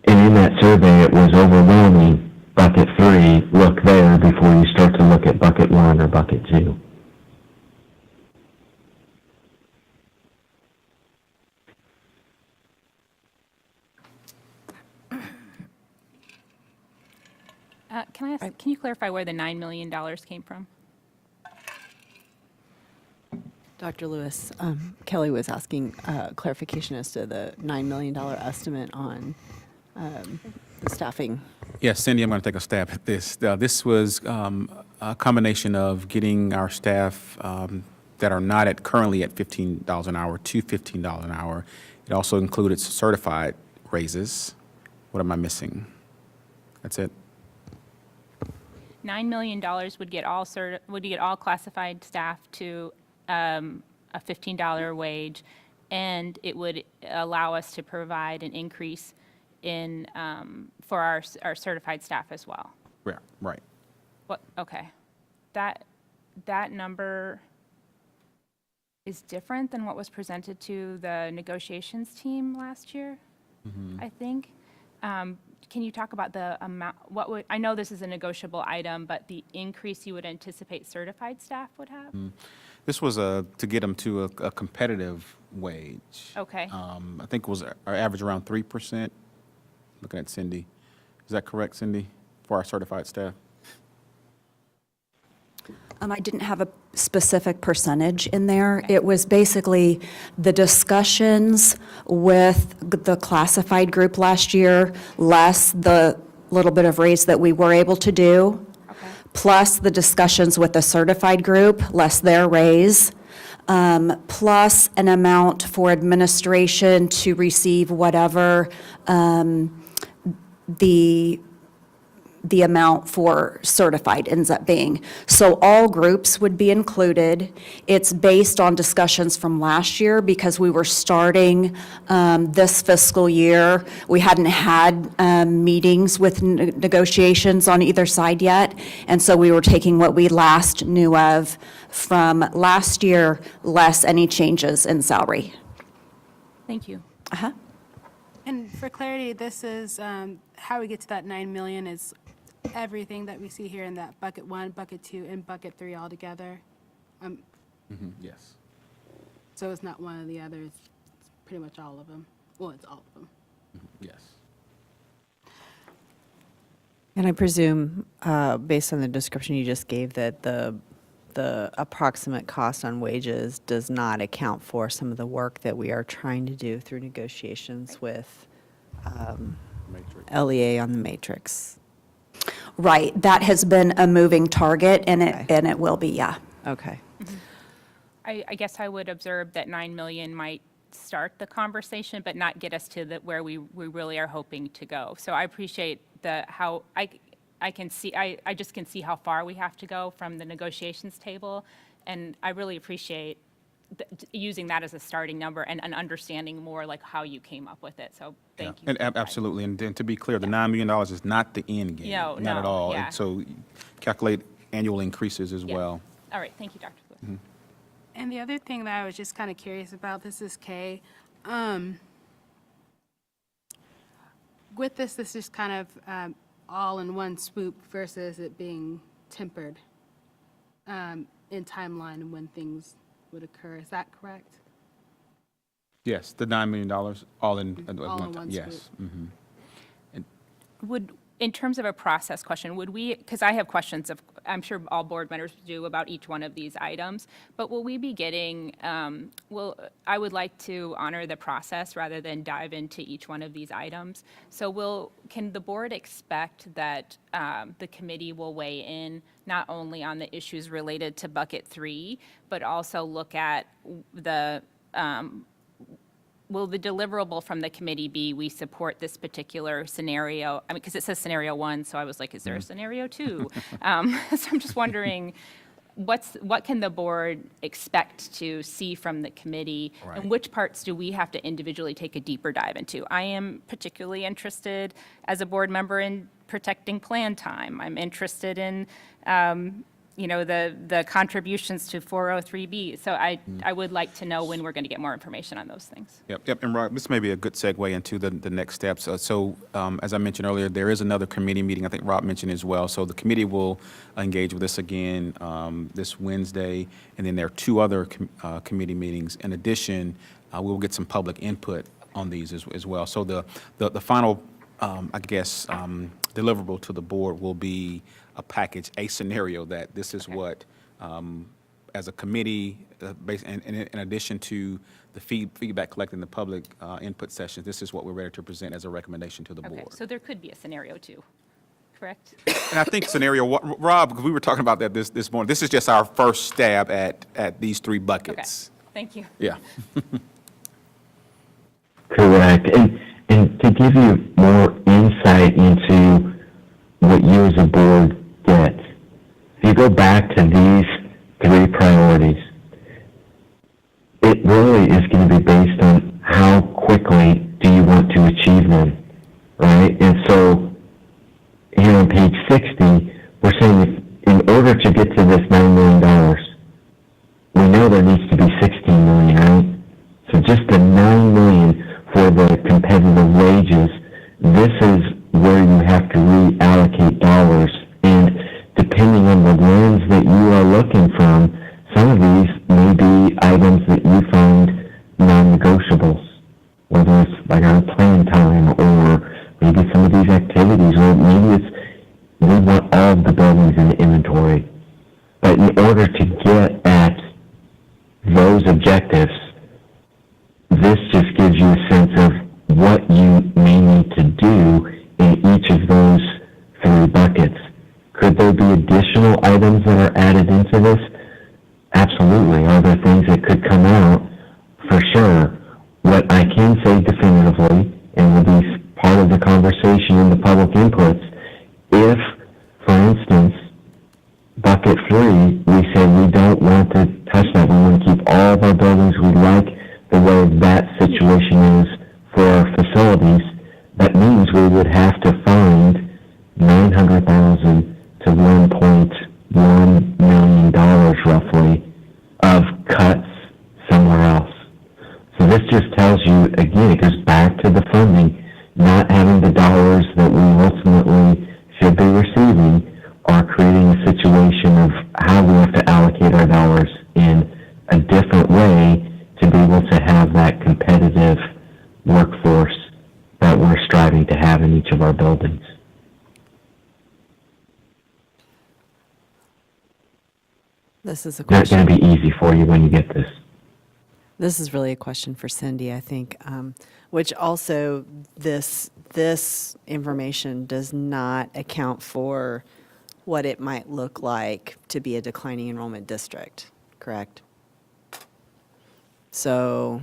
And in that survey, it was overwhelming. Bucket 3, look there before you start to look at bucket 1 or bucket 2. Can you clarify where the $9 million came from? Dr. Lewis, Kelly was asking clarification as to the $9 million estimate on the staffing. Yes, Cindy, I'm going to take a stab at this. This was a combination of getting our staff that are not currently at $15 an hour to $15 an hour. It also included certified raises. What am I missing? That's it. $9 million would get all classified staff to a $15 wage, and it would allow us to provide an increase in for our certified staff as well. Yeah, right. What? Okay, that number is different than what was presented to the negotiations team last year. I think. Can you talk about the amount, I know this is a negotiable item, but the increase you would anticipate certified staff would have? This was to get them to a competitive wage. Okay. I think it was our average around 3%. Looking at Cindy. Is that correct, Cindy, for our certified staff? I didn't have a specific percentage in there. Okay. It was basically the discussions with the classified group last year, less the little bit of raise that we were able to do, plus the discussions with the certified group, less their raise, plus an amount for administration to receive whatever the the amount for certified ends up being. So all groups would be included. It's based on discussions from last year because we were starting this fiscal year. We hadn't had meetings with negotiations on either side yet, and so we were taking what we last knew of from last year, less any changes in salary. Thank you. Uh-huh. And for clarity, this is how we get to that 9 million is everything that we see here in that bucket 1, bucket 2, and bucket 3 all together. Yes. So it's not one or the other, it's pretty much all of them. Well, it's all of them. Yes. And I presume, based on the description you just gave, that the approximate cost on wages does not account for some of the work that we are trying to do through negotiations with LEA on the matrix. Right, that has been a moving target, and it will be, yeah. Okay. I guess I would observe that 9 million might start the conversation, but not get us to where we really are hoping to go. So I appreciate how I can see, I just can see how far we have to go from the negotiations table, and I really appreciate using that as a starting number and understanding more like how you came up with it. So thank you. And absolutely. And then to be clear, the $9 million is not the end game. No, Not at all. yeah. And so calculate annual increases as Yeah. well. All right, thank you, Dr. Blue. And the other thing that I was just kind of curious about, this is Kay. With this is kind of all in one swoop versus it being tempered in timeline and when things would occur. Is that correct? Yes, the $9 million, all in at All one in time. one Yes. Would, in terms of a process question, would we, because I have questions of, I'm sure all board members do about each one of these items, but will we be getting, I would like to honor the process rather than dive into each one of these items. So can the board expect that the committee will weigh in not only on the issues related to bucket 3, but also look at will the deliverable from the committee be, we support this particular scenario? I mean, because it says scenario 1, so I was like, is there a scenario 2? So I'm just wondering, what can the board expect to see from the committee? Right. And which parts do we have to individually take a deeper dive into? I am particularly interested as a board member in protecting plan time. I'm interested in the contributions to 403B. So I would like to know when we're going to get more information on those things. Yep. And Rob, this may be a good segue into the next steps. So as I mentioned earlier, there is another committee meeting, I think Rob mentioned as well. So the committee will engage with us again this Wednesday, and then there are 2 other committee meetings. In addition, we will get some public input on these as well. So the final, deliverable to the board will be a package, a scenario that this is what, as a committee, in addition to the feedback collected in the public input sessions, this is what we're ready to present as a recommendation to the Okay, board. so there could be a scenario 2, correct? And I think Rob, because we were talking about that this morning, this is just our first stab at these 3 buckets. Okay, thank you. Yeah. Correct. And to give you more insight into what you as a board get, if you go back to these 3 priorities, it really is going to be based on how quickly do you want to achieve them, right? And so here on page 60, we're saying if in order to get to this $9 million, we know there needs to be $16 million, right? So just the $9 million for the competitive wages, this is where you have to reallocate dollars. And depending on the lens that you are looking from, some of these may be items that you find non-negotiables, whether it's like our plan time or maybe some of these activities, or maybe it's we want all of the buildings in the inventory. But in order to get at those objectives, this just gives you a sense of what you may need to do in each of those 3 buckets. Could there be additional items that are added into this? Absolutely. Are there things that could come out? For sure. What I can say definitively, and will be part of the conversation in the public inputs, if our buildings, we like the way that situation is for our facilities, that means we would have to find $900,000 to $1.1 million roughly of cuts somewhere else. So this just tells you, again, it goes back to the funding, not having the dollars that we ultimately should be receiving, or creating a situation of how we have to allocate our dollars in a different way to be able to have that competitive workforce that we're striving to have in each of our buildings. This is a It's not question. going to be easy for you when you get this. This is really a question for Cindy, I think, which also this information does not account for what it might look like to be a declining enrollment district, correct? So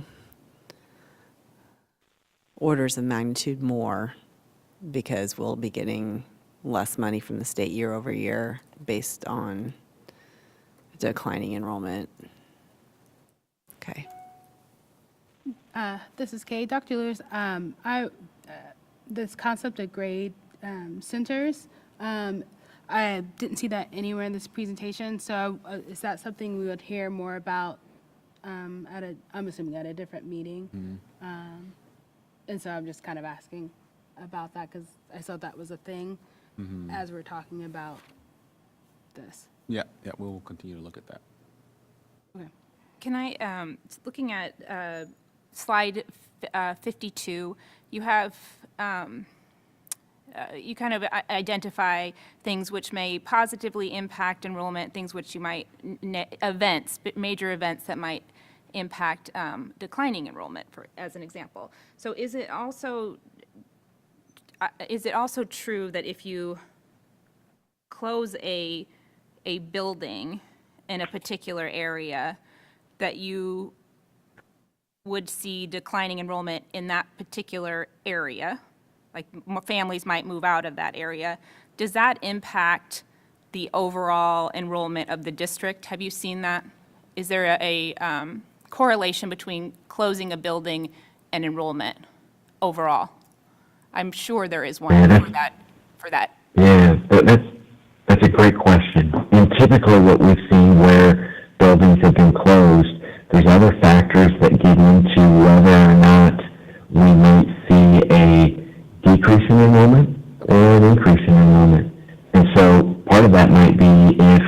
orders of magnitude more, because we'll be getting less money from the state year over year based on declining enrollment. Okay. This is Kay. Dr. Lewis, this concept of grade centers, I didn't see that anywhere in this presentation, so is that something we would hear more about I'm assuming at a different meeting? And so I'm just kind of asking about that because I thought that was a thing as we're talking about this. Yeah, we'll continue to look at that. Okay. Can I, looking at slide 52, you have, you kind of identify things which may positively impact enrollment, things which you might, events, major events that might impact declining enrollment, as an example. So is it also true that if you close a building in a particular area, that you would see declining enrollment in that particular area? Like families might move out of that area. Does that impact the overall enrollment of the district? Have you seen that? Is there a correlation between closing a building and enrollment overall? I'm sure there is one for that. Yeah, that's a great question. And typically what we've seen where buildings have been closed, there's other factors that get into whether or not we might see a decrease in enrollment or an increase in enrollment. And so part of that might be if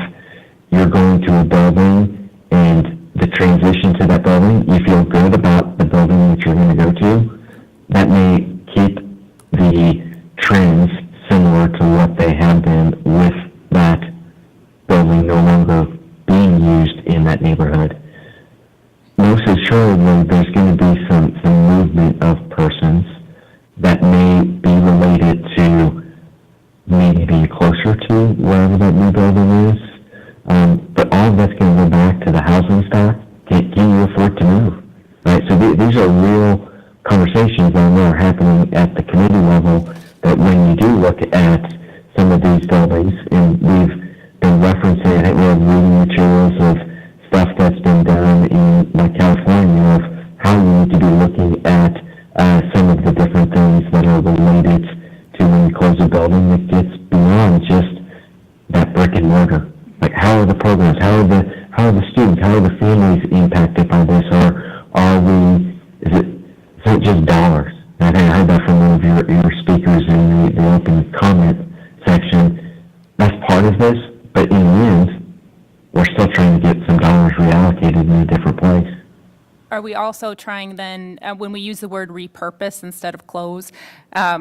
you're going to a building and the transition to that building, you feel good about the building that you're going to go to, that may keep the trends similar to what they have been with that building no longer being used in that neighborhood. Most assuredly, there's going to be some movement of persons that may be related to maybe being closer to wherever that new building is. But all of that's going to go back to the housing stock. Can you afford to move? Right? So these are real conversations that I know are happening at the committee level, that when you do look at some of these buildings, and we've been referencing, we have reading materials of stuff that's been done in like California of how you need to be looking at some of the different things that are related to when you close a building that gets beyond just that brick and mortar. Like how are the programs, how are the students, how are the families impacted by this, or are we, it's not just dollars. And I heard that from one of your speakers in the open comment section. That's part of this, but in the end, we're still trying to get some dollars reallocated in a different place. Are we also trying then, when we use the word repurpose instead of close, how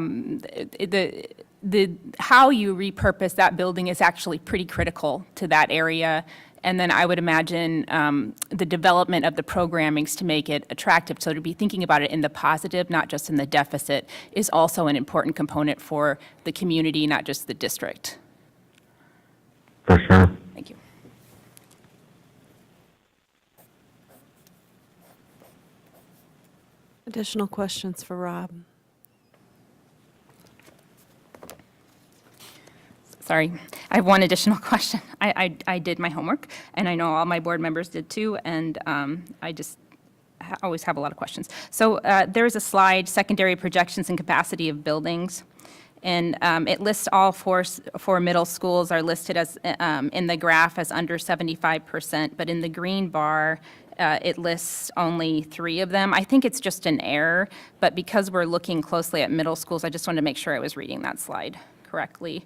you repurpose that building is actually pretty critical to that area. And then I would imagine the development of the programmings to make it attractive. So to be thinking about it in the positive, not just in the deficit, is also an important component for the community, not just the district. For sure. Thank you. Additional questions for Rob? Sorry, sorry. I have one additional question. I did my homework, and I know all my board members did too, and I just always have a lot of questions. So there's a slide, secondary projections and capacity of buildings, and it lists all four middle schools are listed as, in the graph as under 75%, but in the green bar, it lists only 3 of them. I think it's just an error, but because we're looking closely at middle schools, I just wanted to make sure I was reading that slide correctly.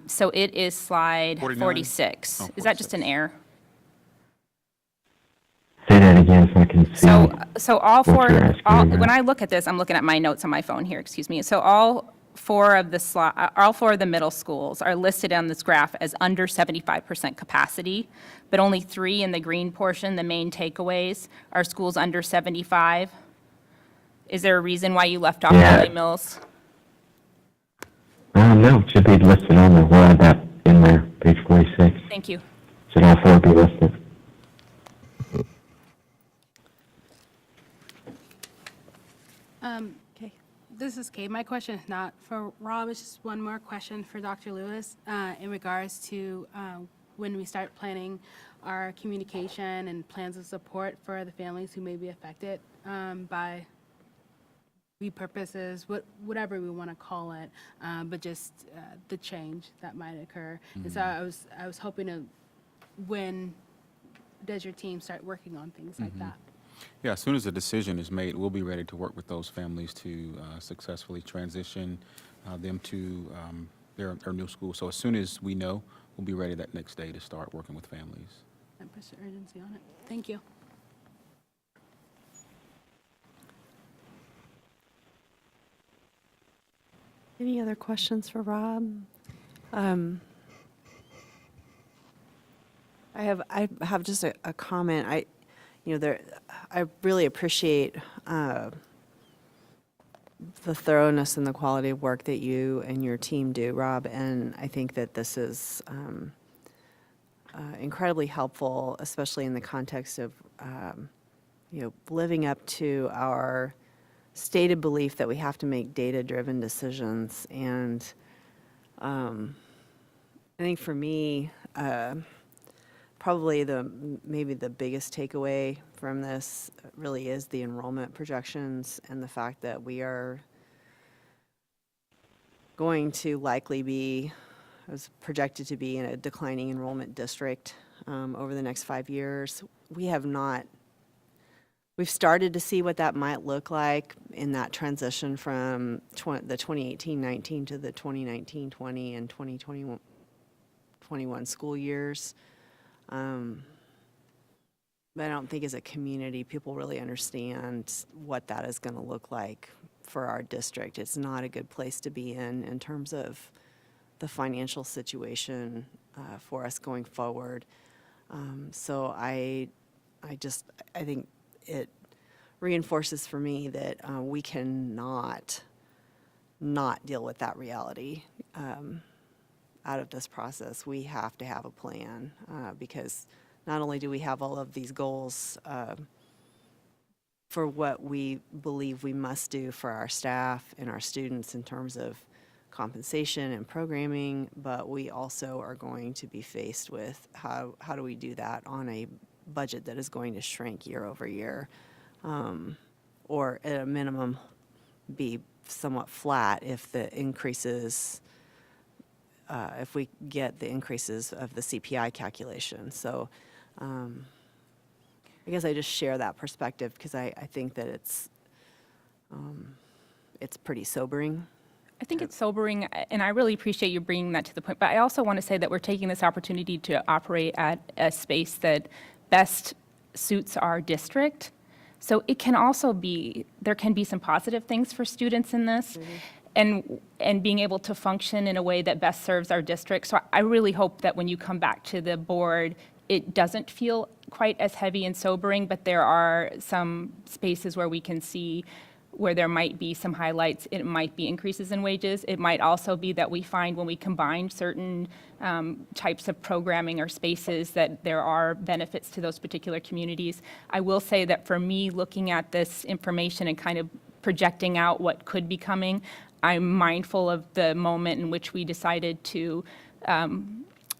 So it is slide 46. Oh, Is that just an error? Say that again so I can see. So all what four, you're asking about. when I look at this, I'm looking at my notes on my phone here, excuse me. So all four of the middle schools are listed on this graph as under 75% capacity, but only 3 in the green portion, the main takeaways, are schools under 75. Is there a reason why you left off Lily Mills? No, it should be listed on there. We'll add that in there, page 46. Thank you. Should all 4 be listed. This is Kate. My question is not for Rob, it's just one more question for Dr. Lewis in regards to when we start planning our communication and plans of support for the families who may be affected by repurposes, whatever we want to call it, but just the change that might occur. And so I was hoping to, when does your team start working on things like that? Yeah, as soon as a decision is made, we'll be ready to work with those families to successfully transition them to their new school. So as soon as we know, we'll be ready that next day to start working with families. And push the urgency on it. Thank you. Any other questions for Rob? I have just a comment. I really appreciate the thoroughness and the quality of work that you and your team do, Rob, and I think that this is incredibly helpful, especially in the context of living up to our stated belief that we have to make data-driven decisions. And I think for me, probably maybe the biggest takeaway from this really is the enrollment projections and the fact that we are going to likely be, as projected to be, in a declining enrollment district over the next 5 years. We've started to see what that might look like in that transition from the 2018-19 to the 2019-20 and 2020-21 school years. But I don't think as a community, people really understand what that is going to look like for our district. It's not a good place to be in terms of the financial situation for us going forward. So I think it reinforces for me that we cannot not deal with that reality out of this process. We have to have a plan because not only do we have all of these goals for what we believe we must do for our staff and our students in terms of compensation and programming, but we also are going to be faced with how do we do that on a budget that is going to shrink year over year, or at a minimum be somewhat flat if the increases, if we get the increases of the CPI calculation. So I guess I just share that perspective because I think that it's pretty sobering. I think it's sobering, and I really appreciate you bringing that to the point. But I also want to say that we're taking this opportunity to operate at a space that best suits our district. So it can also be, there can be some positive things for students in this, and being able to function in a way that best serves our district. So I really hope that when you come back to the board, it doesn't feel quite as heavy and sobering, but there are some spaces where we can see where there might be some highlights. It might be increases in wages. It might also be that we find when we combine certain types of programming or spaces that there are benefits to those particular communities. I will say that for me, looking at this information and kind of projecting out what could be coming, I'm mindful of the moment in which we decided to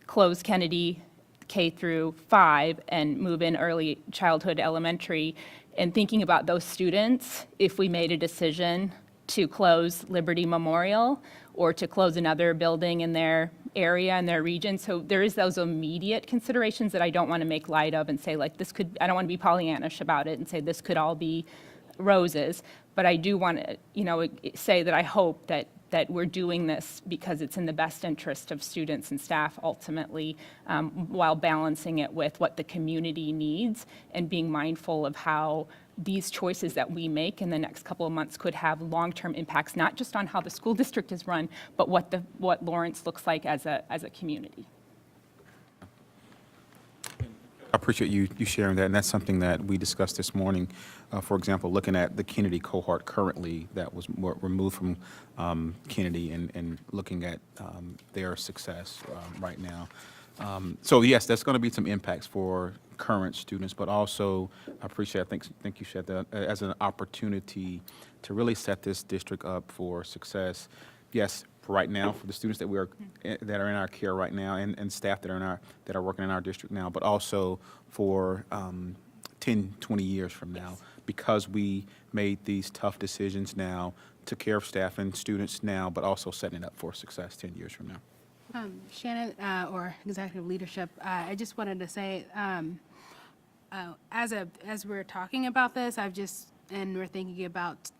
close Kennedy K through 5 and move in early childhood elementary, and thinking about those students, if we made a decision to close Liberty Memorial or to close another building in their area and their region. So there is those immediate considerations that I don't want to make light of and say like this could, I don't want to be Pollyannish about it and say this could all be roses, but I do want to, say that I hope that we're doing this because it's in the best interest of students and staff ultimately, while balancing it with what the community needs and being mindful of how these choices that we make in the next couple of months could have long-term impacts, not just on how the school district is run, but what Lawrence looks like as a community. I appreciate you sharing that, and that's something that we discussed this morning. For example, looking at the Kennedy cohort currently that was removed from Kennedy and looking at their success right now. So yes, that's going to be some impacts for current students, but also I appreciate, I think you said that as an opportunity to really set this district up for success. Yes, for right now, for the students that are in our care right now, and staff that are working in our district now, but also for 10, 20 years from now, because we made these tough decisions now, took care of staff and students now, but also setting it up for success 10 years from now. Shannon, or executive leadership, I just wanted to say, as we're talking about this, and we're thinking about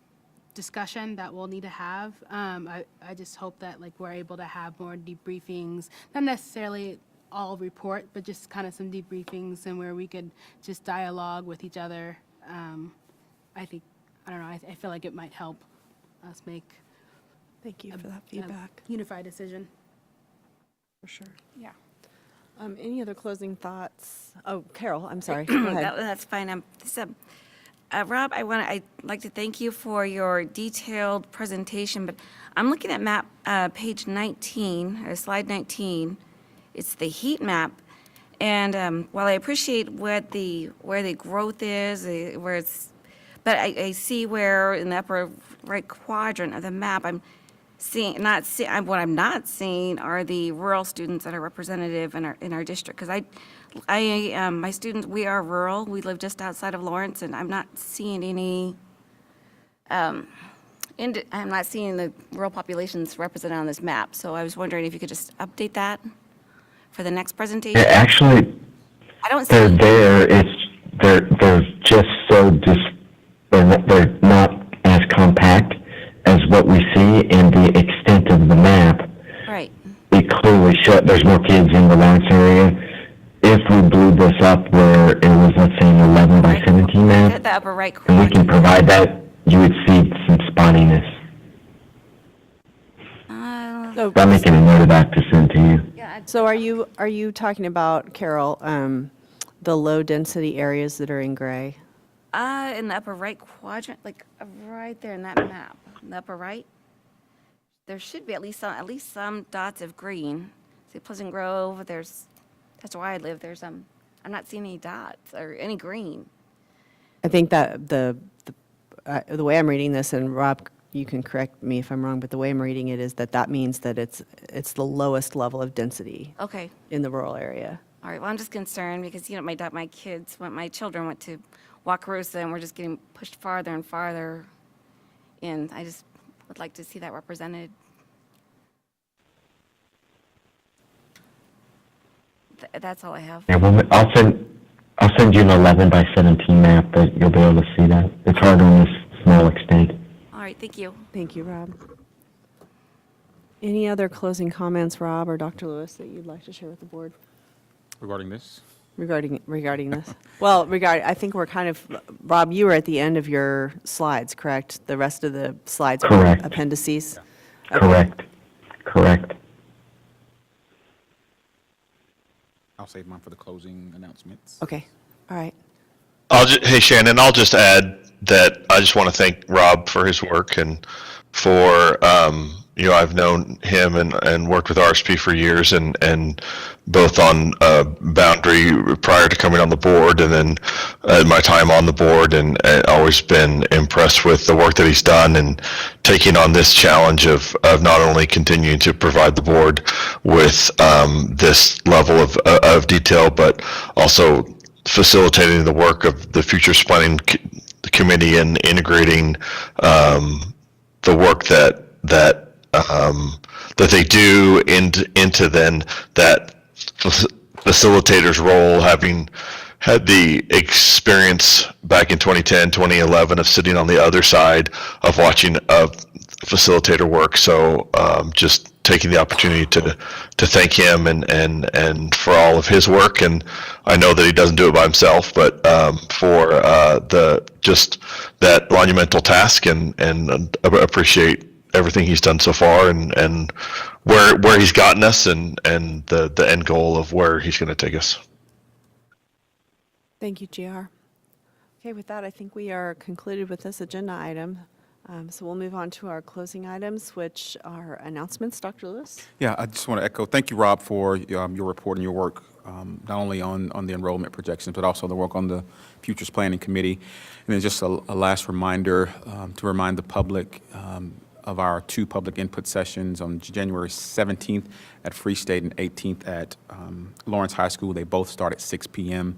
discussion that we'll need to have. I just hope that we're able to have more debriefings, not necessarily all report, but just kind of some debriefings and where we could just dialogue with each other. I feel like it might help us make. Thank you for that feedback. Unified decision. For sure. Yeah. Any other closing thoughts? Oh, Carol, I'm sorry. Go ahead. That's fine. Rob, I'd like to thank you for your detailed presentation, but I'm looking at map page 19, or slide 19. It's the heat map, and while I appreciate where the growth is, but I see where in the upper right quadrant of the map, what I'm not seeing are the rural students that are representative in our district, because my students, we are rural. We live just outside of Lawrence, and I'm not seeing any. I'm not seeing the rural populations represented on this map. So I was wondering if you could just update that for the next presentation. Actually, I don't they're see. there. They're just so they're not as compact as what we see, and the extent of the map. Right. It clearly shows there's more kids in the Lawrence area. If we blew this up where it was, let's say, an 11 by 17 map, At the upper right and we corner. can provide that, you would see some spottiness. I'm making a note of that to send to you. So are you talking about, Carol, the low-density areas that are in gray? In the upper right quadrant, right there in that map, in the upper right, there should be at least some dots of green. See Pleasant Grove. That's where I live. I'm not seeing any dots or any green. I think that the way I'm reading this, and Rob, you can correct me if I'm wrong, but the way I'm reading it is that means that it's the lowest level of density Okay. in the rural area. All right. Well, I'm just concerned because my children went to Wakarusa, and we're just getting pushed farther and farther in. I just would like to see that represented. That's all I have. Yeah, well, I'll send you an 11 by 17 map that you'll be able to see that. It's hard on this small extent. All right. Thank you. Thank you, Rob. Any other closing comments, Rob or Dr. Lewis, that you'd like to share with the board Regarding this? regarding this? Well, I think we're kind of, Rob, you were at the end of your slides, correct? The rest of the slides were Correct. appendices? Correct. I'll save mine for the closing announcements. Okay, all right. Hey, Shannon, I'll just add that I just want to thank Rob for his work and for I've known him and worked with RSP for years, and both on Boundary prior to coming on the board, and then my time on the board, and always been impressed with the work that he's done, and taking on this challenge of not only continuing to provide the board with this level of detail, but also facilitating the work of the Futures Planning Committee and integrating the work that they do into then that facilitator's role, having had the experience back in 2010, 2011 of sitting on the other side of watching a facilitator work. So just taking the opportunity to thank him and for all of his work. And I know that he doesn't do it by himself, but for just that monumental task, and appreciate everything he's done so far, and where he's gotten us, and the end goal of where he's going to take us. Thank you, GR. Okay, with that, I think we are concluded with this agenda item. So we'll move on to our closing items, which are announcements. Dr. Lewis? Yeah, I just want to echo, thank you, Rob, for your report and your work, not only on the enrollment projections, but also the work on the Futures Planning Committee. And then just a last reminder to remind the public of our 2 public input sessions on January 17th at Free State and 18th at Lawrence High School. They both start at 6 p.m.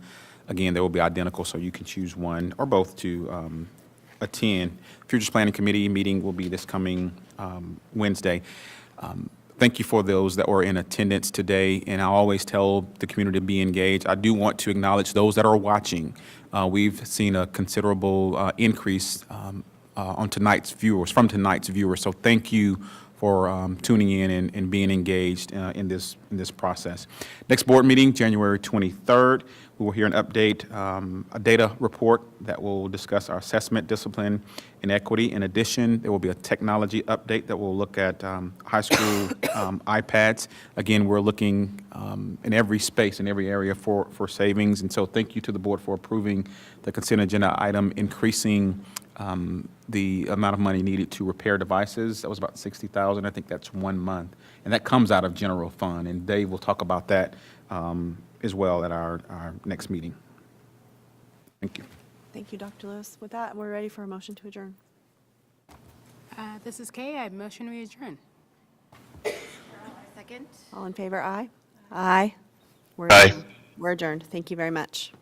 Again, they will be identical, so you can choose one or both to attend. Futures Planning Committee meeting will be this coming Wednesday. Thank you for those that were in attendance today, and I always tell the community to be engaged. I do want to acknowledge those that are watching. We've seen a considerable increase from tonight's viewers, so thank you for tuning in and being engaged in this process. Next board meeting, January 23rd. We will hear an update, a data report that will discuss our assessment, discipline, and equity. In addition, there will be a technology update that will look at high school iPads. Again, we're looking in every space, in every area for savings. And so thank you to the board for approving the consent agenda item, increasing the amount of money needed to repair devices. That was about $60,000. I think that's 1 month. And that comes out of general fund. And Dave will talk about that as well at our next meeting. Thank you. Thank you, Dr. Lewis. With that, we're ready for a motion to adjourn. This is Kay. I motion we adjourn. Second. All in favor, aye? Aye. Aye. We're adjourned. Thank you very much.